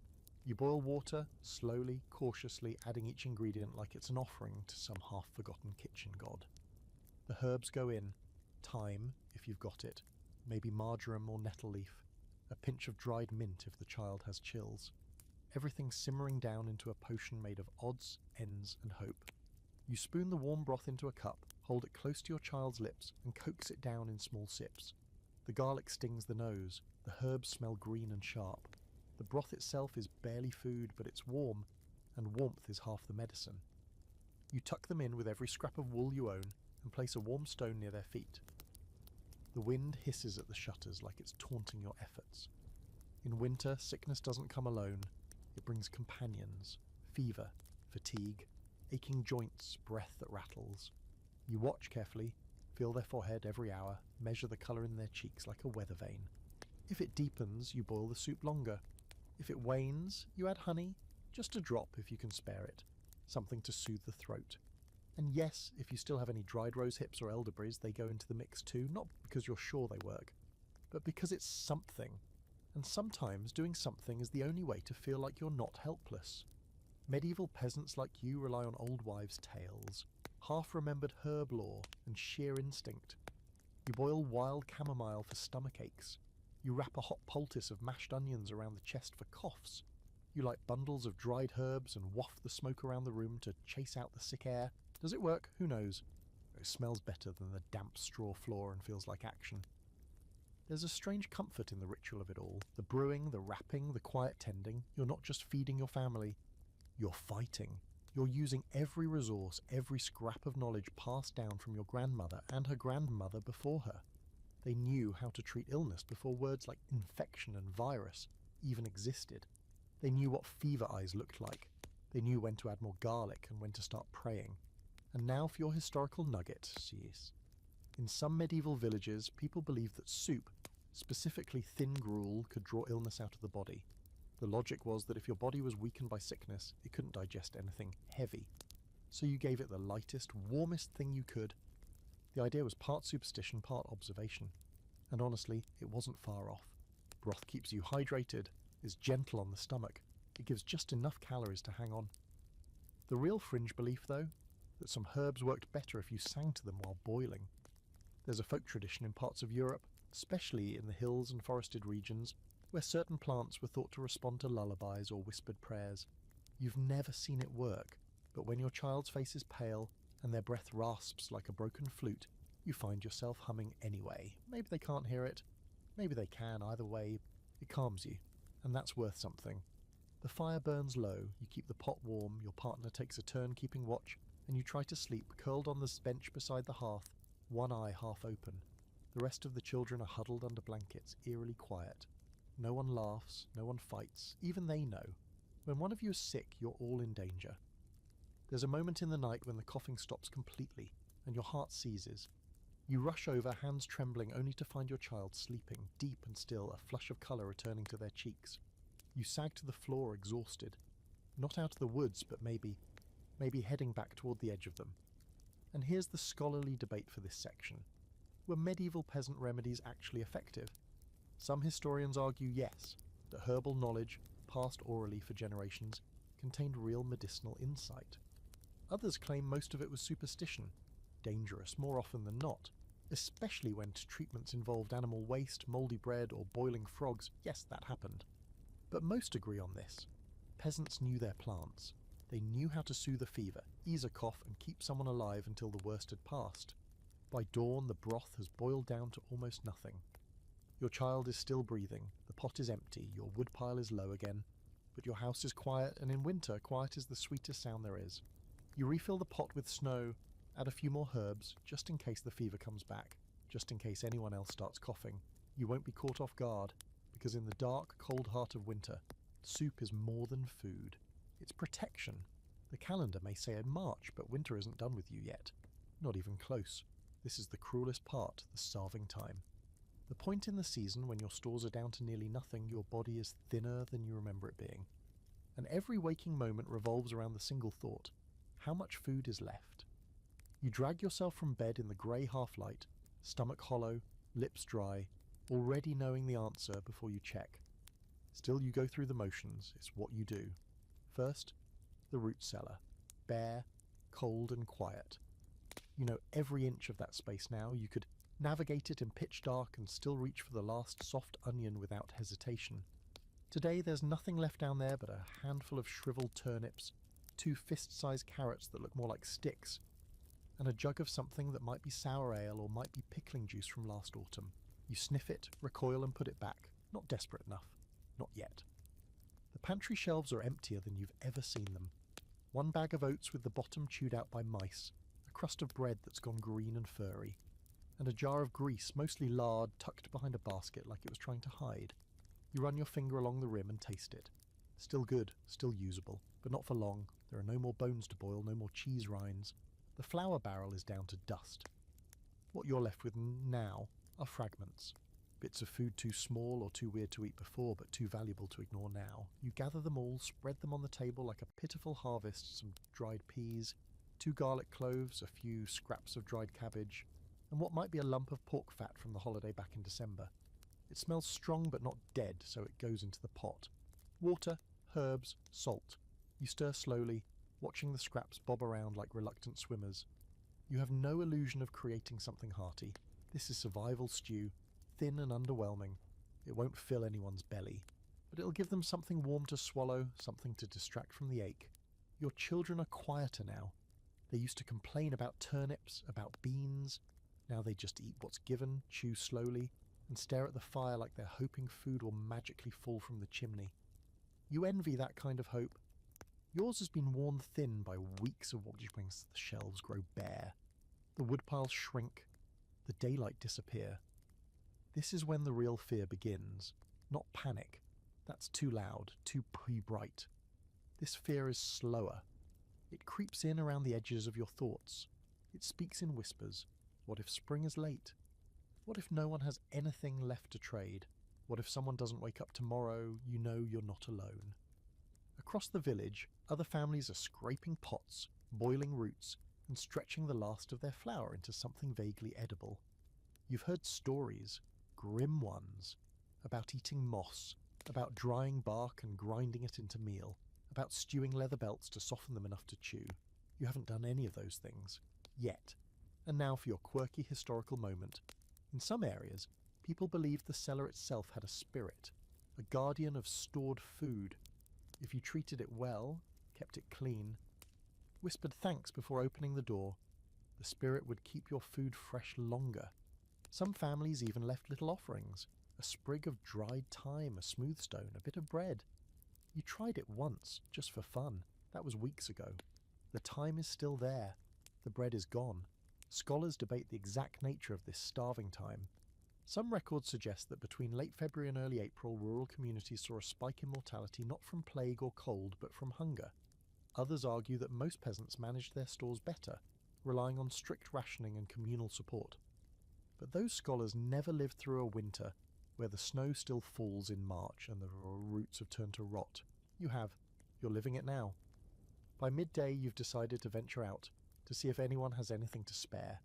You boil water, slowly, cautiously, adding each ingredient like it's an offering to some half-forgotten kitchen god. The herbs go in. Thyme, if you've got it, maybe marjoram or nettle leaf, a pinch of dried mint if the child has chills. Everything simmering down into a potion made of odds, ends, and hope. You spoon the warm broth into a cup, hold it close to your child's lips, and coax it down in small sips. The garlic stings the nose, the herbs smell green and sharp. The broth itself is barely food, but it's warm, and warmth is half the medicine. You tuck them in with every scrap of wool you own and place a warm stone near their feet. The wind hisses at the shutters like it's taunting your efforts. In winter, sickness doesn't come alone. It brings companions, fever, fatigue, aching joints, breath that rattles. You watch carefully, feel their forehead every hour, measure the colour in their cheeks like a weather vane. If it deepens, you boil the soup longer. If it wanes, you add honey, just a drop if you can spare it, something to soothe the throat. And yes, if you still have any dried rose hips or elderberries, they go into the mix too, not because you're sure they work, but because it's something. And sometimes doing something is the only way to feel like you're not helpless. Medieval peasants like you rely on old wives' tales, half-remembered herb lore, and sheer instinct. You boil wild chamomile for stomach aches. You wrap a hot poultice of mashed onions around the chest for coughs. You light bundles of dried herbs and waft the smoke around the room to chase out the sick air. Does it work? Who knows? It smells better than the damp straw floor and feels like action. There's a strange comfort in the ritual of it all. The brewing, the wrapping, the quiet tending. You're not just feeding your family. You're fighting. You're using every resource, every scrap of knowledge passed down from your grandmother and her grandmother before her. They knew how to treat illness before words like infection and virus even existed. They knew what fever eyes looked like. They knew when to add more garlic and when to start praying. And now for your historical nugget, Cies. In some medieval villages, people believed that soup, specifically thin gruel, could draw illness out of the body. The logic was that if your body was weakened by sickness, it couldn't digest anything heavy. So you gave it the lightest, warmest thing you could. The idea was part superstition, part observation. And honestly, it wasn't far off. Broth keeps you hydrated, is gentle on the stomach. It gives just enough calories to hang on. The real fringe belief, though, that some herbs worked better if you sang to them while boiling. There's a folk tradition in parts of Europe, especially in the hills and forested regions, where certain plants were thought to respond to lullabies or whispered prayers. You've never seen it work, but when your child's face is pale and their breath rasps like a broken flute, you find yourself humming anyway. Maybe they can't hear it, maybe they can, either way, it calms you, and that's worth something. The fire burns low, you keep the pot warm, your partner takes a turn keeping watch, and you try to sleep curled on the bench beside the hearth, one eye half open. The rest of the children are huddled under blankets, eerily quiet. No one laughs, no one fights, even they know. When one of you is sick, you're all in danger. There's a moment in the night when the coughing stops completely, and your heart seizes. You rush over, hands trembling, only to find your child sleeping, deep and still, a flush of colour returning to their cheeks. You sag to the floor, exhausted. Not out of the woods, but maybe heading back toward the edge of them. And here's the scholarly debate for this section. Were medieval peasant remedies actually effective? Some historians argue yes, that herbal knowledge, passed orally for generations, contained real medicinal insight. Others claim most of it was superstition, dangerous more often than not, especially when treatments involved animal waste, mouldy bread, or boiling frogs. Yes, that happened. But most agree on this. Peasants knew their plants. They knew how to soothe a fever, ease a cough, and keep someone alive until the worst had passed. By dawn, the broth has boiled down to almost nothing. Your child is still breathing, the pot is empty, your woodpile is low again, but your house is quiet, and in winter, quiet is the sweetest sound there is. You refill the pot with snow, add a few more herbs, just in case the fever comes back, just in case anyone else starts coughing. You won't be caught off guard, because in the dark, cold heart of winter, soup is more than food. It's protection. The calendar may say in March, but winter isn't done with you yet. Not even close. This is the cruelest part, the starving time. The point in the season when your stores are down to nearly nothing, your body is thinner than you remember it being. And every waking moment revolves around the single thought: how much food is left? You drag yourself from bed in the grey half-light, stomach hollow, lips dry, already knowing the answer before you check. Still, you go through the motions. It's what you do. First, the root cellar. Bare, cold and quiet. You know every inch of that space now. You could navigate it in pitch dark and still reach for the last soft onion without hesitation. Today there's nothing left down there but a handful of shriveled turnips, 2 fist-sized carrots that look more like sticks, and a jug of something that might be sour ale or might be pickling juice from last autumn. You sniff it, recoil and put it back. Not desperate enough. Not yet. The pantry shelves are emptier than you've ever seen them. One bag of oats with the bottom chewed out by mice, a crust of bread that's gone green and furry, and a jar of grease, mostly lard, tucked behind a basket like it was trying to hide. You run your finger along the rim and taste it. Still good, still usable, but not for long. There are no more bones to boil, no more cheese rinds. The flour barrel is down to dust. What you're left with now are fragments. Bits of food too small or too weird to eat before, but too valuable to ignore now. You gather them all, spread them on the table like a pitiful harvest, some dried peas, 2 garlic cloves, a few scraps of dried cabbage, and what might be a lump of pork fat from the holiday back in December. It smells strong but not dead, so it goes into the pot. Water, herbs, salt. You stir slowly, watching the scraps bob around like reluctant swimmers. You have no illusion of creating something hearty. This is survival stew, thin and underwhelming. It won't fill anyone's belly, but it'll give them something warm to swallow, something to distract from the ache. Your children are quieter now. They used to complain about turnips, about beans. Now they just eat what's given, chew slowly, and stare at the fire like they're hoping food will magically fall from the chimney. You envy that kind of hope. Yours has been worn thin by weeks of watching the shelves grow bare. The woodpiles shrink, the daylight disappear. This is when the real fear begins. Not panic. That's too loud, too pre-bright. This fear is slower. It creeps in around the edges of your thoughts. It speaks in whispers. What if spring is late? What if no one has anything left to trade? What if someone doesn't wake up tomorrow? You know you're not alone. Across the village, other families are scraping pots, boiling roots, and stretching the last of their flour into something vaguely edible. You've heard stories, grim ones, about eating moss, about drying bark and grinding it into meal, about stewing leather belts to soften them enough to chew. You haven't done any of those things. Yet. And now for your quirky historical moment. In some areas, people believed the cellar itself had a spirit, a guardian of stored food. If you treated it well, kept it clean, whispered thanks before opening the door, the spirit would keep your food fresh longer. Some families even left little offerings, a sprig of dried thyme, a smooth stone, a bit of bread. You tried it once, just for fun. That was weeks ago. The thyme is still there. The bread is gone. Scholars debate the exact nature of this starving time. Some records suggest that between late February and early April, rural communities saw a spike in mortality not from plague or cold, but from hunger. Others argue that most peasants managed their stores better, relying on strict rationing and communal support. But those scholars never lived through a winter where the snow still falls in March and the roots have turned to rot. You have. You're living it now. By midday, you've decided to venture out, to see if anyone has anything to spare.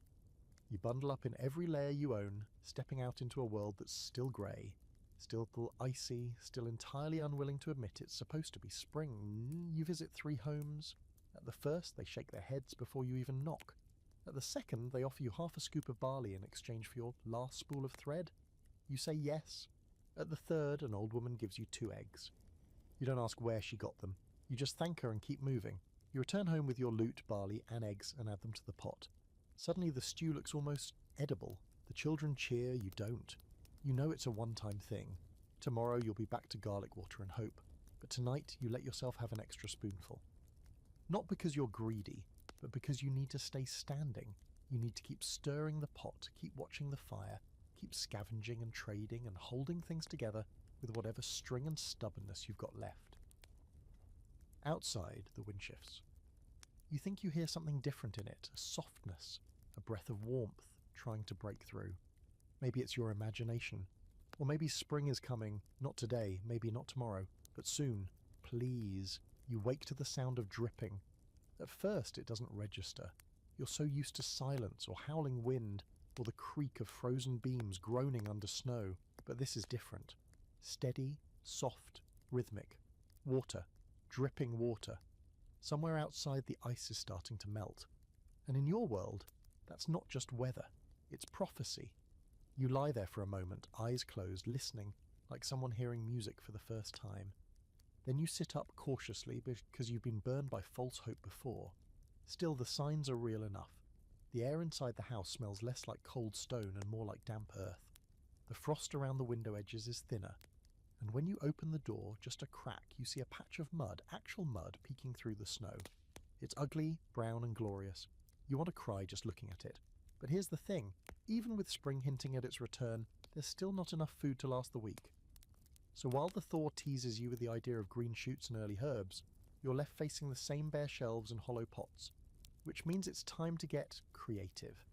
You bundle up in every layer you own, stepping out into a world that's still grey, still icy, still entirely unwilling to admit it's supposed to be spring. You visit 3 homes. At the first, they shake their heads before you even knock. At the second, they offer you half a scoop of barley in exchange for your last spool of thread. You say yes. At the third, an old woman gives you 2 eggs. You don't ask where she got them. You just thank her and keep moving. You return home with your loot, barley, and eggs and add them to the pot. Suddenly the stew looks almost edible. The children cheer, you don't. You know it's a one-time thing. Tomorrow you'll be back to garlic water and hope. But tonight you let yourself have an extra spoonful. Not because you're greedy, but because you need to stay standing. You need to keep stirring the pot, keep watching the fire, keep scavenging and trading and holding things together with whatever string and stubbornness you've got left. Outside, the wind shifts. You think you hear something different in it, a softness, a breath of warmth trying to break through. Maybe it's your imagination. Or maybe spring is coming, not today, maybe not tomorrow, but soon. Please. You wake to the sound of dripping. At first it doesn't register. You're so used to silence or howling wind or the creak of frozen beams groaning under snow. But this is different. Steady, soft, rhythmic. Water. Dripping water. Somewhere outside the ice is starting to melt. And in your world, that's not just weather. It's prophecy. You lie there for a moment, eyes closed, listening, like someone hearing music for the first time. Then you sit up cautiously because you've been burned by false hope before. Still, the signs are real enough. The air inside the house smells less like cold stone and more like damp earth. The frost around the window edges is thinner. And when you open the door, just a crack, you see a patch of mud, actual mud, peeking through the snow. It's ugly, brown and glorious. You want to cry just looking at it. But here's the thing, even with spring hinting at its return, there's still not enough food to last the week. So while the thaw teases you with the idea of green shoots and early herbs, you're left facing the same bare shelves and hollow pots, which means it's time to get creative.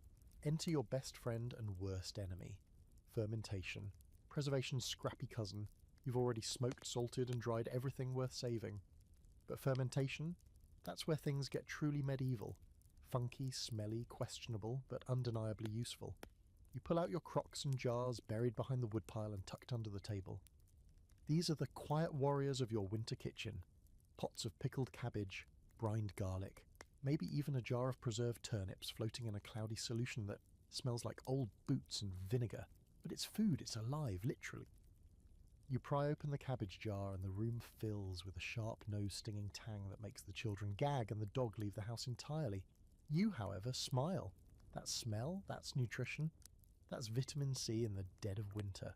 Enter your best friend and worst enemy. Fermentation. Preservation's scrappy cousin. You've already smoked, salted and dried everything worth saving. But fermentation? That's where things get truly medieval. Funky, smelly, questionable, but undeniably useful. You pull out your crocks and jars buried behind the woodpile and tucked under the table. These are the quiet warriors of your winter kitchen. Pots of pickled cabbage, brined garlic, maybe even a jar of preserved turnips floating in a cloudy solution that smells like old boots and vinegar. But it's food, it's alive, literally. You pry open the cabbage jar and the room fills with a sharp nose-stinging tang that makes the children gag and the dog leave the house entirely. You, however, smile. That smell, that's nutrition. That's vitamin C in the dead of winter.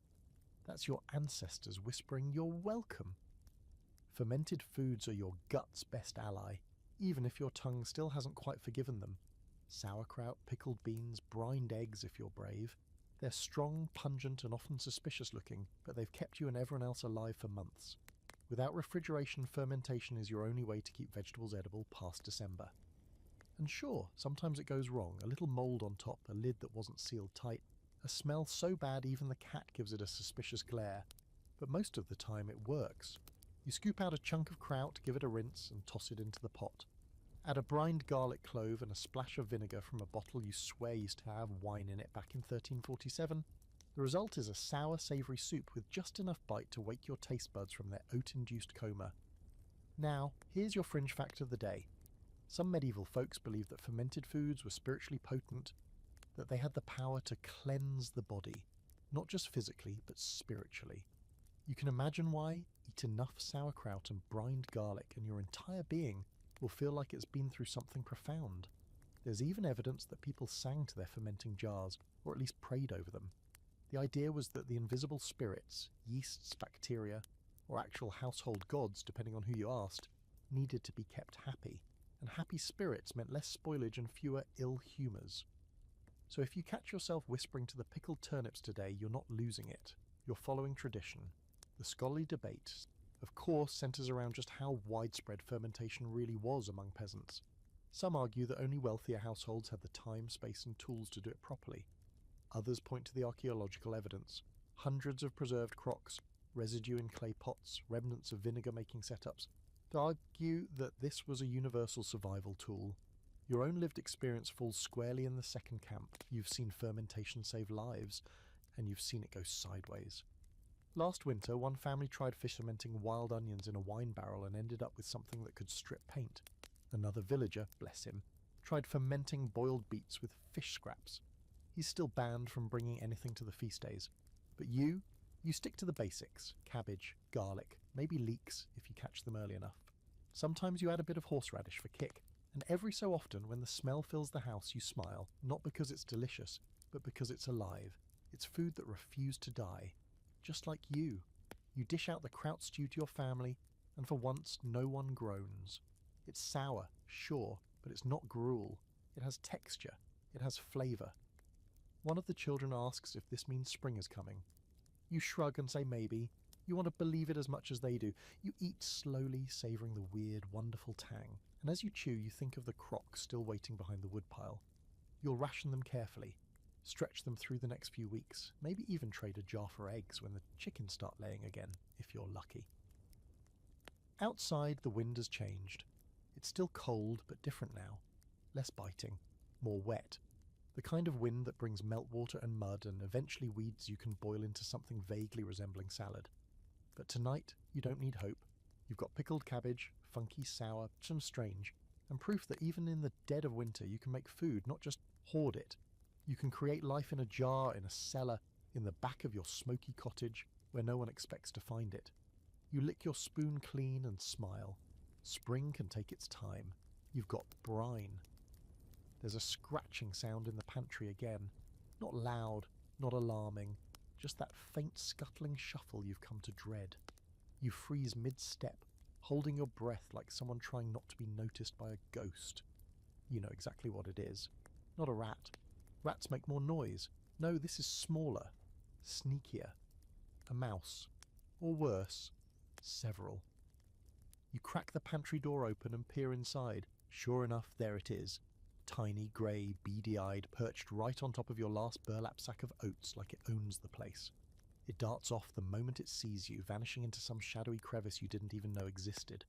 That's your ancestors whispering, "You're welcome." Fermented foods are your gut's best ally, even if your tongue still hasn't quite forgiven them. Sauerkraut, pickled beans, brined eggs if you're brave. They're strong, pungent and often suspicious looking, but they've kept you and everyone else alive for months. Without refrigeration, fermentation is your only way to keep vegetables edible past December. And sure, sometimes it goes wrong, a little mould on top, a lid that wasn't sealed tight, a smell so bad even the cat gives it a suspicious glare. But most of the time it works. You scoop out a chunk of kraut, give it a rinse, and toss it into the pot. Add a brined garlic clove and a splash of vinegar from a bottle you swear used to have wine in it back in 1347. The result is a sour, savoury soup with just enough bite to wake your taste buds from their oat-induced coma. Now, here's your fringe fact of the day. Some medieval folks believed that fermented foods were spiritually potent, that they had the power to cleanse the body, not just physically, but spiritually. You can imagine why? Eat enough sauerkraut and brined garlic and your entire being will feel like it's been through something profound. There's even evidence that people sang to their fermenting jars, or at least prayed over them. The idea was that the invisible spirits, yeasts, bacteria, or actual household gods, depending on who you asked, needed to be kept happy. And happy spirits meant less spoilage and fewer ill humours. So if you catch yourself whispering to the pickled turnips today, you're not losing it. You're following tradition. The scholarly debate, of course, centres around just how widespread fermentation really was among peasants. Some argue that only wealthier households had the time, space and tools to do it properly. Others point to the archaeological evidence. Hundreds of preserved crocks, residue in clay pots, remnants of vinegar-making setups, to argue that this was a universal survival tool. Your own lived experience falls squarely in the second camp. You've seen fermentation save lives, and you've seen it go sideways. Last winter, one family tried fermenting wild onions in a wine barrel and ended up with something that could strip paint. Another villager, bless him, tried fermenting boiled beets with fish scraps. He's still banned from bringing anything to the feast days. But you stick to the basics. Cabbage, garlic, maybe leeks if you catch them early enough. Sometimes you add a bit of horseradish for kick. And every so often, when the smell fills the house, you smile, not because it's delicious, but because it's alive. It's food that refused to die. Just like you. You dish out the kraut stew to your family, and for once, no one groans. It's sour, sure, but it's not gruel. It has texture. It has flavour. One of the children asks if this means spring is coming. You shrug and say maybe. You want to believe it as much as they do. You eat slowly, savouring the weird, wonderful tang. And as you chew, you think of the crocks still waiting behind the woodpile. You'll ration them carefully, stretch them through the next few weeks, maybe even trade a jar for eggs when the chickens start laying again, if you're lucky. Outside, the wind has changed. It's still cold, but different now. Less biting, more wet. The kind of wind that brings meltwater and mud and eventually weeds you can boil into something vaguely resembling salad. But tonight, you don't need hope. You've got pickled cabbage, funky, sour, some strange, and proof that even in the dead of winter you can make food, not just hoard it. You can create life in a jar, in a cellar, in the back of your smoky cottage, where no one expects to find it. You lick your spoon clean and smile. Spring can take its time. You've got brine. There's a scratching sound in the pantry again. Not loud, not alarming, just that faint scuttling shuffle you've come to dread. You freeze mid-step, holding your breath like someone trying not to be noticed by a ghost. You know exactly what it is. Not a rat. Rats make more noise. No, this is smaller, sneakier. A mouse. Or worse, several. You crack the pantry door open and peer inside. Sure enough, there it is. Tiny, grey, beady-eyed, perched right on top of your last burlap sack of oats like it owns the place. It darts off the moment it sees you, vanishing into some shadowy crevice you didn't even know existed.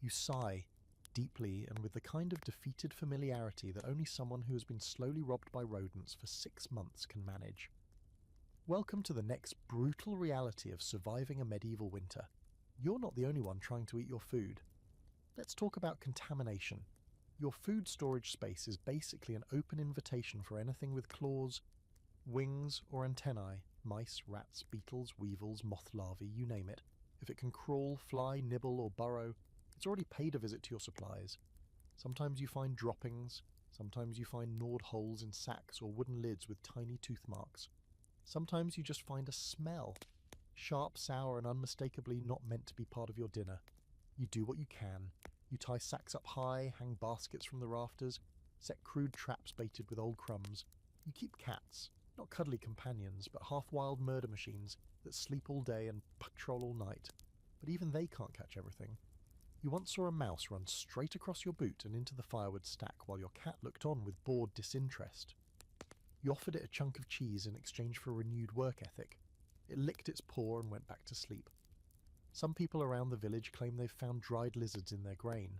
You sigh, deeply and with the kind of defeated familiarity that only someone who has been slowly robbed by rodents for 6 months can manage. Welcome to the next brutal reality of surviving a medieval winter. You're not the only one trying to eat your food. Let's talk about contamination. Your food storage space is basically an open invitation for anything with claws, wings, or antennae. Mice, rats, beetles, weevils, moth larvae, you name it. If it can crawl, fly, nibble, or burrow, it's already paid a visit to your supplies. Sometimes you find droppings, sometimes you find gnawed holes in sacks or wooden lids with tiny tooth marks. Sometimes you just find a smell. Sharp, sour, and unmistakably not meant to be part of your dinner. You do what you can. You tie sacks up high, hang baskets from the rafters, set crude traps baited with old crumbs. You keep cats, not cuddly companions, but half-wild murder machines that sleep all day and patrol all night. But even they can't catch everything. You once saw a mouse run straight across your boot and into the firewood stack while your cat looked on with bored disinterest. You offered it a chunk of cheese in exchange for renewed work ethic. It licked its paw and went back to sleep. Some people around the village claim they've found dried lizards in their grain.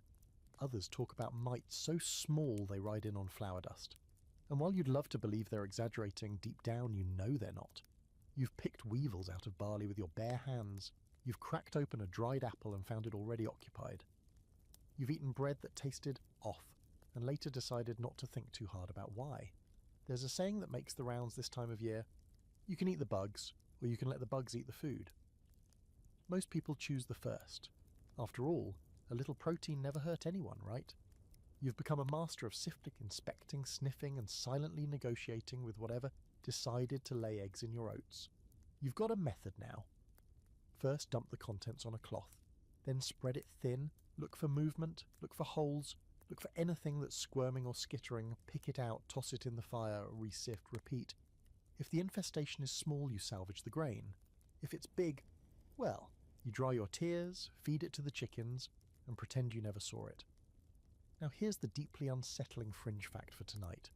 Others talk about mites so small they ride in on flour dust. And while you'd love to believe they're exaggerating, deep down you know they're not. You've picked weevils out of barley with your bare hands. You've cracked open a dried apple and found it already occupied. You've eaten bread that tasted off, and later decided not to think too hard about why. There's a saying that makes the rounds this time of year: you can eat the bugs, or you can let the bugs eat the food. Most people choose the first. After all, a little protein never hurt anyone, right? You've become a master of sifting, inspecting, sniffing, and silently negotiating with whatever decided to lay eggs in your oats. You've got a method now. First, dump the contents on a cloth. Then spread it thin, look for movement, look for holes, look for anything that's squirming or skittering, pick it out, toss it in the fire, re-sift, repeat. If the infestation is small, you salvage the grain. If it's big, well, you dry your tears, feed it to the chickens, and pretend you never saw it. Now here's the deeply unsettling fringe fact for tonight.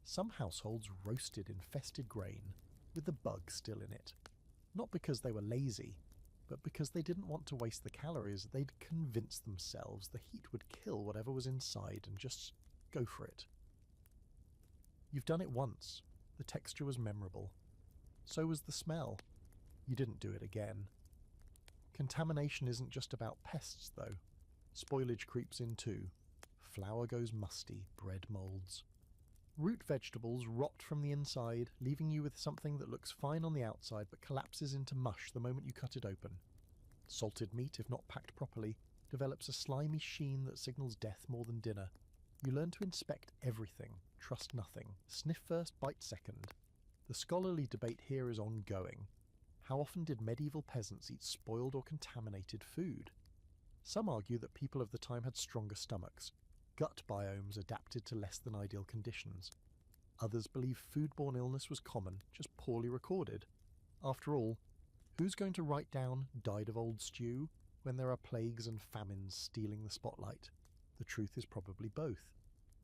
Some households roasted infested grain with the bug still in it. Not because they were lazy, but because they didn't want to waste the calories. They'd convinced themselves the heat would kill whatever was inside and just go for it. You've done it once. The texture was memorable. So was the smell. You didn't do it again. Contamination isn't just about pests, though. Spoilage creeps in too. Flour goes musty, bread moulds. Root vegetables rot from the inside, leaving you with something that looks fine on the outside but collapses into mush the moment you cut it open. Salted meat, if not packed properly, develops a slimy sheen that signals death more than dinner. You learn to inspect everything, trust nothing, sniff first, bite second. The scholarly debate here is ongoing. How often did medieval peasants eat spoiled or contaminated food? Some argue that people of the time had stronger stomachs, gut biomes adapted to less than ideal conditions. Others believe foodborne illness was common, just poorly recorded. After all, who's going to write down "died of old stew" when there are plagues and famines stealing the spotlight? The truth is probably both.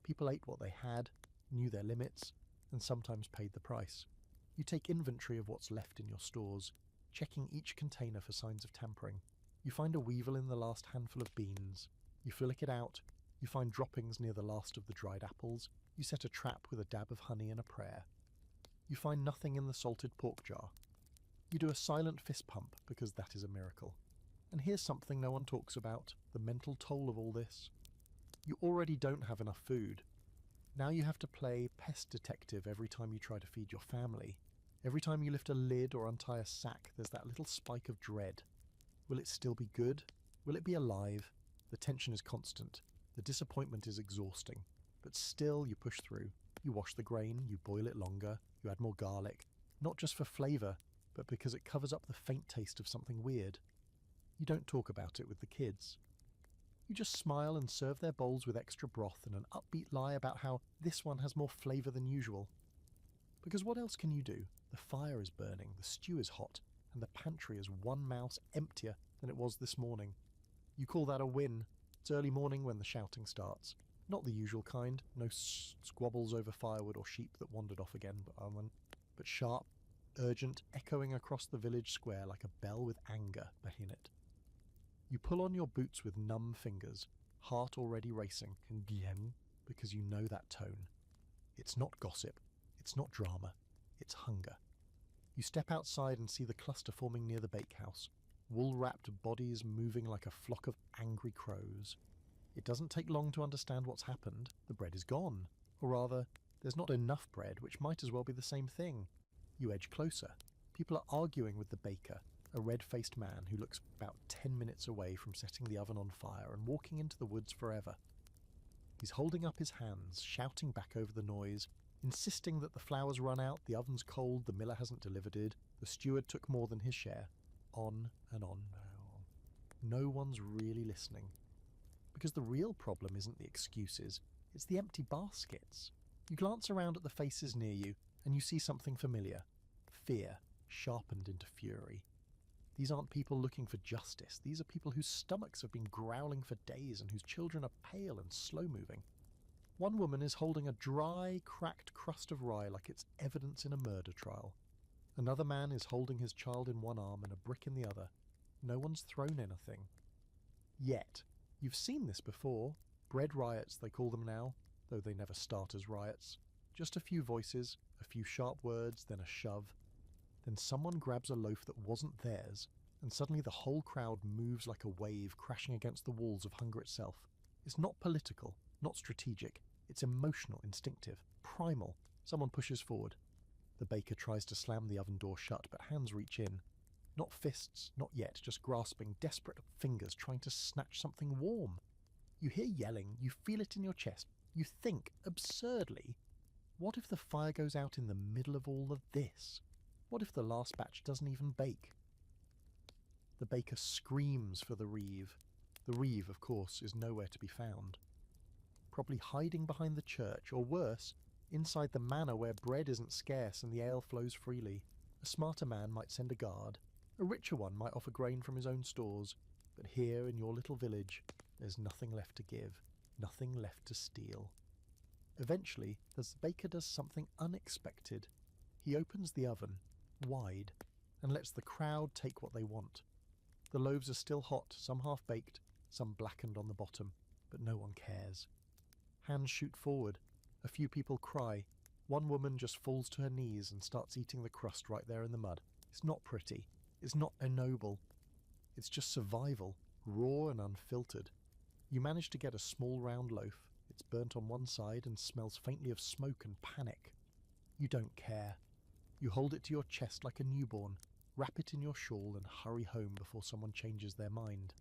People ate what they had, knew their limits, and sometimes paid the price. You take inventory of what's left in your stores, checking each container for signs of tampering. You find a weevil in the last handful of beans. You flick it out. You find droppings near the last of the dried apples. You set a trap with a dab of honey and a prayer. You find nothing in the salted pork jar. You do a silent fist pump because that is a miracle. And here's something no one talks about, the mental toll of all this. You already don't have enough food. Now you have to play pest detective every time you try to feed your family. Every time you lift a lid or untie a sack, there's that little spike of dread. Will it still be good? Will it be alive? The tension is constant. The disappointment is exhausting. But still, you push through. You wash the grain, you boil it longer, you add more garlic. Not just for flavour, but because it covers up the faint taste of something weird. You don't talk about it with the kids. You just smile and serve their bowls with extra broth and an upbeat lie about how this one has more flavour than usual. Because what else can you do? The fire is burning, the stew is hot, and the pantry is one mouse emptier than it was this morning. You call that a win. It's early morning when the shouting starts. Not the usual kind, no squabbles over firewood or sheep that wandered off again, but sharp, urgent, echoing across the village square like a bell with anger behind it. You pull on your boots with numb fingers, heart already racing, because you know that tone. It's not gossip, it's not drama, it's hunger. You step outside and see the cluster forming near the bakehouse, wool-wrapped bodies moving like a flock of angry crows. It doesn't take long to understand what's happened. The bread is gone. Or rather, there's not enough bread, which might as well be the same thing. You edge closer. People are arguing with the baker, a red-faced man who looks about 10 minutes away from setting the oven on fire and walking into the woods forever. He's holding up his hands, shouting back over the noise, insisting that the flour's run out, the oven's cold, the miller hasn't delivered it, the steward took more than his share. On and on. No one's really listening. Because the real problem isn't the excuses, it's the empty baskets. You glance around at the faces near you, and you see something familiar. Fear, sharpened into fury. These aren't people looking for justice. These are people whose stomachs have been growling for days and whose children are pale and slow-moving. One woman is holding a dry, cracked crust of rye like it's evidence in a murder trial. Another man is holding his child in one arm and a brick in the other. No one's thrown anything. Yet. You've seen this before. Bread riots, they call them now, though they never start as riots. Just a few voices, a few sharp words, then a shove. Then someone grabs a loaf that wasn't theirs, and suddenly the whole crowd moves like a wave crashing against the walls of hunger itself. It's not political, not strategic. It's emotional, instinctive, primal. Someone pushes forward. The baker tries to slam the oven door shut, but hands reach in. Not fists, not yet, just grasping, desperate fingers trying to snatch something warm. You hear yelling, you feel it in your chest. You think, absurdly, what if the fire goes out in the middle of all of this? What if the last batch doesn't even bake? The baker screams for the reeve. The reeve, of course, is nowhere to be found. Probably hiding behind the church, or worse, inside the manor where bread isn't scarce and the ale flows freely. A smarter man might send a guard. A richer one might offer grain from his own stores. But here in your little village, there's nothing left to give, nothing left to steal. Eventually, the baker does something unexpected. He opens the oven, wide, and lets the crowd take what they want. The loaves are still hot, some half-baked, some blackened on the bottom, but no one cares. Hands shoot forward. A few people cry. One woman just falls to her knees and starts eating the crust right there in the mud. It's not pretty. It's not ennoble. It's just survival, raw and unfiltered. You manage to get a small round loaf. It's burnt on one side and smells faintly of smoke and panic. You don't care. You hold it to your chest like a newborn, wrap it in your shawl and hurry home before someone changes their mind.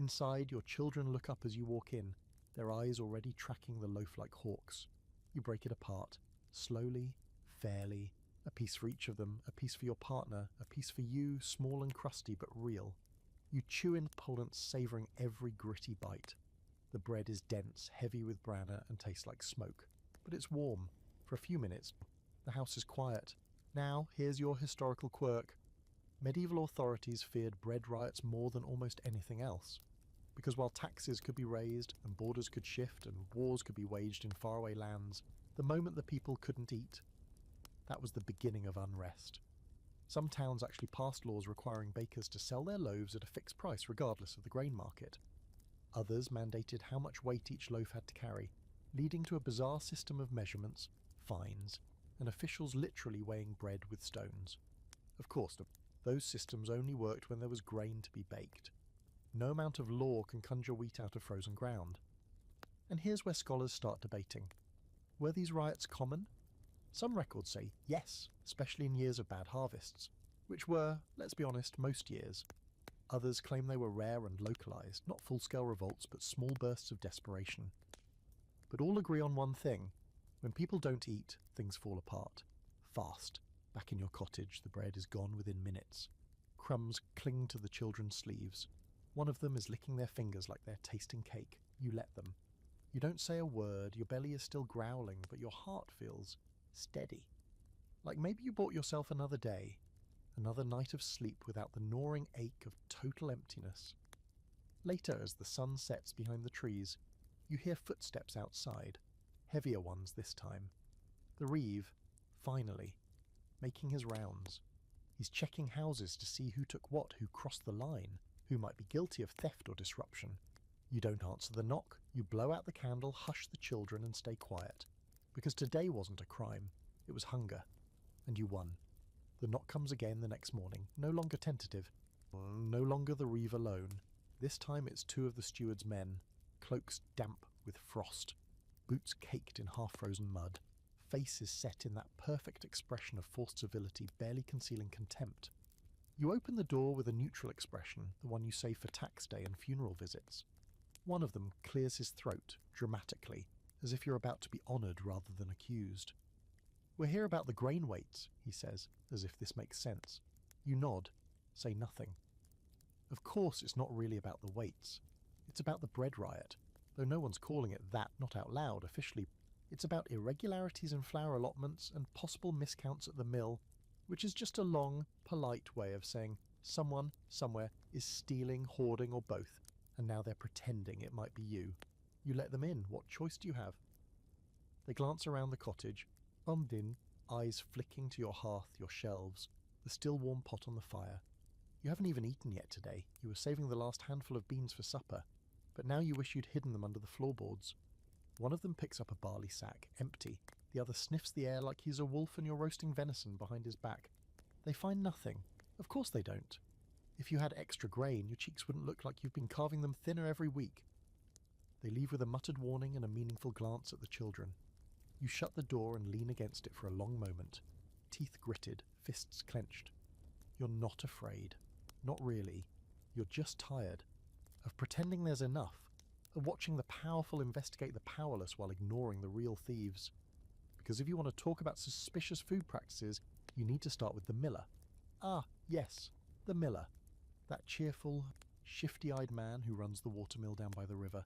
Inside, your children look up as you walk in, their eyes already tracking the loaf like hawks. You break it apart, slowly, fairly, a piece for each of them, a piece for your partner, a piece for you, small and crusty but real. You chew in polence, savouring every gritty bite. The bread is dense, heavy with branna and tastes like smoke. But it's warm. For a few minutes, the house is quiet. Now, here's your historical quirk. Medieval authorities feared bread riots more than almost anything else. Because while taxes could be raised, and borders could shift, and wars could be waged in faraway lands, the moment the people couldn't eat, that was the beginning of unrest. Some towns actually passed laws requiring bakers to sell their loaves at a fixed price regardless of the grain market. Others mandated how much weight each loaf had to carry, leading to a bizarre system of measurements, fines, and officials literally weighing bread with stones. Of course, those systems only worked when there was grain to be baked. No amount of law can conjure wheat out of frozen ground. And here's where scholars start debating. Were these riots common? Some records say yes, especially in years of bad harvests, which were, let's be honest, most years. Others claim they were rare and localized, not full-scale revolts, but small bursts of desperation. But all agree on one thing. When people don't eat, things fall apart. Fast. Back in your cottage, the bread is gone within minutes. Crumbs cling to the children's sleeves. One of them is licking their fingers like they're tasting cake. You let them. You don't say a word, your belly is still growling, but your heart feels steady. Like maybe you bought yourself another day, another night of sleep without the gnawing ache of total emptiness. Later, as the sun sets behind the trees, you hear footsteps outside, heavier ones this time. The Reeve, finally, making his rounds. He's checking houses to see who took what, who crossed the line, who might be guilty of theft or disruption. You don't answer the knock, you blow out the candle, hush the children and stay quiet. Because today wasn't a crime, it was hunger. And you won. The knock comes again the next morning, no longer tentative, no longer the Reeve alone. This time it's two of the steward's men, cloaks damp with frost, boots caked in half-frozen mud, faces set in that perfect expression of forced civility barely concealing contempt. You open the door with a neutral expression, the one you save for tax day and funeral visits. One of them clears his throat, dramatically, as if you're about to be honoured rather than accused. "We're here about the grain weights," he says, as if this makes sense. You nod, say nothing. Of course it's not really about the weights. It's about the bread riot, though no one's calling it that, not out loud, officially. It's about irregularities in flour allotments and possible miscounts at the mill, which is just a long, polite way of saying someone, somewhere, is stealing, hoarding, or both, and now they're pretending it might be you. You let them in. What choice do you have? They glance around the cottage, bummed in, eyes flicking to your hearth, your shelves, the still warm pot on the fire. You haven't even eaten yet today. You were saving the last handful of beans for supper, but now you wish you'd hidden them under the floorboards. One of them picks up a barley sack, empty. The other sniffs the air like he's a wolf and you're roasting venison behind his back. They find nothing. Of course they don't. If you had extra grain, your cheeks wouldn't look like you've been carving them thinner every week. They leave with a muttered warning and a meaningful glance at the children. You shut the door and lean against it for a long moment, teeth gritted, fists clenched. You're not afraid. Not really. You're just tired. Of pretending there's enough. Of watching the powerful investigate the powerless while ignoring the real thieves. Because if you want to talk about suspicious food practices, you need to start with the miller. Ah, yes, the miller. That cheerful, shifty-eyed man who runs the watermill down by the river.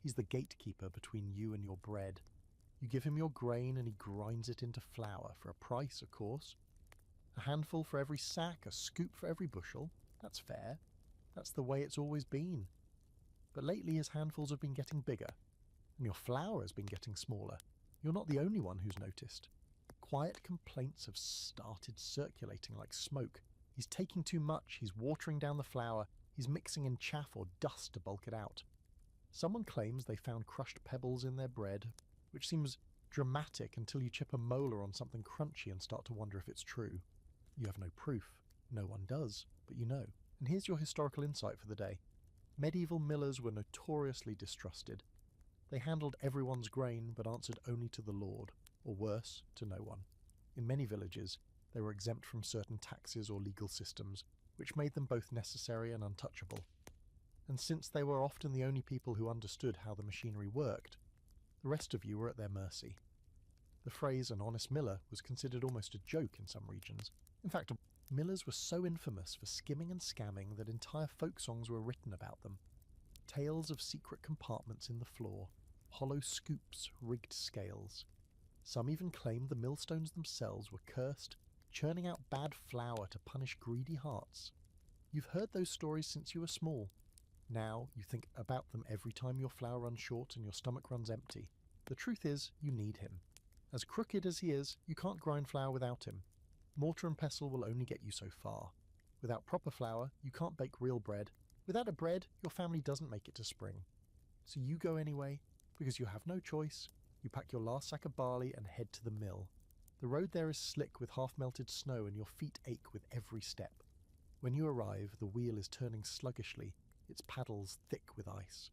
He's the gatekeeper between you and your bread. You give him your grain and he grinds it into flour, for a price, of course. A handful for every sack, a scoop for every bushel. That's fair. That's the way it's always been. But lately his handfuls have been getting bigger, and your flour has been getting smaller. You're not the only one who's noticed. Quiet complaints have started circulating like smoke. He's taking too much, he's watering down the flour, he's mixing in chaff or dust to bulk it out. Someone claims they found crushed pebbles in their bread, which seems dramatic until you chip a molar on something crunchy and start to wonder if it's true. You have no proof. No one does, but you know. And here's your historical insight for the day. Medieval millers were notoriously distrusted. They handled everyone's grain but answered only to the Lord, or worse, to no one. In many villages, they were exempt from certain taxes or legal systems, which made them both necessary and untouchable. And since they were often the only people who understood how the machinery worked, the rest of you were at their mercy. The phrase "an honest miller" was considered almost a joke in some regions. In fact, millers were so infamous for skimming and scamming that entire folk songs were written about them. Tales of secret compartments in the floor, hollow scoops, rigged scales. Some even claimed the millstones themselves were cursed, churning out bad flour to punish greedy hearts. You've heard those stories since you were small. Now you think about them every time your flour runs short and your stomach runs empty. The truth is, you need him. As crooked as he is, you can't grind flour without him. Mortar and pestle will only get you so far. Without proper flour, you can't bake real bread. Without a bread, your family doesn't make it to spring. So you go anyway, because you have no choice. You pack your last sack of barley and head to the mill. The road there is slick with half-melted snow and your feet ache with every step. When you arrive, the wheel is turning sluggishly, its paddles thick with ice.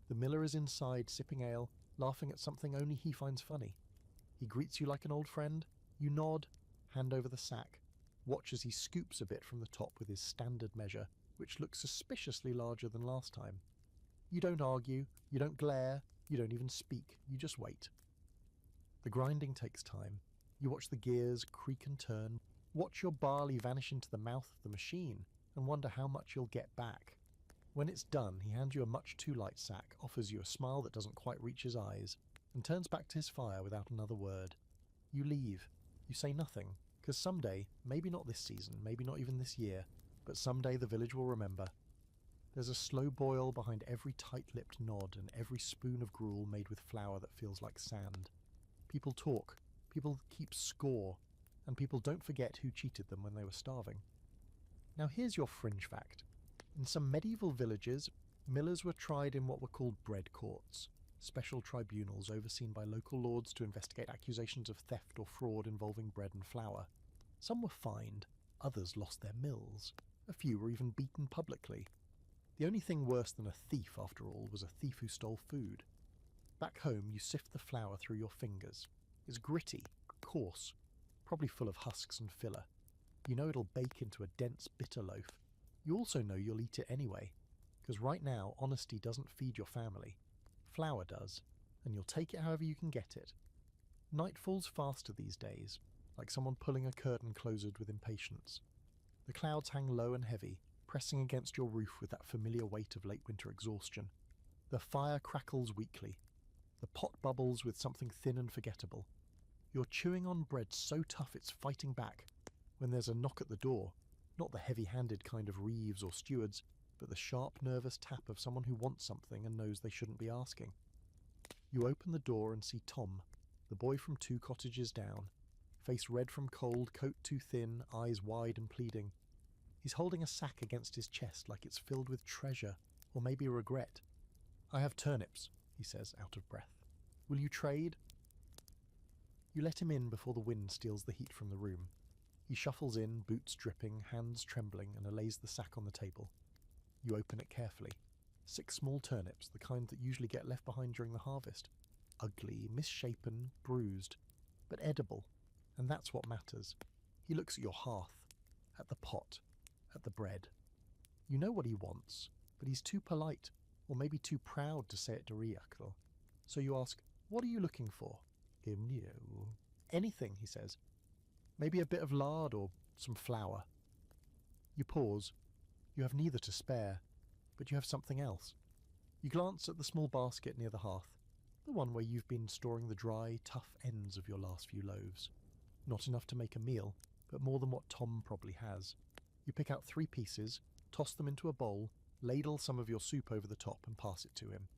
The miller is inside, sipping ale, laughing at something only he finds funny. He greets you like an old friend. You nod, hand over the sack, watch as he scoops a bit from the top with his standard measure, which looks suspiciously larger than last time. You don't argue, you don't glare, you don't even speak, you just wait. The grinding takes time. You watch the gears creak and turn, watch your barley vanish into the mouth of the machine, and wonder how much you'll get back. When it's done, he hands you a much too light sack, offers you a smile that doesn't quite reach his eyes, and turns back to his fire without another word. You leave. You say nothing, because someday, maybe not this season, maybe not even this year, but someday the village will remember. There's a slow boil behind every tight-lipped nod and every spoon of gruel made with flour that feels like sand. People talk, people keep score, and people don't forget who cheated them when they were starving. Now here's your fringe fact. In some medieval villages, millers were tried in what were called bread courts, special tribunals overseen by local lords to investigate accusations of theft or fraud involving bread and flour. Some were fined, others lost their mills, a few were even beaten publicly. The only thing worse than a thief, after all, was a thief who stole food. Back home, you sift the flour through your fingers. It's gritty, coarse, probably full of husks and filler. You know it'll bake into a dense, bitter loaf. You also know you'll eat it anyway, because right now, honesty doesn't feed your family. Flour does, and you'll take it however you can get it. Night falls faster these days, like someone pulling a curtain closed with impatience. The clouds hang low and heavy, pressing against your roof with that familiar weight of late winter exhaustion. The fire crackles weakly. The pot bubbles with something thin and forgettable. You're chewing on bread so tough it's fighting back, when there's a knock at the door, not the heavy-handed kind of Reeves or stewards, but the sharp, nervous tap of someone who wants something and knows they shouldn't be asking. You open the door and see Tom, the boy from 2 cottages down, face red from cold, coat too thin, eyes wide and pleading. He's holding a sack against his chest like it's filled with treasure, or maybe regret. "I have turnips," he says, out of breath. "Will you trade?" You let him in before the wind steals the heat from the room. He shuffles in, boots dripping, hands trembling, and lays the sack on the table. You open it carefully. 6 small turnips, the kind that usually get left behind during the harvest. Ugly, misshapen, bruised, but edible, and that's what matters. He looks at your hearth, at the pot, at the bread. You know what he wants, but he's too polite, or maybe too proud to say it directly. So you ask, "What are you looking for?" "Anything," he says. "Maybe a bit of lard or some flour." You pause. You have neither to spare, but you have something else. You glance at the small basket near the hearth, the one where you've been storing the dry, tough ends of your last few loaves. Not enough to make a meal, but more than what Tom probably has. You pick out 3 pieces, toss them into a bowl, ladle some of your soup over the top and pass it to him.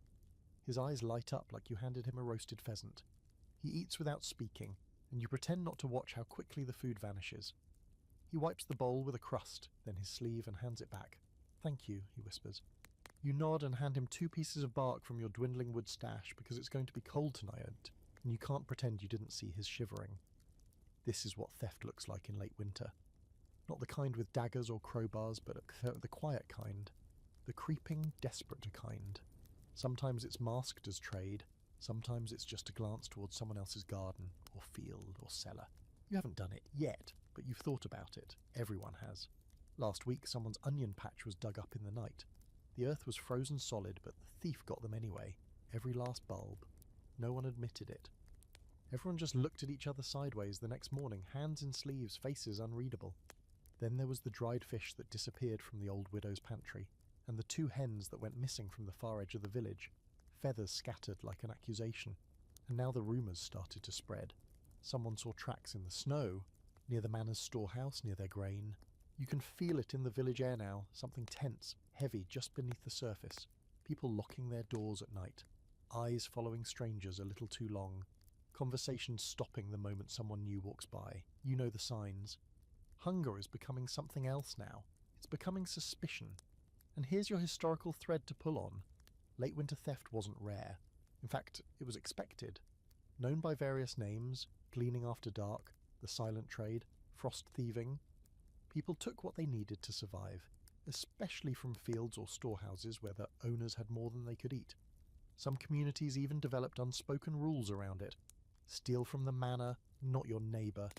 His eyes light up like you handed him a roasted pheasant. He eats without speaking, and you pretend not to watch how quickly the food vanishes. He wipes the bowl with a crust, then his sleeve, and hands it back. "Thank you," he whispers. You nod and hand him 2 pieces of bark from your dwindling wood stash because it's going to be cold tonight, and you can't pretend you didn't see his shivering. This is what theft looks like in late winter. Not the kind with daggers or crowbars, but the quiet kind. The creeping, desperate kind. Sometimes it's masked as trade, sometimes it's just a glance towards someone else's garden, or field, or cellar. You haven't done it yet, but you've thought about it. Everyone has. Last week, someone's onion patch was dug up in the night. The earth was frozen solid, but the thief got them anyway. Every last bulb. No one admitted it. Everyone just looked at each other sideways the next morning, hands in sleeves, faces unreadable. Then there was the dried fish that disappeared from the old widow's pantry, and the 2 hens that went missing from the far edge of the village, feathers scattered like an accusation. And now the rumours started to spread. Someone saw tracks in the snow, near the manor's storehouse, near their grain. You can feel it in the village air now, something tense, heavy just beneath the surface. People locking their doors at night, eyes following strangers a little too long, conversations stopping the moment someone new walks by. You know the signs. Hunger is becoming something else now. It's becoming suspicion. And here's your historical thread to pull on. Late winter theft wasn't rare. In fact, it was expected. Known by various names, gleaning after dark, the silent trade, frost thieving, people took what they needed to survive, especially from fields or storehouses where the owners had more than they could eat. Some communities even developed unspoken rules around it. Steal from the manor, not your neighbour.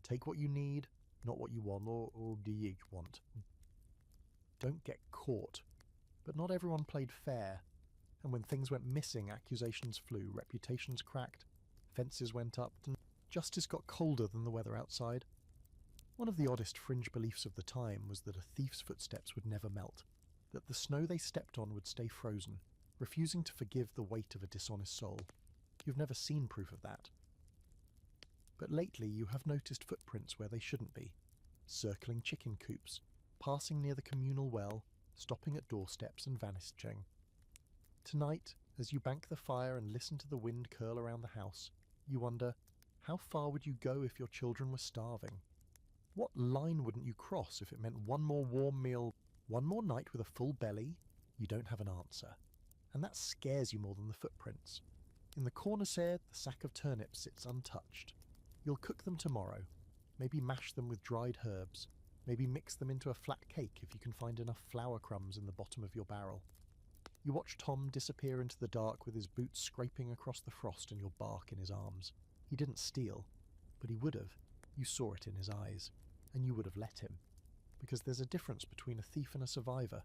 Take what you need, not what you want or do you want. Don't get caught. But not everyone played fair, and when things went missing, accusations flew, reputations cracked, fences went up, and justice got colder than the weather outside. One of the oddest fringe beliefs of the time was that a thief's footsteps would never melt, that the snow they stepped on would stay frozen, refusing to forgive the weight of a dishonest soul. You've never seen proof of that. But lately you have noticed footprints where they shouldn't be, circling chicken coops, passing near the communal well, stopping at doorsteps and vanishing. Tonight, as you bank the fire and listen to the wind curl around the house, you wonder, how far would you go if your children were starving? What line wouldn't you cross if it meant one more warm meal, one more night with a full belly? You don't have an answer. And that scares you more than the footprints. In the corner the sack of turnips sits untouched. You'll cook them tomorrow. Maybe mash them with dried herbs. Maybe mix them into a flat cake if you can find enough flour crumbs in the bottom of your barrel. You watch Tom disappear into the dark with his boots scraping across the frost and your bark in his arms. He didn't steal, but he would have. You saw it in his eyes, and you would have let him. Because there's a difference between a thief and a survivor,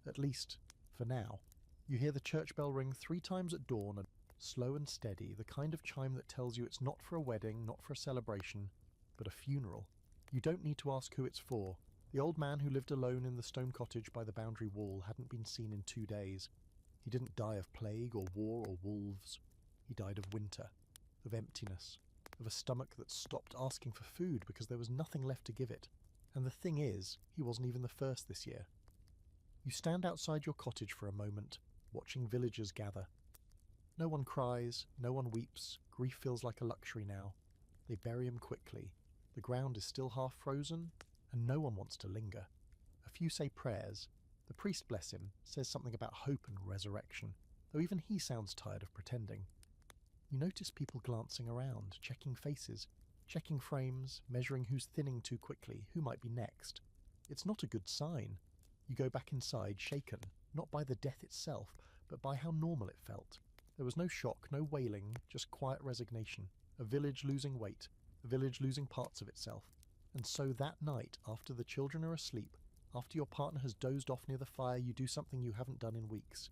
at least for now. You hear the church bell ring 3 times at dawn, and slow and steady, the kind of chime that tells you it's not for a wedding, not for a celebration, but a funeral. You don't need to ask who it's for. The old man who lived alone in the stone cottage by the boundary wall hadn't been seen in 2 days. He didn't die of plague or war or wolves. He died of winter, of emptiness, of a stomach that stopped asking for food because there was nothing left to give it. And the thing is, he wasn't even the first this year. You stand outside your cottage for a moment, watching villagers gather. No one cries, no one weeps, grief feels like a luxury now. They bury him quickly. The ground is still half frozen, and no one wants to linger. A few say prayers. The priest, bless him, says something about hope and resurrection, though even he sounds tired of pretending. You notice people glancing around, checking faces, checking frames, measuring who's thinning too quickly, who might be next. It's not a good sign. You go back inside, shaken, not by the death itself, but by how normal it felt. There was no shock, no wailing, just quiet resignation. A village losing weight, a village losing parts of itself. And so that night, after the children are asleep, after your partner has dozed off near the fire, you do something you haven't done in weeks.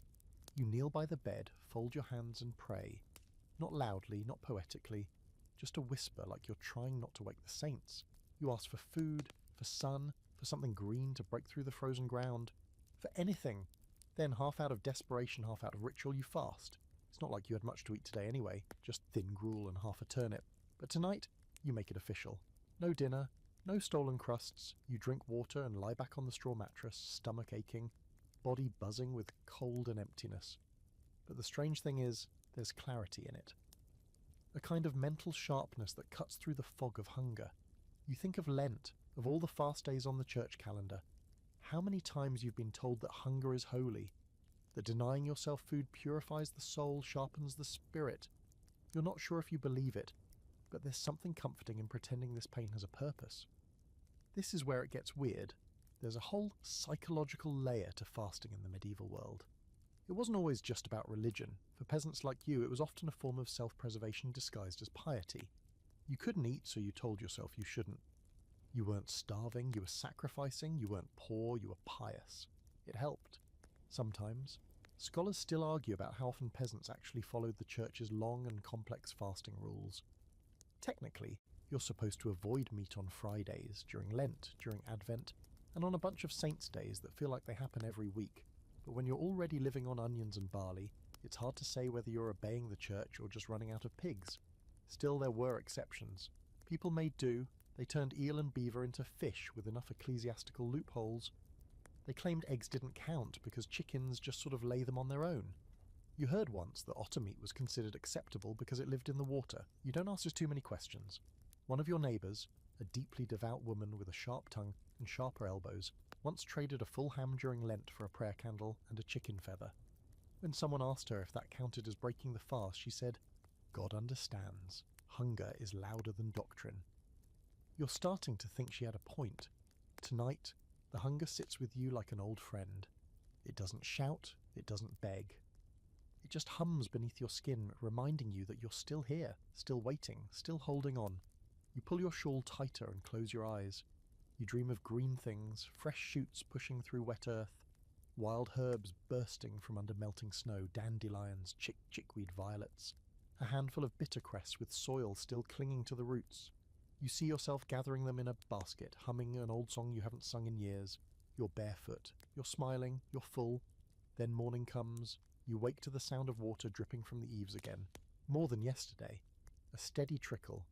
You kneel by the bed, fold your hands and pray. Not loudly, not poetically, just a whisper like you're trying not to wake the saints. You ask for food, for sun, for something green to break through the frozen ground, for anything. Then, half out of desperation, half out of ritual, you fast. It's not like you had much to eat today anyway, just thin gruel and half a turnip. But tonight, you make it official. No dinner, no stolen crusts. You drink water and lie back on the straw mattress, stomach aching, body buzzing with cold and emptiness. But the strange thing is, there's clarity in it. A kind of mental sharpness that cuts through the fog of hunger. You think of Lent, of all the fast days on the church calendar. How many times you've been told that hunger is holy, that denying yourself food purifies the soul, sharpens the spirit. You're not sure if you believe it, but there's something comforting in pretending this pain has a purpose. This is where it gets weird. There's a whole psychological layer to fasting in the medieval world. It wasn't always just about religion. For peasants like you, it was often a form of self-preservation disguised as piety. You couldn't eat, so you told yourself you shouldn't. You weren't starving, you were sacrificing, you weren't poor, you were pious. It helped. Sometimes. Scholars still argue about how often peasants actually followed the church's long and complex fasting rules. Technically, you're supposed to avoid meat on Fridays, during Lent, during Advent, and on a bunch of saints' days that feel like they happen every week. But when you're already living on onions and barley, it's hard to say whether you're obeying the church or just running out of pigs. Still, there were exceptions. People made do. They turned eel and beaver into fish with enough ecclesiastical loopholes. They claimed eggs didn't count because chickens just sort of lay them on their own. You heard once that otter meat was considered acceptable because it lived in the water. You don't ask us too many questions. One of your neighbours, a deeply devout woman with a sharp tongue and sharper elbows, once traded a full ham during Lent for a prayer candle and a chicken feather. When someone asked her if that counted as breaking the fast, she said, "God understands. Hunger is louder than doctrine." You're starting to think she had a point. Tonight, the hunger sits with you like an old friend. It doesn't shout, it doesn't beg. It just hums beneath your skin, reminding you that you're still here, still waiting, still holding on. You pull your shawl tighter and close your eyes. You dream of green things, fresh shoots pushing through wet earth, wild herbs bursting from under melting snow, dandelions, chickweed violets, a handful of bittercress with soil still clinging to the roots. You see yourself gathering them in a basket, humming an old song you haven't sung in years. You're barefoot, you're smiling, you're full. Then morning comes, you wake to the sound of water dripping from the eaves again. More than yesterday. A steady trickle,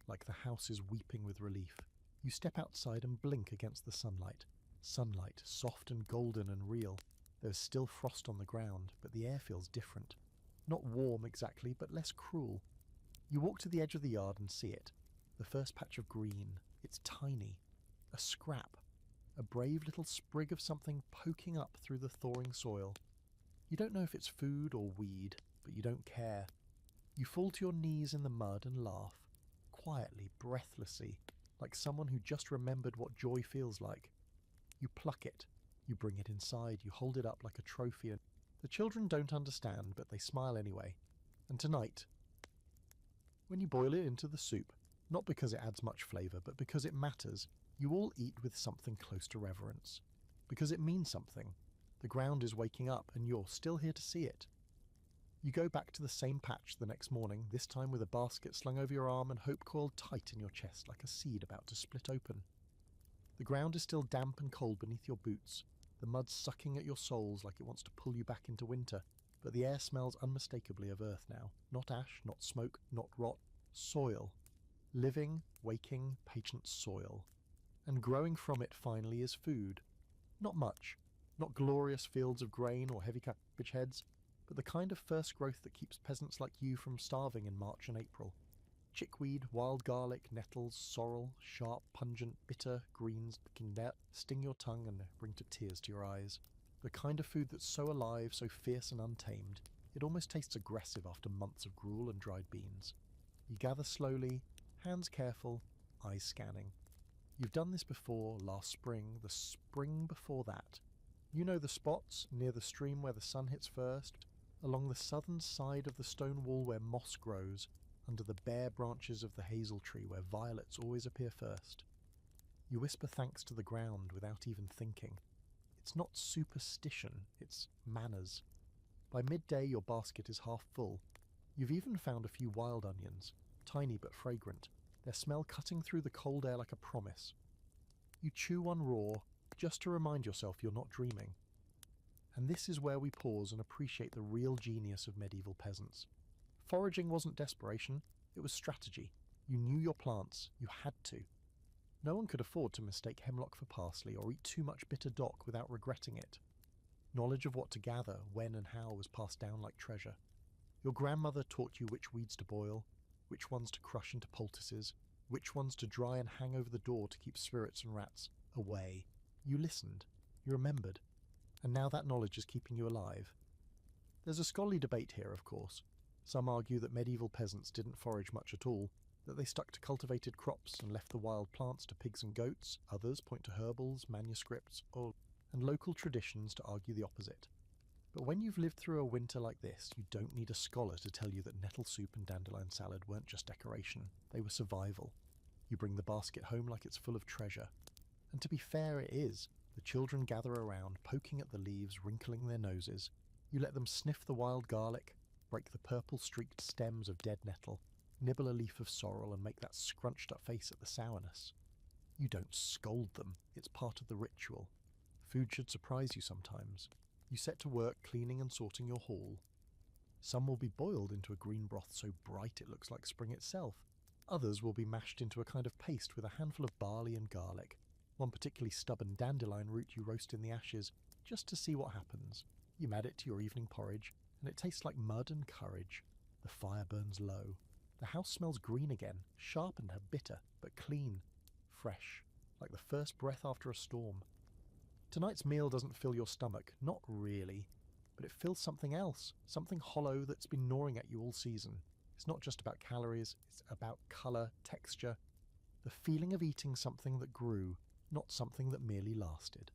like the house is weeping with relief. You step outside and blink against the sunlight. Sunlight, soft and golden and real. There's still frost on the ground, but the air feels different. Not warm exactly, but less cruel. You walk to the edge of the yard and see it. The first patch of green. It's tiny. A scrap. A brave little sprig of something poking up through the thawing soil. You don't know if it's food or weed, but you don't care. You fall to your knees in the mud and laugh. Quietly, breathlessly, like someone who just remembered what joy feels like. You pluck it. You bring it inside. You hold it up like a trophy. And the children don't understand, but they smile anyway. And tonight, when you boil it into the soup, not because it adds much flavour, but because it matters, you all eat with something close to reverence. Because it means something. The ground is waking up, and you're still here to see it. You go back to the same patch the next morning, this time with a basket slung over your arm and hope coiled tight in your chest like a seed about to split open. The ground is still damp and cold beneath your boots, the mud sucking at your soles like it wants to pull you back into winter, but the air smells unmistakably of earth now. Not ash, not smoke, not rot. Soil. Living, waking, patient soil. And growing from it finally is food. Not much. Not glorious fields of grain or heavy cabbage heads, but the kind of first growth that keeps peasants like you from starving in March and April. Chickweed, wild garlic, nettles, sorrel, sharp, pungent, bitter greens that can sting your tongue and bring tears to your eyes. The kind of food that's so alive, so fierce and untamed, it almost tastes aggressive after months of gruel and dried beans. You gather slowly, hands careful, eyes scanning. You've done this before, last spring, the spring before that. You know the spots near the stream where the sun hits first, along the southern side of the stone wall where moss grows, under the bare branches of the hazel tree where violets always appear first. You whisper thanks to the ground without even thinking. It's not superstition, it's manners. By midday your basket is half full. You've even found a few wild onions, tiny but fragrant, their smell cutting through the cold air like a promise. You chew one raw, just to remind yourself you're not dreaming. And this is where we pause and appreciate the real genius of medieval peasants. Foraging wasn't desperation, it was strategy. You knew your plants, you had to. No one could afford to mistake hemlock for parsley or eat too much bitter dock without regretting it. Knowledge of what to gather, when and how was passed down like treasure. Your grandmother taught you which weeds to boil, which ones to crush into poultices, which ones to dry and hang over the door to keep spirits and rats away. You listened, you remembered, and now that knowledge is keeping you alive. There's a scholarly debate here, of course. Some argue that medieval peasants didn't forage much at all, that they stuck to cultivated crops and left the wild plants to pigs and goats. Others point to herbals, manuscripts, and local traditions to argue the opposite. But when you've lived through a winter like this, you don't need a scholar to tell you that nettle soup and dandelion salad weren't just decoration, they were survival. You bring the basket home like it's full of treasure. And to be fair, it is. The children gather around, poking at the leaves, wrinkling their noses. You let them sniff the wild garlic, break the purple-streaked stems of dead nettle, nibble a leaf of sorrel and make that scrunched-up face at the sourness. You don't scold them, it's part of the ritual. Food should surprise you sometimes. You set to work cleaning and sorting your haul. Some will be boiled into a green broth so bright it looks like spring itself. Others will be mashed into a kind of paste with a handful of barley and garlic. One particularly stubborn dandelion root you roast in the ashes, just to see what happens. You add it to your evening porridge, and it tastes like mud and courage. The fire burns low. The house smells green again, sharpened and bitter, but clean, fresh, like the first breath after a storm. Tonight's meal doesn't fill your stomach, not really, but it fills something else, something hollow that's been gnawing at you all season. It's not just about calories, it's about colour, texture, the feeling of eating something that grew, not something that merely lasted.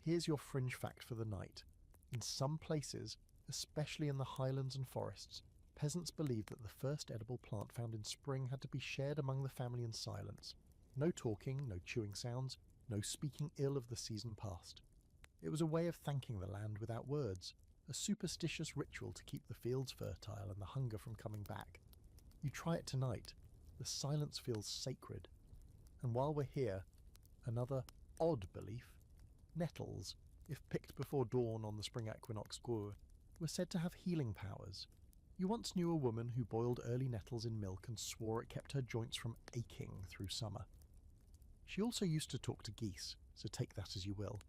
Here's your fringe fact for the night. In some places, especially in the highlands and forests, peasants believed that the first edible plant found in spring had to be shared among the family in silence. No talking, no chewing sounds, no speaking ill of the season past. It was a way of thanking the land without words, a superstitious ritual to keep the fields fertile and the hunger from coming back. You try it tonight. The silence feels sacred. And while we're here, another odd belief: nettles, if picked before dawn on the spring equinox gruel, were said to have healing powers. You once knew a woman who boiled early nettles in milk and swore it kept her joints from aching through summer. She also used to talk to geese, so take that as you will.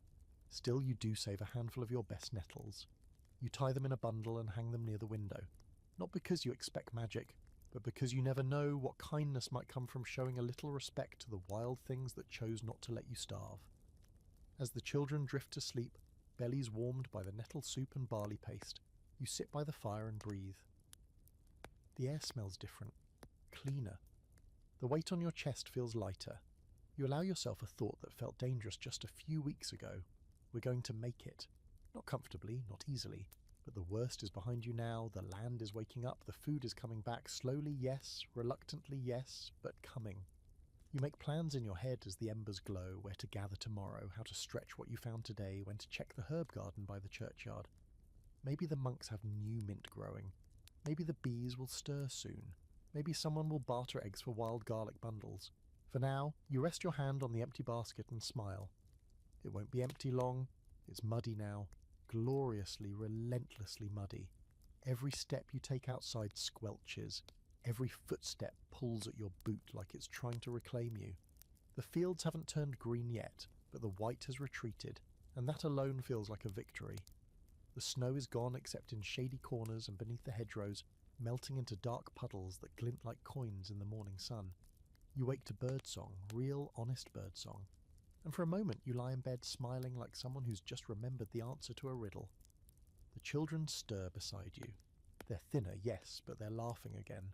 Still, you do save a handful of your best nettles. You tie them in a bundle and hang them near the window, not because you expect magic, but because you never know what kindness might come from showing a little respect to the wild things that chose not to let you starve. As the children drift to sleep, bellies warmed by the nettle soup and barley paste, you sit by the fire and breathe. The air smells different, cleaner. The weight on your chest feels lighter. You allow yourself a thought that felt dangerous just a few weeks ago. We're going to make it. Not comfortably, not easily, but the worst is behind you now, the land is waking up, the food is coming back, slowly yes, reluctantly yes, but coming. You make plans in your head as the embers glow, where to gather tomorrow, how to stretch what you found today, when to check the herb garden by the churchyard. Maybe the monks have new mint growing. Maybe the bees will stir soon. Maybe someone will barter eggs for wild garlic bundles. For now, you rest your hand on the empty basket and smile. It won't be empty long. It's muddy now. Gloriously, relentlessly muddy. Every step you take outside squelches. Every footstep pulls at your boot like it's trying to reclaim you. The fields haven't turned green yet, but the white has retreated, and that alone feels like a victory. The snow is gone except in shady corners and beneath the hedgerows, melting into dark puddles that glint like coins in the morning sun. You wake to birdsong, real honest birdsong. And for a moment you lie in bed smiling like someone who's just remembered the answer to a riddle. The children stir beside you. They're thinner, yes, but they're laughing again.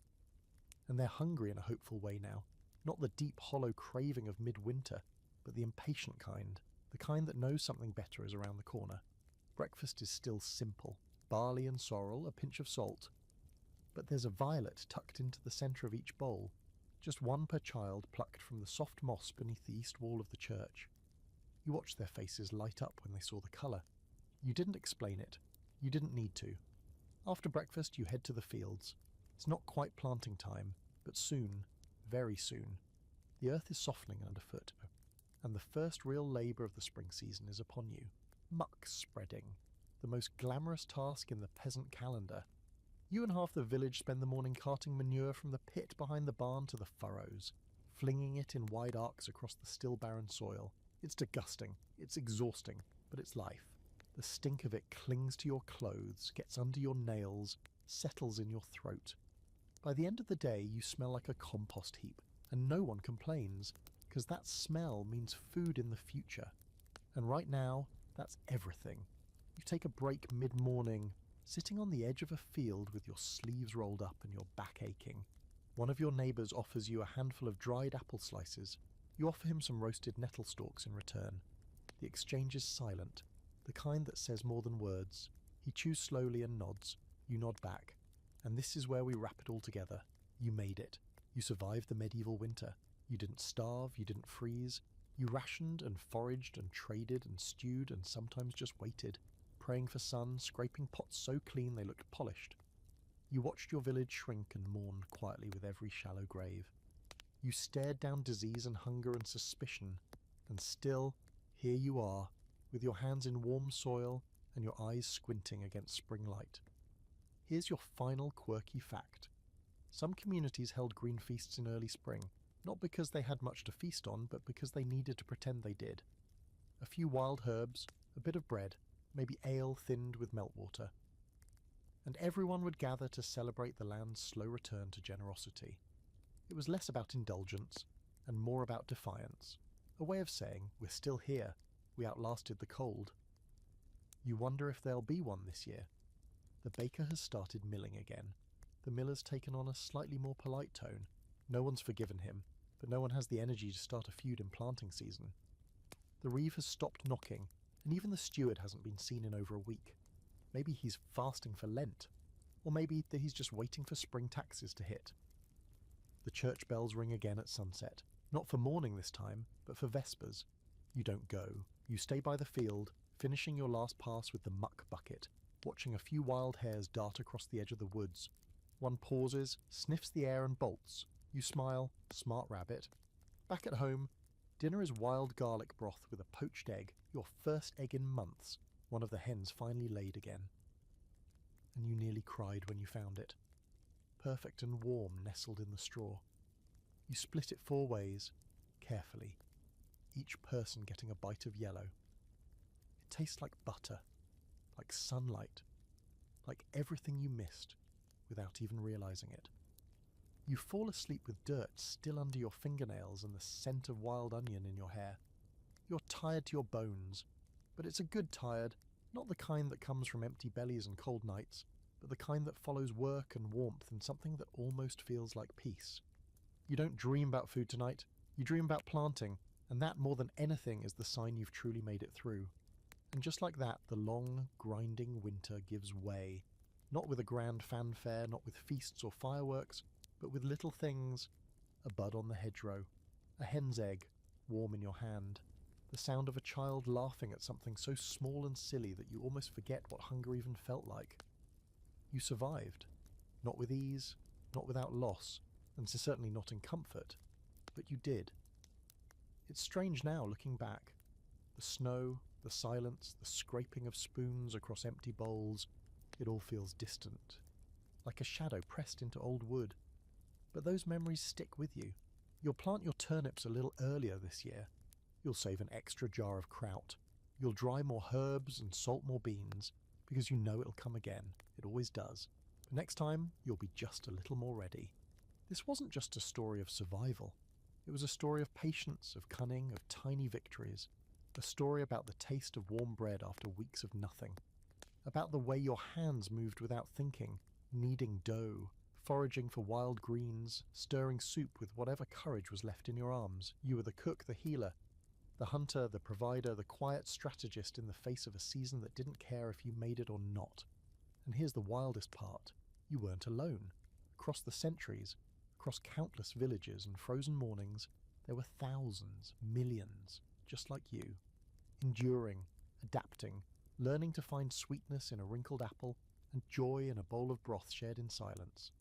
And they're hungry in a hopeful way now. Not the deep, hollow craving of midwinter, but the impatient kind, the kind that knows something better is around the corner. Breakfast is still simple. Barley and sorrel, a pinch of salt. But there's a violet tucked into the centre of each bowl. Just one per child plucked from the soft moss beneath the east wall of the church. You watched their faces light up when they saw the colour. You didn't explain it. You didn't need to. After breakfast you head to the fields. It's not quite planting time, but soon, very soon. The earth is softening underfoot, and the first real labour of the spring season is upon you. Muck spreading, the most glamorous task in the peasant calendar. You and half the village spend the morning carting manure from the pit behind the barn to the furrows, flinging it in wide arcs across the still barren soil. It's disgusting, it's exhausting, but it's life. The stink of it clings to your clothes, gets under your nails, settles in your throat. By the end of the day, you smell like a compost heap, and no one complains, because that smell means food in the future. And right now, that's everything. You take a break mid-morning, sitting on the edge of a field with your sleeves rolled up and your back aching. One of your neighbours offers you a handful of dried apple slices. You offer him some roasted nettle stalks in return. The exchange is silent, the kind that says more than words. He chews slowly and nods. You nod back. And this is where we wrap it all together. You made it. You survived the medieval winter. You didn't starve, you didn't freeze. You rationed and foraged and traded and stewed and sometimes just waited, praying for sun, scraping pots so clean they looked polished. You watched your village shrink and mourned quietly with every shallow grave. You stared down disease and hunger and suspicion, and still, here you are, with your hands in warm soil and your eyes squinting against spring light. Here's your final quirky fact. Some communities held green feasts in early spring, not because they had much to feast on, but because they needed to pretend they did. A few wild herbs, a bit of bread, maybe ale thinned with meltwater. And everyone would gather to celebrate the land's slow return to generosity. It was less about indulgence and more about defiance, a way of saying, we're still here, we outlasted the cold. You wonder if there'll be one this year. The baker has started milling again. The miller's taken on a slightly more polite tone. No one's forgiven him, but no one has the energy to start a feud in planting season. The reeve has stopped knocking, and even the steward hasn't been seen in over a week. Maybe he's fasting for Lent, or maybe that he's just waiting for spring taxes to hit. The church bells ring again at sunset, not for morning this time, but for vespers. You don't go. You stay by the field, finishing your last pass with the muck bucket, watching a few wild hares dart across the edge of the woods. One pauses, sniffs the air and bolts. You smile, smart rabbit. Back at home, dinner is wild garlic broth with a poached egg, your first egg in months. One of the hens finally laid again. And you nearly cried when you found it. Perfect and warm, nestled in the straw. You split it 4 ways, carefully, each person getting a bite of yellow. It tastes like butter, like sunlight, like everything you missed, without even realizing it. You fall asleep with dirt still under your fingernails and the scent of wild onion in your hair. You're tired to your bones, but it's a good tired, not the kind that comes from empty bellies and cold nights, but the kind that follows work and warmth and something that almost feels like peace. You don't dream about food tonight, you dream about planting, and that more than anything is the sign you've truly made it through. And just like that, the long, grinding winter gives way, not with a grand fanfare, not with feasts or fireworks, but with little things: a bud on the hedgerow, a hen's egg, warm in your hand, the sound of a child laughing at something so small and silly that you almost forget what hunger even felt like. You survived, not with ease, not without loss, and certainly not in comfort, but you did. It's strange now, looking back. The snow, the silence, the scraping of spoons across empty bowls, it all feels distant, like a shadow pressed into old wood. But those memories stick with you. You'll plant your turnips a little earlier this year. You'll save an extra jar of kraut. You'll dry more herbs and salt more beans, because you know it'll come again. It always does. But next time, you'll be just a little more ready. This wasn't just a story of survival. It was a story of patience, of cunning, of tiny victories. A story about the taste of warm bread after weeks of nothing. About the way your hands moved without thinking, kneading dough, foraging for wild greens, stirring soup with whatever courage was left in your arms. You were the cook, the healer, the hunter, the provider, the quiet strategist in the face of a season that didn't care if you made it or not. And here's the wildest part. You weren't alone. Across the centuries, across countless villages and frozen mornings, there were thousands, millions, just like you. Enduring, adapting, learning to find sweetness in a wrinkled apple and joy in a bowl of broth shared in silence.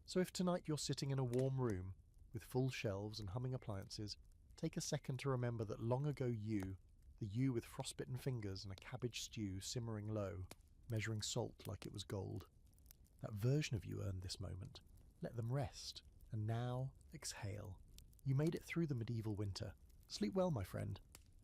So if tonight you're sitting in a warm room with full shelves and humming appliances, take a second to remember that long ago you, the you with frostbitten fingers and a cabbage stew simmering low, measuring salt like it was gold. That version of you earned this moment. Let them rest. And now, exhale. You made it through the medieval winter. Sleep well, my friend.